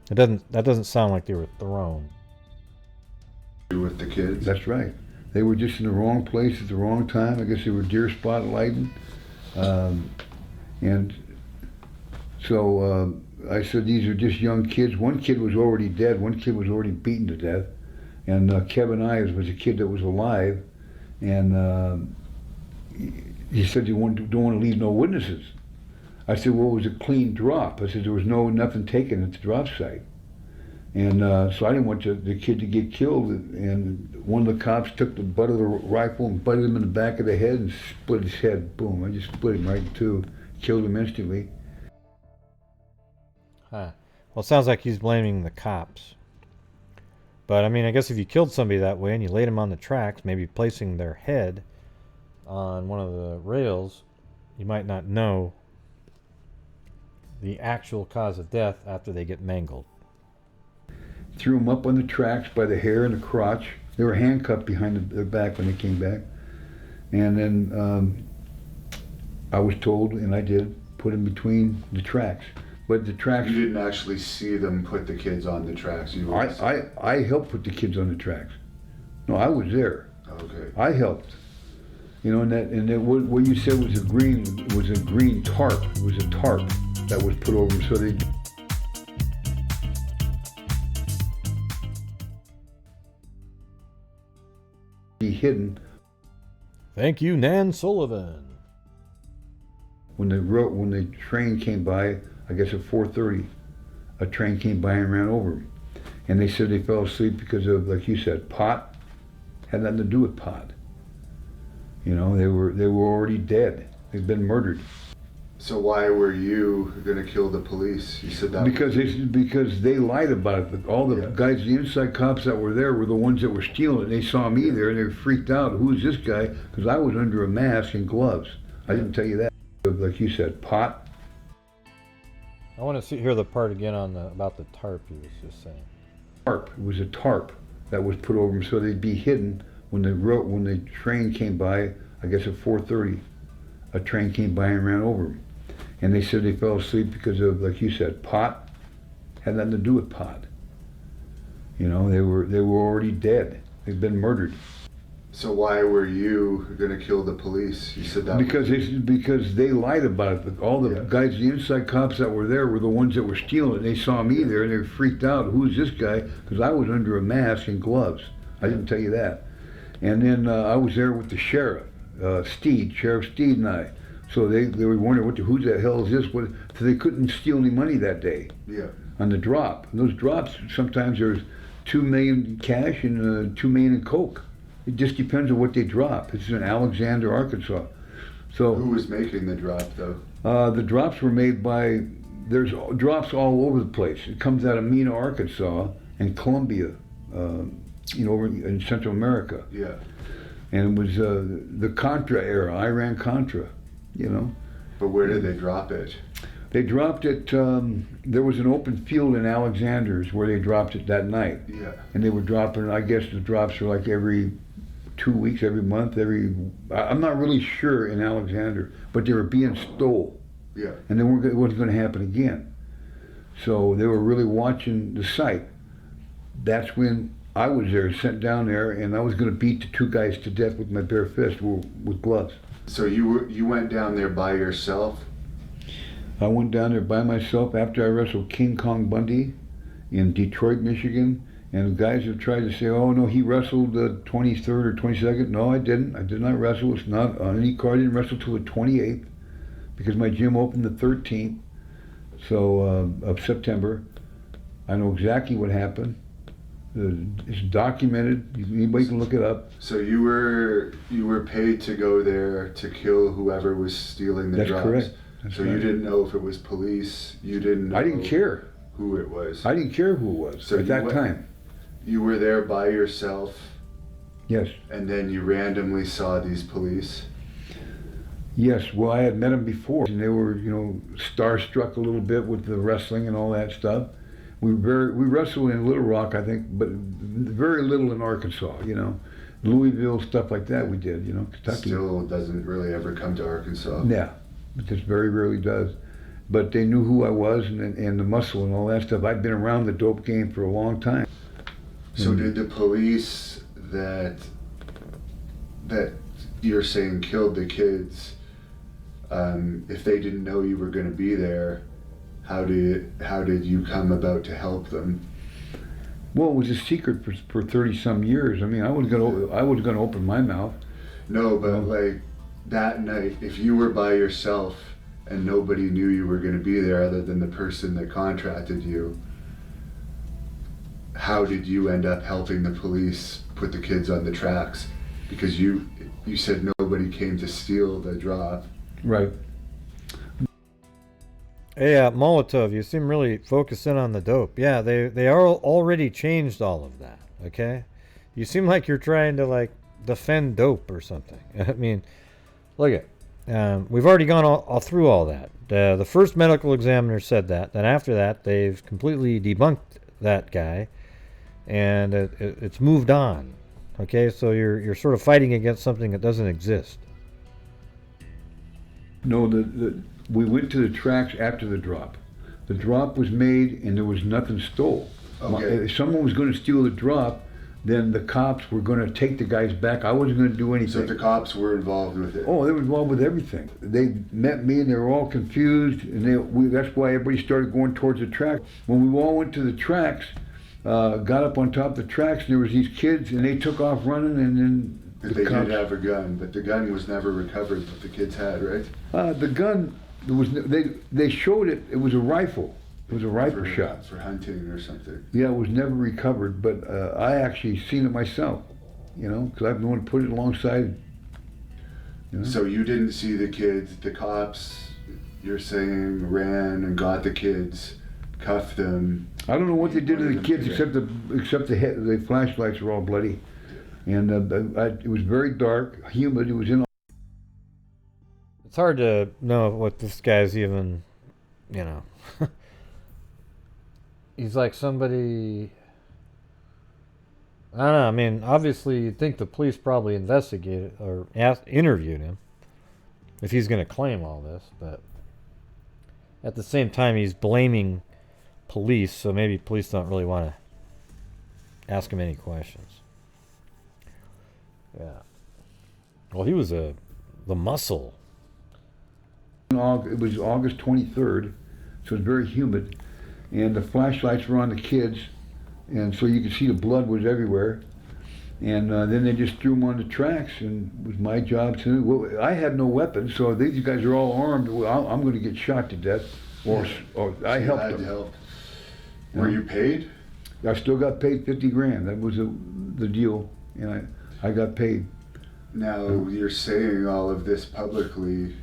That doesn't sound like they were thrown. With the kids? That's right. They were just in the wrong place at the wrong time. I guess they were deer spotlighting. And so I said, these are just young kids. One kid was already dead. One kid was already beaten to death. And Kevin Ives was a kid that was alive. And he said, you don't want to leave no witnesses. I said, well, it was a clean drop. I said, there was nothing taken at the drop site. And so I didn't want the kid to get killed. And one of the cops took the butt of the rifle and butted him in the back of the head and split his head. Boom, I just split him right in two. Killed him instantly. Huh. Well, it sounds like he's blaming the cops. But, I mean, I guess if you killed somebody that way and you laid them on the tracks, maybe placing their head on one of the rails, you might not know the actual cause of death after they get mangled. Threw them up on the tracks by the hair and the crotch. They were handcuffed behind their back when they came back. And then I was told, and I did, put them between the tracks. But the tracks... You didn't actually see them put the kids on the tracks? I helped put the kids on the tracks. No, I was there. Okay. I helped. You know, and that what you said was a green tarp. It was a tarp that was put over them so they... be hidden. Thank you, Nan Sullivan. When the train came by, I guess at 4:30, a train came by and ran over them. And they said they fell asleep because of, like you said, pot. Had nothing to do with pot. You know, they were already dead. They'd been murdered. So why were you going to kill the police? You said that because they lied about it. All the guys, the inside cops that were there were the ones that were stealing it. They saw me there and they were freaked out. Who's this guy? Because I was under a mask and gloves. I didn't tell you that. Like you said, pot. I want to hear the part again on about the tarp he was just saying. Tarp. It was a tarp that was put over them so they'd be hidden when the train came by. I guess at 4:30, a train came by and ran over them. And they said they fell asleep because of, like you said, pot. Had nothing to do with pot. You know, they were already dead. They'd been murdered. So why were you gonna kill the police? You said that because they lied about it. All the guys, the inside cops that were there were the ones that were stealing it. They saw me there and they were freaked out. Who's this guy? Because I was under a mask and gloves. I didn't tell you that. And then I was there with the sheriff, Sheriff Steed and I. So they were wondering who the hell is this? So they couldn't steal any money that day. Yeah. On the drop. And those drops, sometimes there's $2 million cash and $2 million in coke. It just depends on what they drop. It's in Alexander, Arkansas. So who was making the drop though? The drops were made by, there's drops all over the place. It comes out of Mena, Arkansas, and Colombia, you know, over in Central America. Yeah. And it was the Contra era, Iran-Contra, you know. But where did they drop it? They dropped it, there was an open field in Alexander's where they dropped it that night. Yeah. And they were dropping, I guess the drops were like every 2 weeks, every month, I'm not really sure in Alexander, but they were being stole. Yeah. And it wasn't going to happen again. So they were really watching the site. That's when I was there, sent down there, and I was going to beat the 2 guys to death with my bare fist with gloves. So you went down there by yourself? I went down there by myself after I wrestled King Kong Bundy in Detroit, Michigan. And the guys have tried to say, oh no, he wrestled the 23rd or 22nd. No, I didn't. I did not wrestle. It's not on any card. I didn't wrestle till the 28th because my gym opened the 13th of September. I know exactly what happened. It's documented. Anybody can look it up. So you were paid to go there to kill whoever was stealing the drops. That's correct. That's so right. You didn't know if it was police. You didn't know. I didn't care who it was. I didn't care who it was at that time. You were there by yourself. Yes. And then you randomly saw these police. Yes. Well, I had met them before, and they were, you know, starstruck a little bit with the wrestling and all that stuff. We wrestled in Little Rock, I think, but very little in Arkansas. You know, Louisville, stuff like that. We did, you know, Kentucky. Still doesn't really ever come to Arkansas. Yeah, it just very rarely does. But they knew who I was and the muscle and all that stuff. I'd been around the dope game for a long time. So did the police that you're saying killed the kids, if they didn't know you were going to be there, how did you come about to help them? Well, it was a secret for 30-some years. I mean, I was gonna open my mouth. No, but like that night, if you were by yourself and nobody knew you were going to be there other than the person that contracted you, how did you end up helping the police put the kids on the tracks? Because you said nobody came to steal the drop. Right. Hey, Molotov, you seem really focused in on the dope. Yeah, they are already changed all of that, okay? You seem like you're trying to, like, defend dope or something. I mean, look at we've already gone all through all that. The first medical examiner said that. Then after that, they've completely debunked that guy, and it's moved on. Okay, so you're sort of fighting against something that doesn't exist. No, we went to the tracks after the drop. The drop was made and there was nothing stole. Okay. If someone was going to steal the drop, then the cops were going to take the guys back. I wasn't going to do anything. So the cops were involved with it? Oh, they were involved with everything. They met me and they were all confused, and that's why everybody started going towards the track. When we all went to the tracks, got up on top of the tracks, and there was these kids, and they took off running, and then They did have a gun, but the gun was never recovered that the kids had, right? The gun, they showed it. It was a rifle. It was a rifle shot. For hunting or something. Yeah, it was never recovered, but I actually seen it myself, you know, because I've been one to put it alongside. You know? So you didn't see the kids, the cops, you're saying, ran and got the kids, cuffed them. I don't know what they did to the kids except the flashlights were all bloody. And it was very dark, humid. It was in. It's hard to know what this guy's even, you know. He's like somebody. I don't know. I mean, obviously, you'd think the police probably investigated or interviewed him if he's going to claim all this, but at the same time, he's blaming police, so maybe police don't really want to ask him any questions. Yeah. Well, he was the muscle. It was August 23rd, so it was very humid, and the flashlights were on the kids, and so you could see the blood was everywhere. And then they just threw them on the tracks, and it was my job to. Well, I had no weapons, so these guys are all armed. Well, I'm going to get shot to death, or I helped them. Were you paid? I still got paid 50 grand. That was the deal, and I got paid. Now you're saying all of this publicly.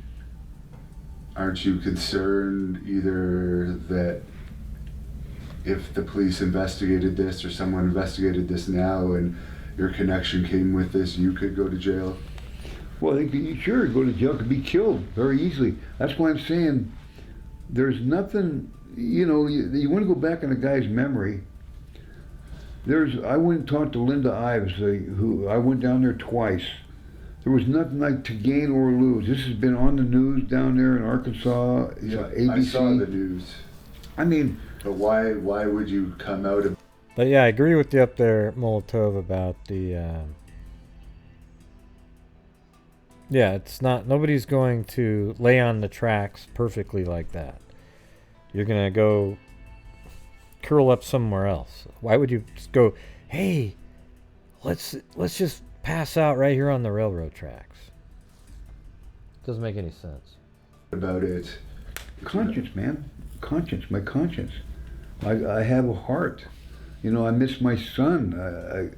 Aren't you concerned either that if the police investigated this or someone investigated this now and your connection came with this, you could go to jail? Well, they could, sure, go to jail, could be killed very easily. That's why I'm saying there's nothing, you know, you want to go back in a guy's memory. I went and talked to Linda Ives, who I went down there twice. There was nothing like to gain or lose. This has been on the news down there in Arkansas. Yeah, ABC. I saw the news. I mean, but why would you come out of? But yeah, I agree with you up there, Molotov, about the. Yeah, it's not. Nobody's going to lay on the tracks perfectly like that. You're gonna go curl up somewhere else. Why would you just go? Hey, let's just pass out right here on the railroad tracks. Doesn't make any sense. About it. Conscience, man. Conscience, my conscience. I have a heart. You know, I miss my son. I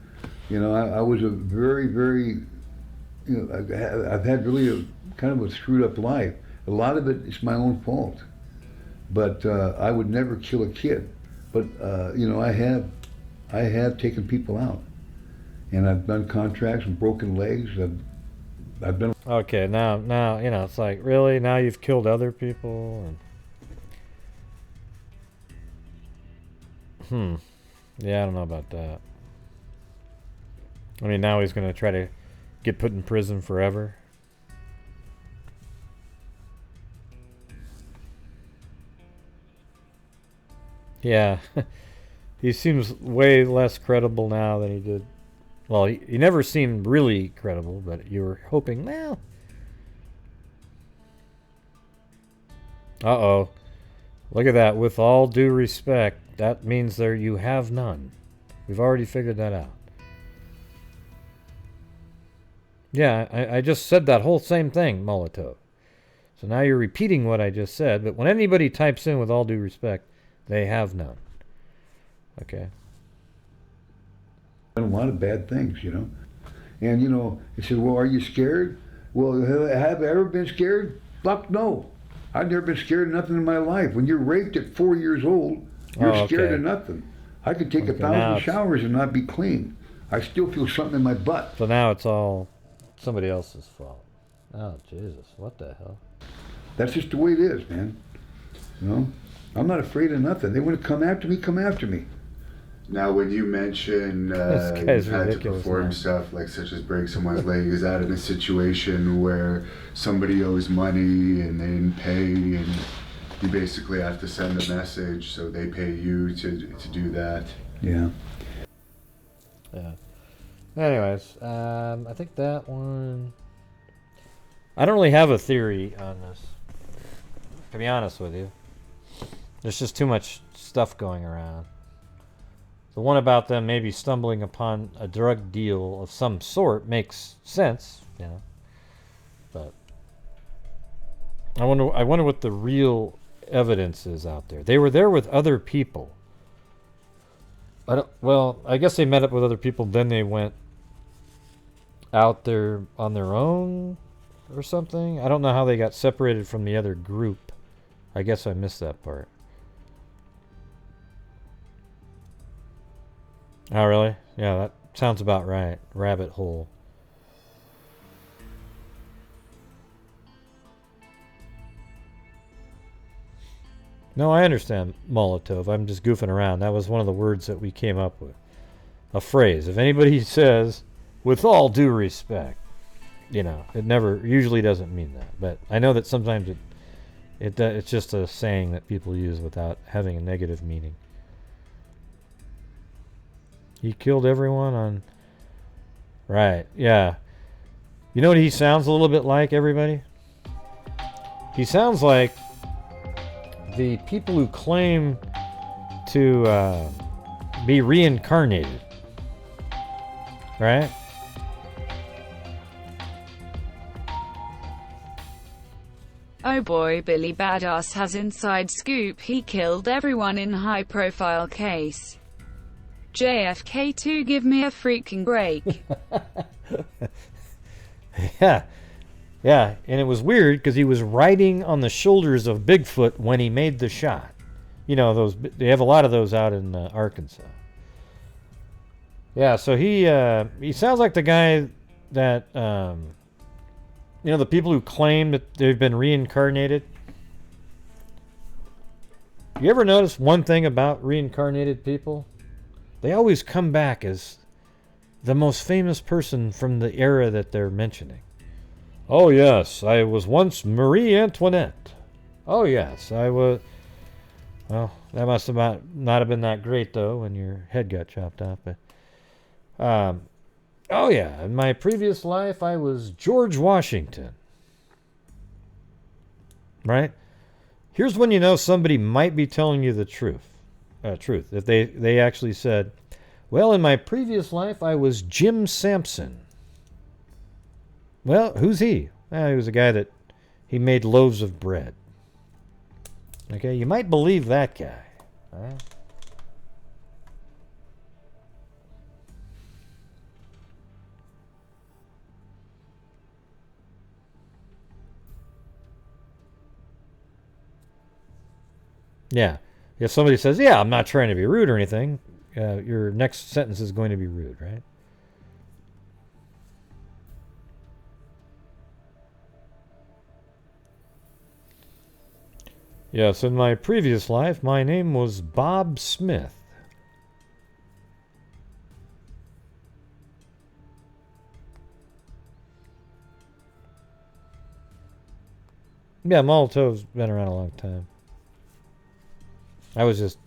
was a very, very, you know, I've had really a kind of a screwed up life. A lot of it is my own fault. But I would never kill a kid. But, you know, I have taken people out. And I've done contracts and broken legs. I've done. Okay, now, you know, it's like, really? Now you've killed other people? And yeah, I don't know about that. I mean, now he's going to try to get put in prison forever. Yeah. He seems way less credible now than he did. Well, he never seemed really credible, but you were hoping, well. Uh-oh. Look at that. With all due respect, that means there you have none. We've already figured that out. Yeah, I just said that whole same thing, Molotov. So now you're repeating what I just said, but when anybody types in with all due respect, they have none. Okay. Done a lot of bad things, you know. And, you know, he said, well, are you scared? Well, have I ever been scared? Fuck no. I've never been scared of nothing in my life. When you're raped at 4 years old, you're scared of nothing. I could take 1,000 showers and not be clean. I still feel something in my butt. So now it's all somebody else's fault. Oh, Jesus. What the hell? That's just the way it is, man. You know? I'm not afraid of nothing. They want to come after me, come after me. Now, when you mention you've had to perform stuff like such as break someone's leg, is that in a situation where somebody owes money and they didn't pay, and you basically have to send a message so they pay you to do that? Yeah. Yeah. Anyways, I think that one. I don't really have a theory on this, to be honest with you. There's just too much stuff going around. The one about them maybe stumbling upon a drug deal of some sort makes sense, you know. But I wonder what the real evidence is out there. They were there with other people. I guess they met up with other people, then they went out there on their own or something. I don't know how they got separated from the other group. I guess I missed that part. Oh, really? Yeah, that sounds about right. Rabbit hole. No, I understand Molotov. I'm just goofing around. That was one of the words that we came up with. A phrase. If anybody says, with all due respect, you know, it never usually doesn't mean that. But I know that sometimes it's just a saying that people use without having a negative meaning. He killed everyone on... Right, yeah. You know what he sounds a little bit like, everybody? He sounds like the people who claim to be reincarnated. Right? Oh boy, Billy Badass has inside scoop. He killed everyone in high-profile case. JFK2, give me a freaking break. Yeah. Yeah, and it was weird because he was riding on the shoulders of Bigfoot when he made the shot. You know, those, they have a lot of those out in Arkansas. Yeah, so he sounds like the guy that, you know, the people who claim that they've been reincarnated. You ever notice one thing about reincarnated people? They always come back as the most famous person from the era that they're mentioning. Oh yes, I was once Marie Antoinette. Oh yes, I was... Well, that must have not have been that great though when your head got chopped off. But oh yeah, in my previous life I was George Washington. Right? Here's when you know somebody might be telling you the truth. If they actually said, well, in my previous life I was Jim Sampson. Well, who's he? Well, he was a guy that he made loaves of bread. Okay, you might believe that guy. All right? Yeah. If somebody says, yeah, I'm not trying to be rude or anything, your next sentence is going to be rude, right? Yes, in my previous life, my name was Bob Smith. Yeah, Molotov's been around a long time. I was just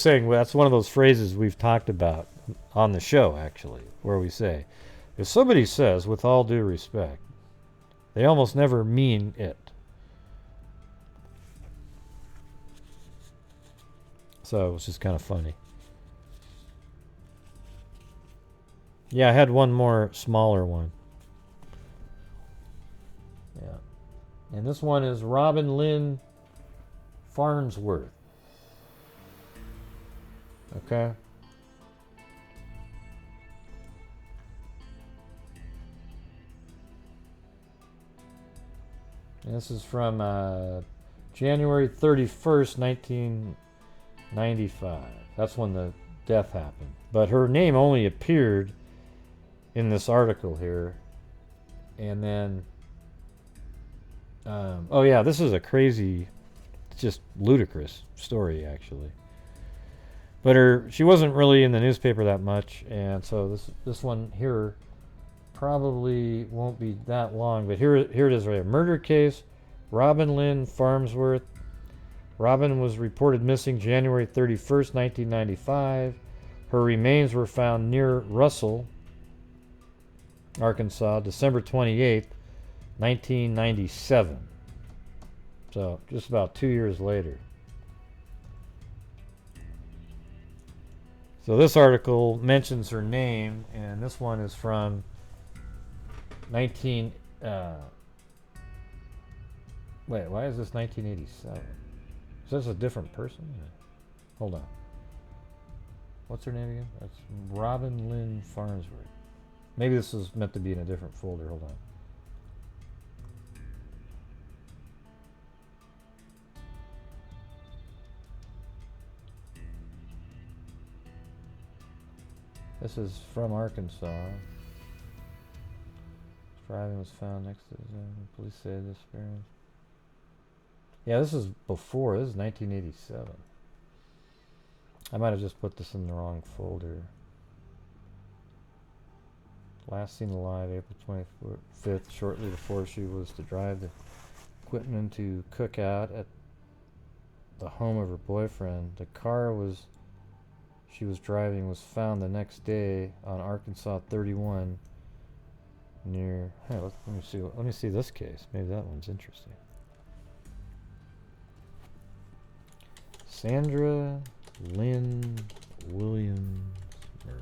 saying, well, that's one of those phrases we've talked about on the show, actually, where we say, if somebody says, with all due respect, they almost never mean it. So it was just kind of funny. Yeah, I had one more smaller one. Yeah. And this one is Robin Lynn Farnsworth. Okay. And this is from January 31st, 1995. That's when the death happened. But her name only appeared in this article here. And then... oh yeah, this is a crazy... just ludicrous story, actually. But she wasn't really in the newspaper that much, and so this one here probably won't be that long. But here it is right here. Murder case, Robin Lynn Farnsworth. Robin was reported missing January 31st, 1995. Her remains were found near Russell, Arkansas, December 28th, 1997. So, just about 2 years later. So this article mentions her name, and this one is from 19... wait, why is this 1987? Is this a different person? Hold on. What's her name again? That's Robin Lynn Farnsworth. Maybe this is meant to be in a different folder. Hold on. This is from Arkansas. Driving was found next to the police say this experience. Yeah, this is before. This is 1987. I might have just put this in the wrong folder. Last seen alive April 25th, shortly before she was to drive the equipment to cook out at the home of her boyfriend. The car was she was driving was found the next day on Arkansas 31 near. Hey, let me see. Let me see this case. Maybe that one's interesting. Sandra Lynn Williams murder.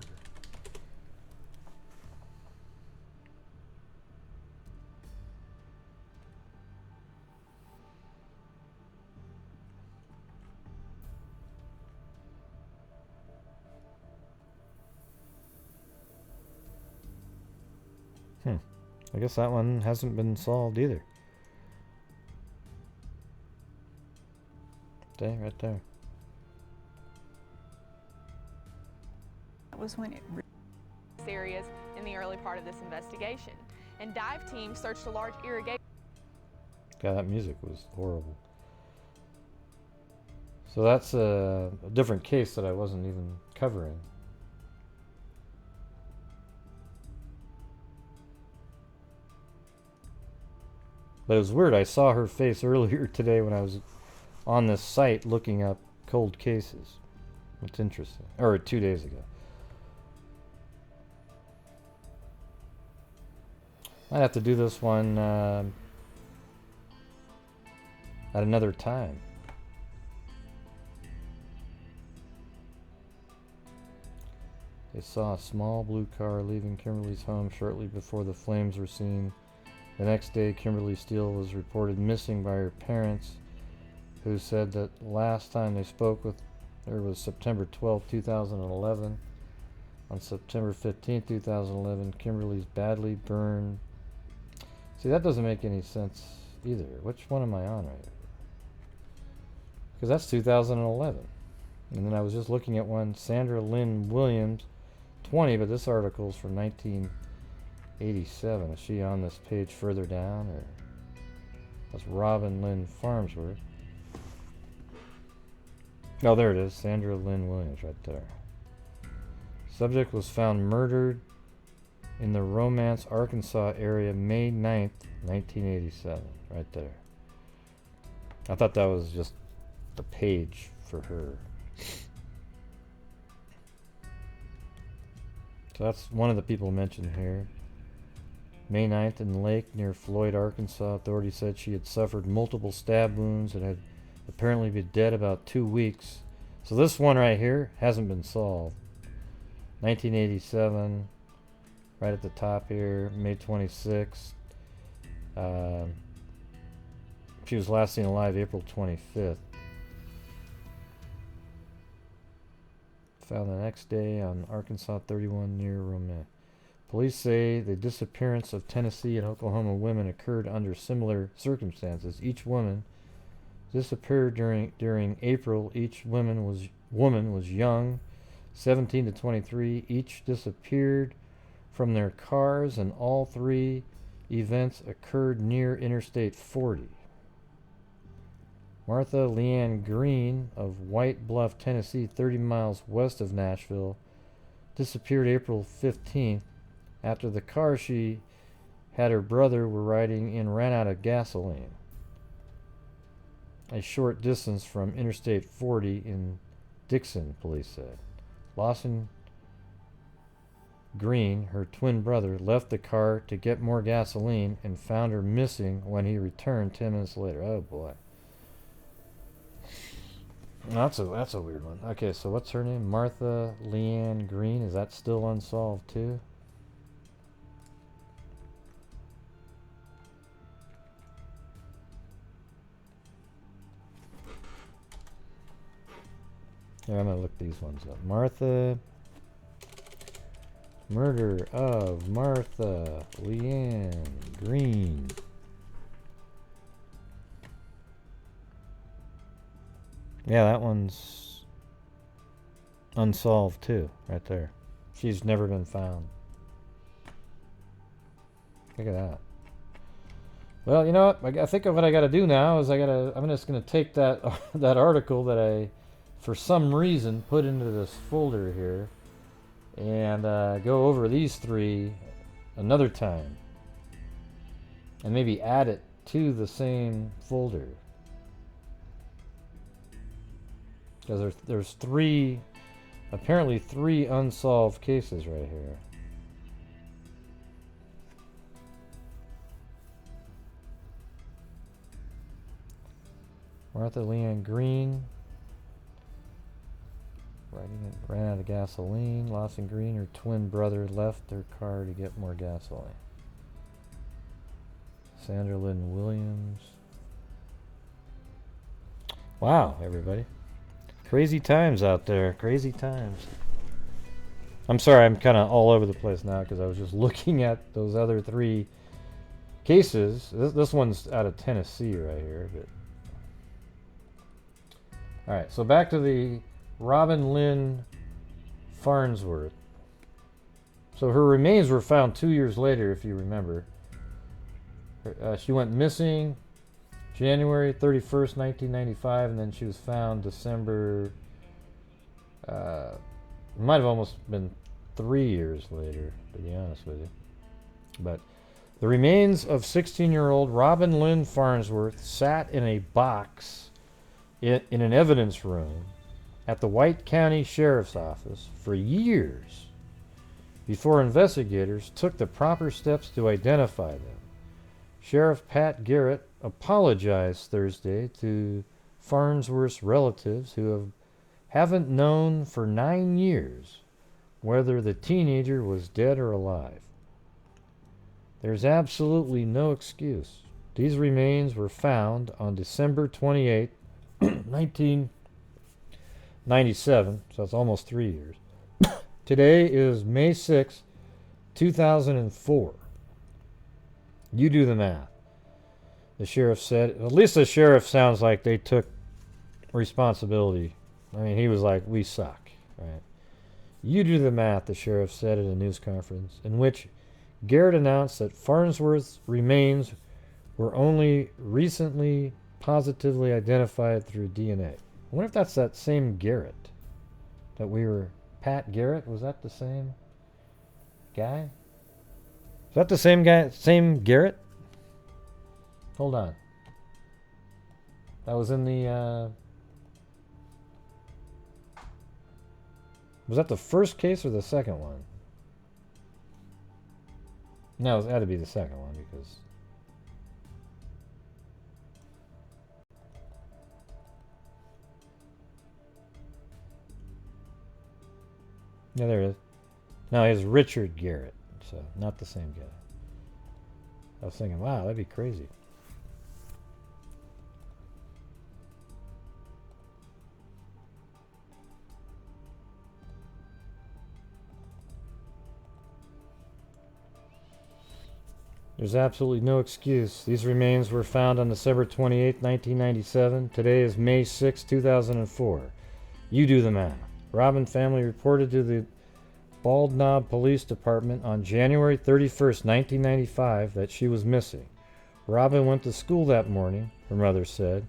I guess that one hasn't been solved either. Okay, right there. That was when it areas in the early part of this investigation, and dive teams searched a large irrigation. God, that music was horrible. So that's a different case that I wasn't even covering. But it was weird. I saw her face earlier today when I was on this site looking up cold cases. It's interesting. Or 2 days ago. Might have to do this one at another time. They saw a small blue car leaving Kimberly's home shortly before the flames were seen. The next day, Kimberly Steele was reported missing by her parents, who said that last time they spoke with her was September 12, 2011. On September 15, 2011, Kimberly's badly burned. See, that doesn't make any sense either. Which one am I on right now? Because that's 2011. And then I was just looking at one, Sandra Lynn Williams, 20, but this article is from 1987. Is she on this page further down, or that's Robin Lynn Farnsworth? Oh, there it is, Sandra Lynn Williams, right there. Subject was found murdered in the Romance, Arkansas area, May 9th, 1987, right there. I thought that was just the page for her. So that's one of the people mentioned here. May 9th in the lake near Floyd, Arkansas. Authorities said she had suffered multiple stab wounds and had apparently been dead about 2 weeks. So this one right here hasn't been solved. 1987, right at the top here, May 26th. She was last seen alive April 25th. Found the next day on Arkansas 31 near Romance. Police say the disappearance of Tennessee and Oklahoma women occurred under similar circumstances. Each woman disappeared during April. Each woman was young, 17 to 23. Each disappeared from their cars, and all three events occurred near Interstate 40. Martha Leanne Green of White Bluff, Tennessee, 30 miles west of Nashville, disappeared April 15th after the car she had her brother were riding in ran out of gasoline. A short distance from Interstate 40 in Dixon, police said. Lawson Green, her twin brother, left the car to get more gasoline and found her missing when he returned 10 minutes later. Oh boy. That's a weird one. Okay, so what's her name? Martha Leanne Green. Is that still unsolved too? Here, I'm gonna look these ones up. Martha. Murder of Martha Leanne Green. Yeah, that one's unsolved too, right there. She's never been found. Look at that. Well, you know what? I think of what I got to do now is I'm just gonna take that that article that I, for some reason, put into this folder here, and go over these three another time, and maybe add it to the same folder. Because there's three Apparently 3 unsolved cases right here. Martha Leanne Green. Ran out of gasoline. Lawson Green, her twin brother, left their car to get more gasoline. Sandra Lynn Williams. Wow, everybody. Crazy times out there. Crazy times. I'm sorry, I'm kind of all over the place now because I was just looking at those other 3 cases. This one's out of Tennessee right here. But all right, so back to the Robin Lynn Farnsworth. So her remains were found 2 years later, if you remember. She went missing January 31st, 1995, and then she was found December, might have almost been 3 years later, to be honest with you. But the remains of 16-year-old Robin Lynn Farnsworth sat in a box in an evidence room at the White County Sheriff's Office for years before investigators took the proper steps to identify them. Sheriff Pat Garrett apologized Thursday to Farnsworth's relatives who haven't known for 9 years whether the teenager was dead or alive. There's absolutely no excuse. These remains were found on December 28, 1997, so it's almost 3 years. Today is May 6, 2004. You do the math. The sheriff said. At least the sheriff sounds like they took responsibility. I mean, he was like, we suck, right? You do the math, the sheriff said at a news conference, in which Garrett announced that Farnsworth's remains were only recently positively identified through DNA. I wonder if that's that same Garrett that we were... Pat Garrett? Was that the same guy? Is that the same guy? Same Garrett? Hold on. That was in the... was that the first case or the second one? No, it had to be the second one because... yeah, there it is. No, it's Richard Garrett, so not the same guy. I was thinking, wow, that'd be crazy. There's absolutely no excuse. These remains were found on December 28, 1997. Today is May 6, 2004. You do the math. Robin family reported to the Bald Knob Police Department on January 31st, 1995 that she was missing. Robin went to school that morning, her mother said.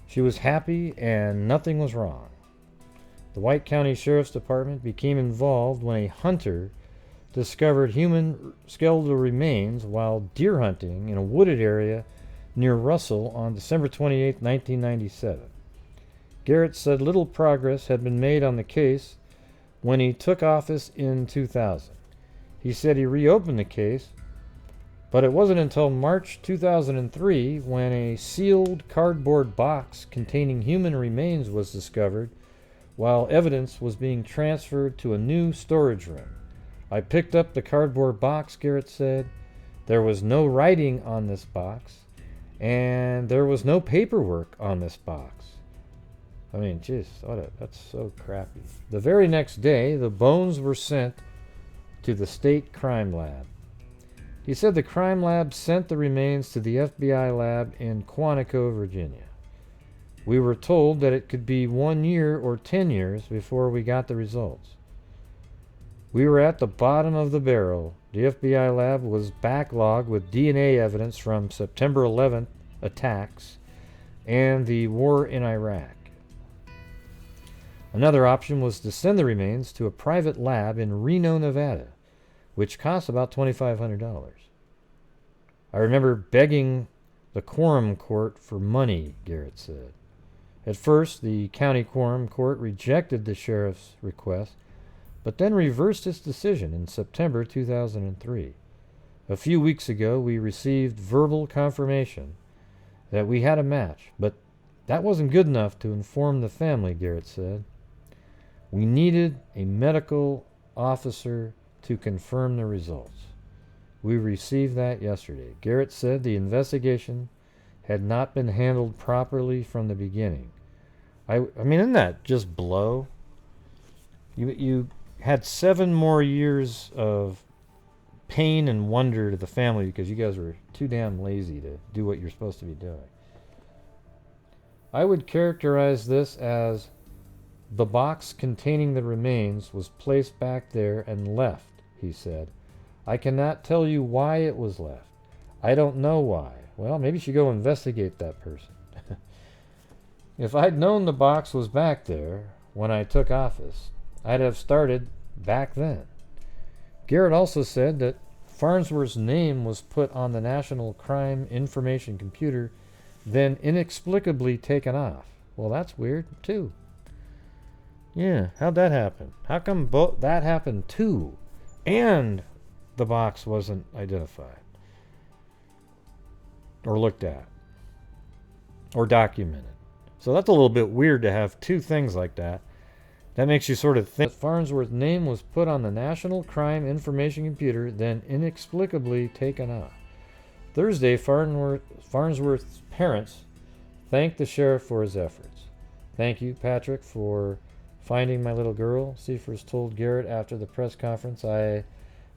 She was happy and nothing was wrong. The White County Sheriff's Department became involved when a hunter discovered human skeletal remains while deer hunting in a wooded area near Russell on December 28, 1997. Garrett said little progress had been made on the case when he took office in 2000. He said he reopened the case, but it wasn't until March 2003 when a sealed cardboard box containing human remains was discovered while evidence was being transferred to a new storage room. I picked up the cardboard box, Garrett said. There was no writing on this box, and there was no paperwork on this box. I mean, jeez, that's so crappy. The very next day, the bones were sent to the state crime lab. He said the crime lab sent the remains to the FBI lab in Quantico, Virginia. We were told that it could be 1 year or 10 years before we got the results. We were at the bottom of the barrel. The FBI lab was backlogged with DNA evidence from September 11th attacks and the war in Iraq. Another option was to send the remains to a private lab in Reno, Nevada, which cost about $2,500. I remember begging the quorum court for money, Garrett said. At first, the county quorum court rejected the sheriff's request, but then reversed its decision in September 2003. A few weeks ago, we received verbal confirmation that we had a match, but that wasn't good enough to inform the family, Garrett said. We needed a medical officer to confirm the results. We received that yesterday. Garrett said the investigation had not been handled properly from the beginning. I mean, isn't that just blow? You had 7 more years of pain and wonder to the family because you guys were too damn lazy to do what you're supposed to be doing. I would characterize this as the box containing the remains was placed back there and left, he said. I cannot tell you why it was left. I don't know why. Well, maybe you should go investigate that person. If I'd known the box was back there when I took office, I'd have started back then. Garrett also said that Farnsworth's name was put on the National Crime Information Computer, then inexplicably taken off. Well, that's weird, too. Yeah, how'd that happen? How come that happened, too, and the box wasn't identified? Or looked at? Or documented? So that's a little bit weird to have 2 things like that. That makes you sort of think that Farnsworth's name was put on the National Crime Information Computer, then inexplicably taken off. Thursday, Farnsworth's parents thanked the sheriff for his efforts. Thank you, Patrick, for finding my little girl, Seifers told Garrett after the press conference. I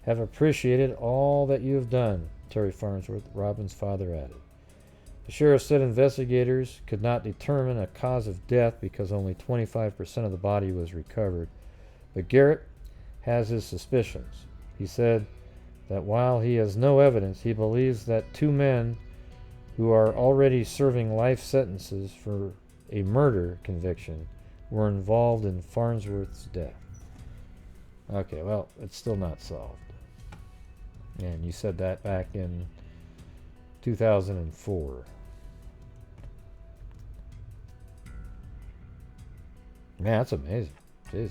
have appreciated all that you have done, Terry Farnsworth, Robin's father added. The sheriff said investigators could not determine a cause of death because only 25% of the body was recovered. But Garrett has his suspicions. He said that while he has no evidence, he believes that 2 men who are already serving life sentences for a murder conviction were involved in Farnsworth's death. Okay, well, it's still not solved. And you said that back in 2004. Man, that's amazing. Jeez.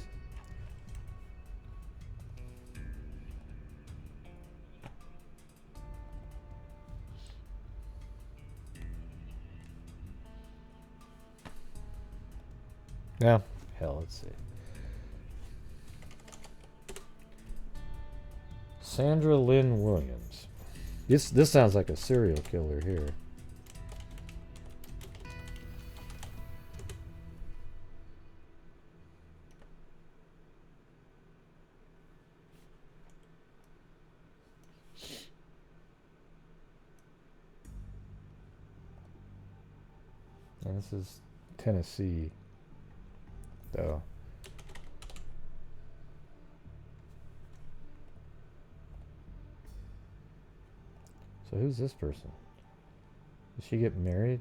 Yeah, hell, let's see. Sandra Lynn Williams. This sounds like a serial killer here. And this is Tennessee, though. So who's this person? Did she get married?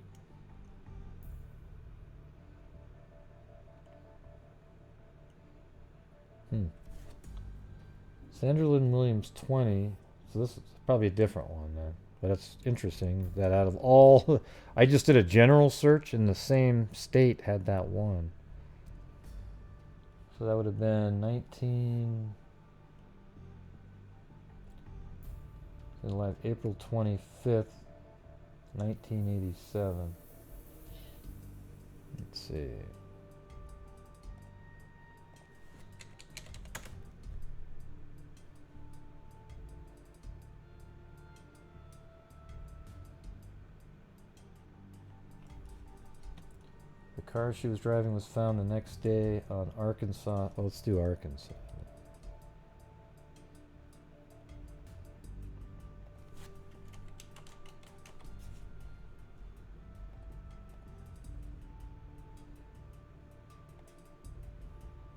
Sandra Lynn Williams, 20. So this is probably a different one then. But it's interesting that out of all... I just did a general search and the same state had that one. So that would have been 19... Live April 25th, 1987. Let's see. The car she was driving was found the next day on Arkansas. Oh, let's do Arkansas.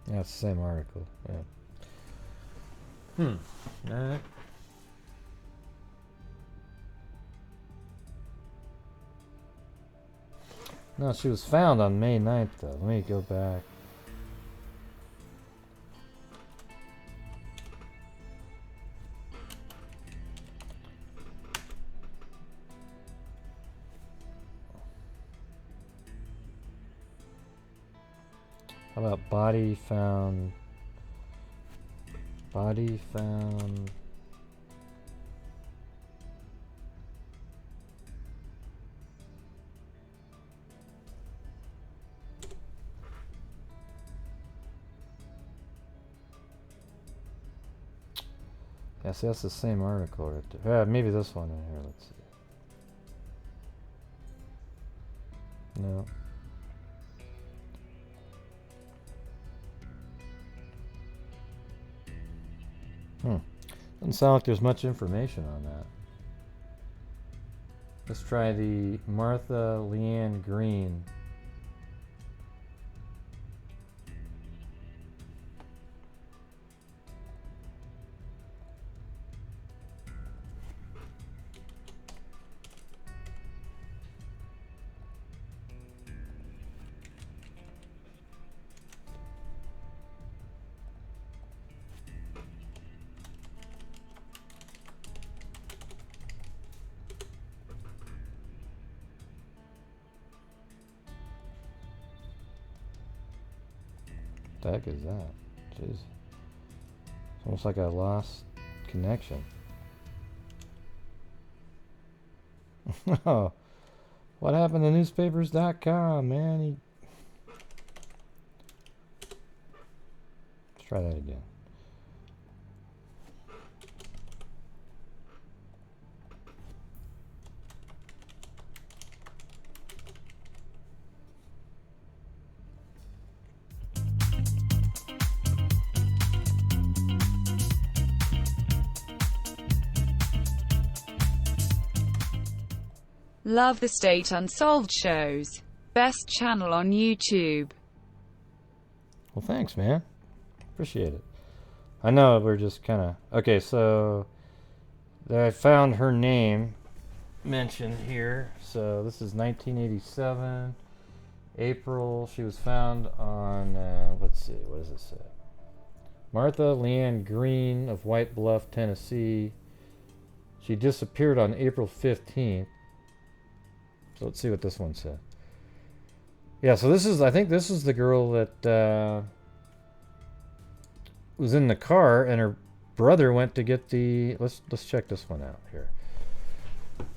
That's the same article. Yeah. Alright. No, she was found on May 9th, though. Let me go back. How about body found? Body found. Yeah, see, that's the same article right there. Maybe this one in here. Let's see. No. Doesn't sound like there's much information on that. Let's try the Martha Leanne Green. What the heck is that? Jeez. It's almost like I lost connection. Oh, what happened to newspapers.com, man? Let's try that again. Love the State Unsolved shows. Best channel on YouTube. Well, thanks, man. Appreciate it. I know we're just kind of... Okay, so I found her name mentioned here. So this is 1987. April. She was found on... let's see. What does it say? Martha Leanne Green of White Bluff, Tennessee. She disappeared on April 15th. So let's see what this one said. Yeah, so this is, I think this is the girl that was in the car, and her brother went to get the, let's check this one out here.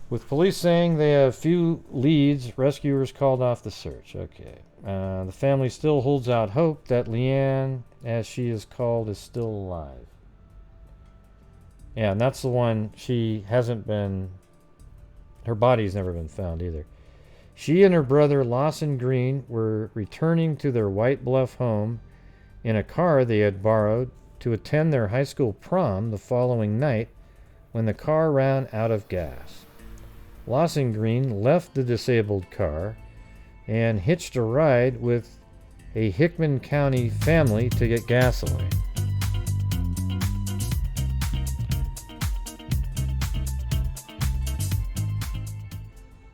With police saying they have few leads, rescuers called off the search. Okay. The family still holds out hope that Leanne, as she is called, is still alive. Yeah, and that's the one. She hasn't been, her body's never been found either. She and her brother Lawson Green were returning to their White Bluff home in a car they had borrowed to attend their high school prom the following night when the car ran out of gas. Lawson Green left the disabled car and hitched a ride with a Hickman County family to get gasoline.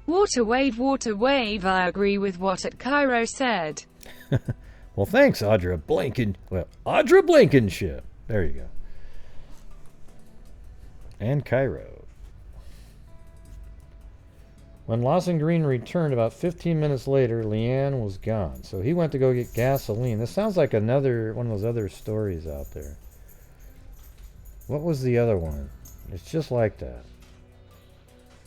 Water wave, I agree with what at Cairo said. Well, thanks, Audra Blankenship. There you go. And Cairo. When Lawson Green returned about 15 minutes later, Leanne was gone. So he went to go get gasoline. This sounds like another one of those other stories out there. What was the other one? It's just like that.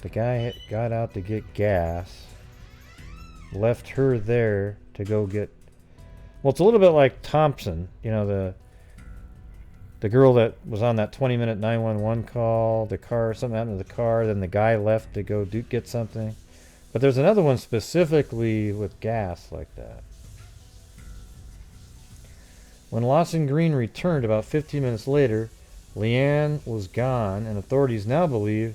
The guy got out to get gas, left her there to go get... Well, it's a little bit like Thompson, you know, the girl that was on that 20-minute 911 call, the car, something happened to the car, then the guy left to go get something. But there's another one specifically with gas like that. When Lawson Green returned about 15 minutes later, Leanne was gone, and authorities now believe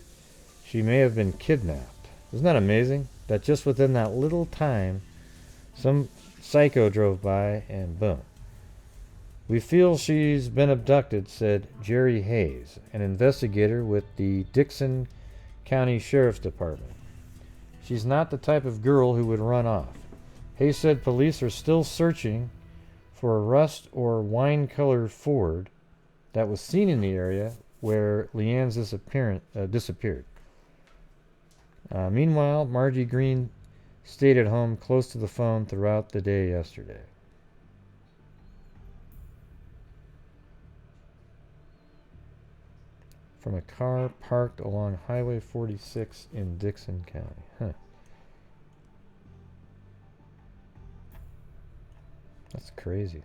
she may have been kidnapped. Isn't that amazing? That just within that little time, some psycho drove by and boom. We feel she's been abducted, said Jerry Hayes, an investigator with the Dixon County Sheriff's Department. She's not the type of girl who would run off. Hayes said police are still searching for a rust or wine-colored Ford that was seen in the area where Leanne's disappeared. Meanwhile, Margie Green stayed at home close to the phone throughout the day yesterday. from a car parked along Highway 46 in Dixon County. Huh. That's crazy.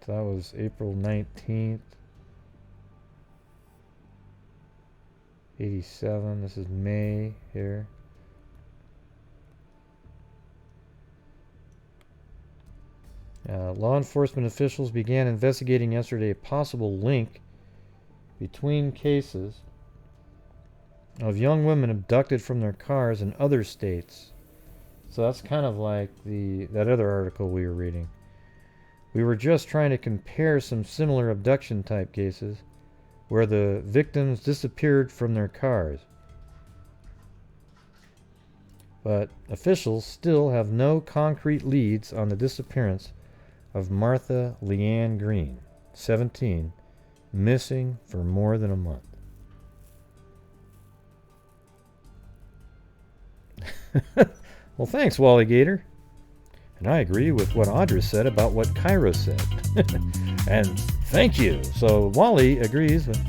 So that was April 19th. 87. This is May here. Law enforcement officials began investigating yesterday a possible link between cases of young women abducted from their cars in other states. So that's kind of like that other article we were reading. We were just trying to compare some similar abduction type cases where the victims disappeared from their cars. But officials still have no concrete leads on the disappearance of Martha Leanne Green, 17, missing for more than a month. Well, thanks, Wally Gator. And I agree with what Audra said about what Cairo said. And thank you. So Wally agrees with...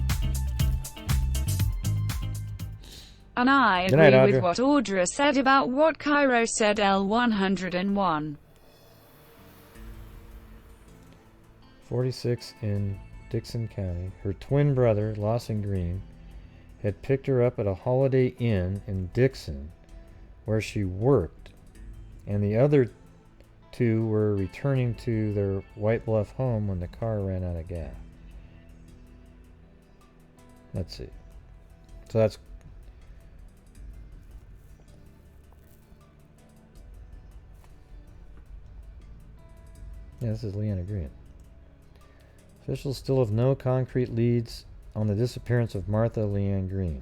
And I Good night, agree with Audra. what Audra said about what Cairo said. L101. 46 in Dixon County. Her twin brother, Lawson Green, had picked her up at a Holiday Inn in Dixon where she worked, and the other two were returning to their White Bluff home when the car ran out of gas. Let's see. So that's... Yeah, this is Leanna Green. Officials still have no concrete leads on the disappearance of Martha Leanne Green.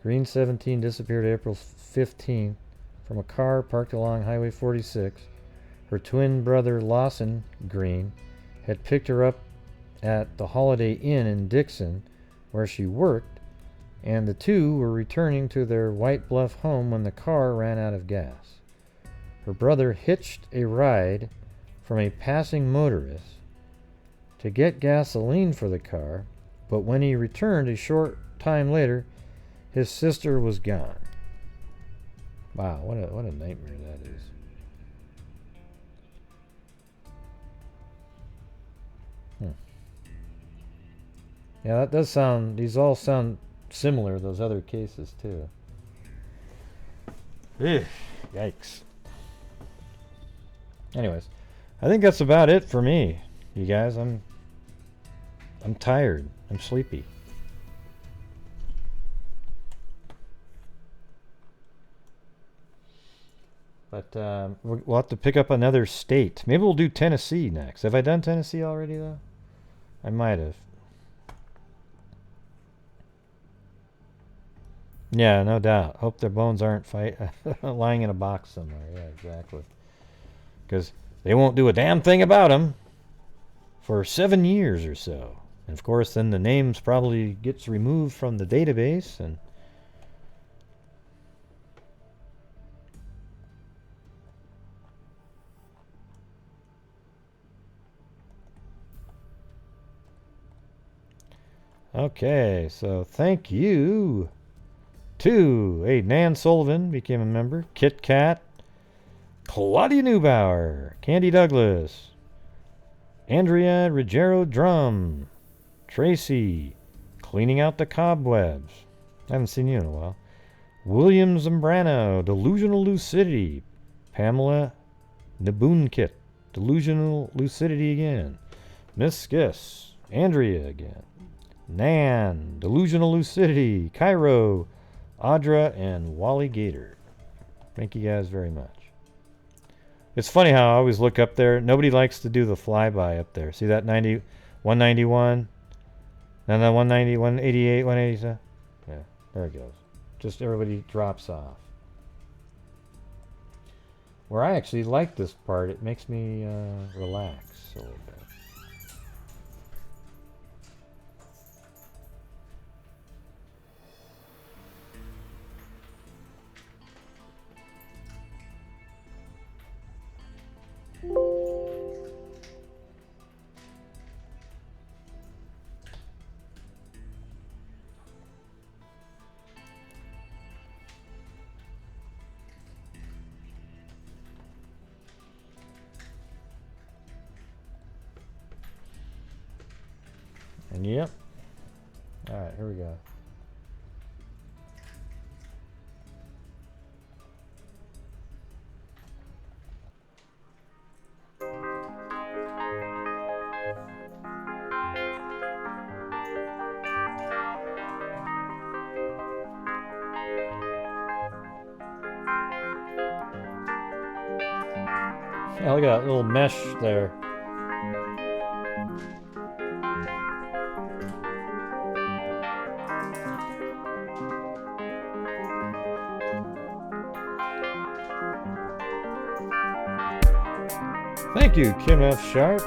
Green, 17, disappeared April 15th from a car parked along Highway 46. Her twin brother, Lawson Green, had picked her up at the Holiday Inn in Dixon, where she worked, and the two were returning to their White Bluff home when the car ran out of gas. Her brother hitched a ride from a passing motorist to get gasoline for the car, but when he returned a short time later, his sister was gone. Wow, what a nightmare that is. Yeah, that does sound... These all sound similar, those other cases, too. Ugh, yikes. Anyways, I think that's about it for me, you guys. I'm tired. I'm sleepy. But we'll have to pick up another state. Maybe we'll do Tennessee next. Have I done Tennessee already, though? I might have. Yeah, no doubt. Hope their bones aren't lying in a box somewhere. Yeah, exactly. Because they won't do a damn thing about them for 7 years or so. And of course, then the names probably gets removed from the database. And okay, so thank you to Nan Sullivan became a member, Kit Kat, Claudia Neubauer, Candy Douglas, Andrea Ruggiero Drum, Tracy, Cleaning Out the Cobwebs, I haven't seen you in a while, William Zambrano, Delusional Lucidity, Pamela Nabunkit, Delusional Lucidity again, Miss Skiss, Andrea again, Nan, Delusional Lucidity, Cairo, Audra, and Wally Gator. Thank you guys very much. It's funny how I always look up there. Nobody likes to do the flyby up there. See that 191? And then 190, 188, 187? Yeah, there it goes. Just everybody drops off. Where I actually like this part, it makes me relax a little bit. Yep. Alright, here we go. Yeah, look at that little mesh there. Thank you, Kim F. Sharp.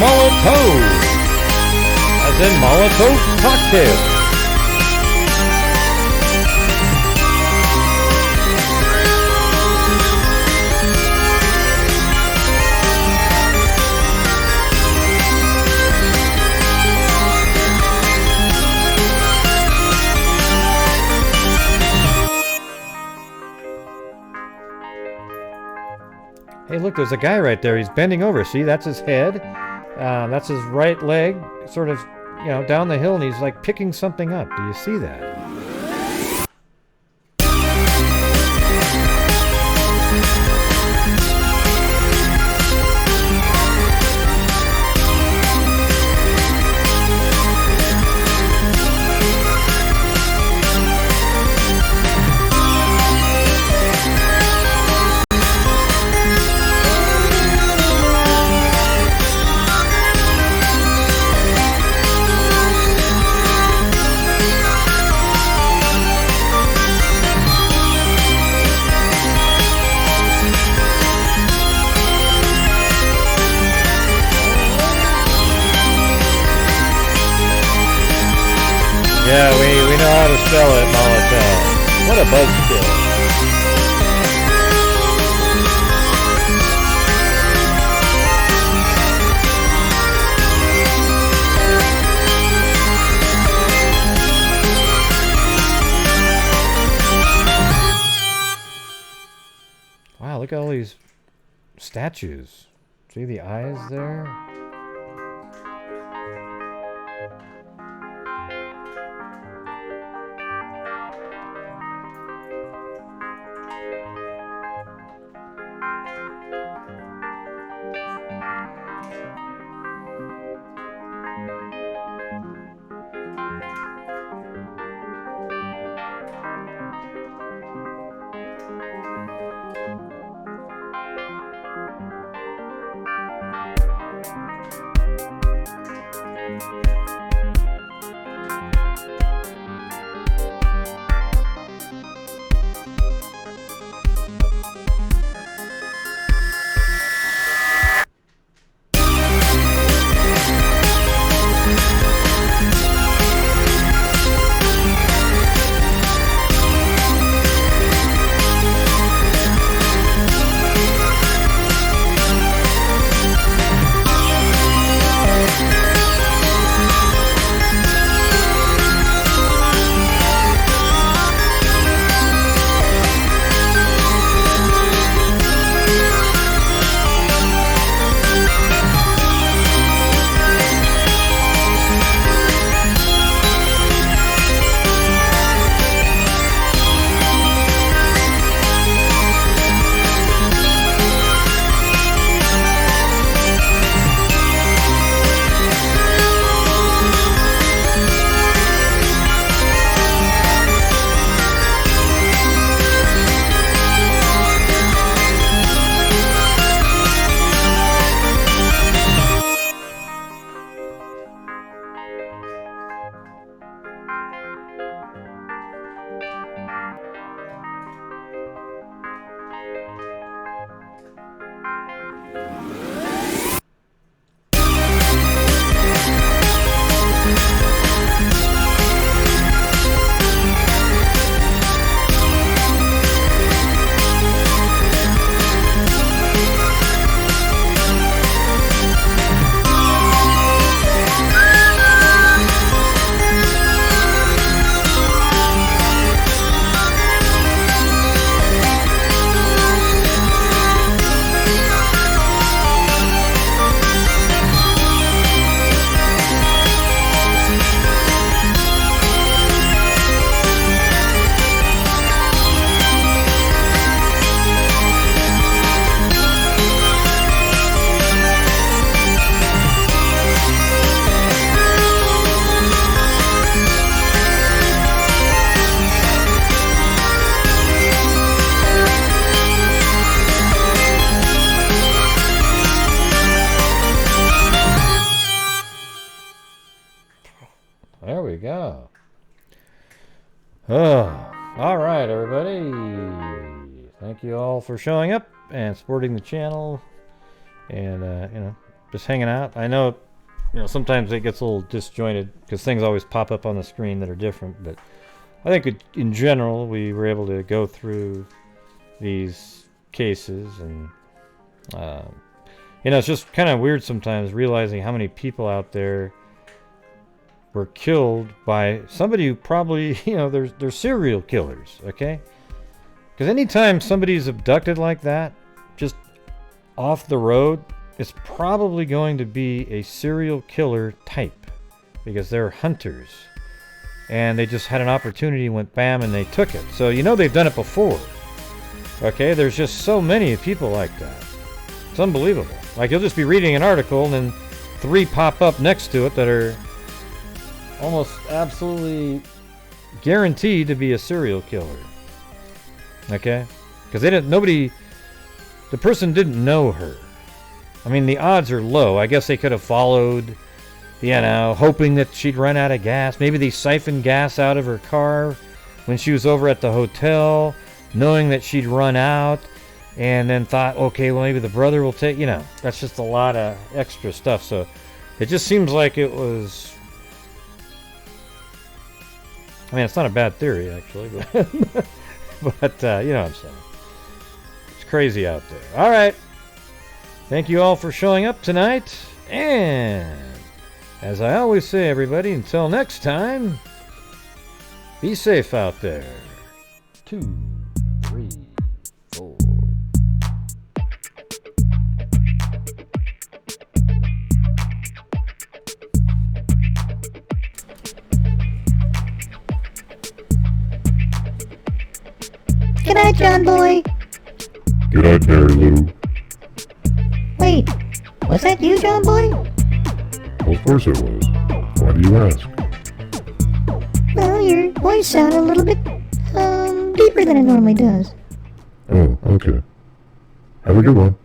Molotov, as in Molotov cocktail. Hey, look, there's a guy right there. He's bending over. See, that's his head. That's his right leg, sort of, you know, down the hill, and he's like picking something up. Do you see that? Yeah, we know how to spell it, Molotov. What a buzzkill. Wow, look at all these statues. See the eyes there? There we go. Oh, all right, everybody. Thank you all for showing up and supporting the channel, and you know, just hanging out. I know, you know, sometimes it gets a little disjointed because things always pop up on the screen that are different, but I think in general we were able to go through these cases, and you know, it's just kind of weird sometimes realizing how many people out there were killed by somebody who probably, you know, they're serial killers, okay? Because anytime somebody's abducted like that, just off the road, it's probably going to be a serial killer type, because they're hunters. And they just had an opportunity, went bam, and they took it. So you know they've done it before. Okay, there's just so many people like that. It's unbelievable. Like, you'll just be reading an article, and then 3 pop up next to it that are almost absolutely guaranteed to be a serial killer. Okay? Because the person didn't know her. I mean, the odds are low. I guess they could have followed, you know, hoping that she'd run out of gas. Maybe they siphoned gas out of her car when she was over at the hotel, knowing that she'd run out, and then thought, okay, well, maybe the brother will take, you know, that's just a lot of extra stuff. So it just seems like it was, I mean, it's not a bad theory, actually, but you know what I'm saying. It's crazy out there. All right. Thank you all for showing up tonight. And as I always say, everybody, until next time, be safe out there. 2, 3, 4. Good night, John Boy. Good night, Mary Lou. Wait, was that you, John Boy? Well, of course it was. Why do you ask? Well, your voice sounded a little bit, deeper than it normally does. Oh, okay. Have a good one.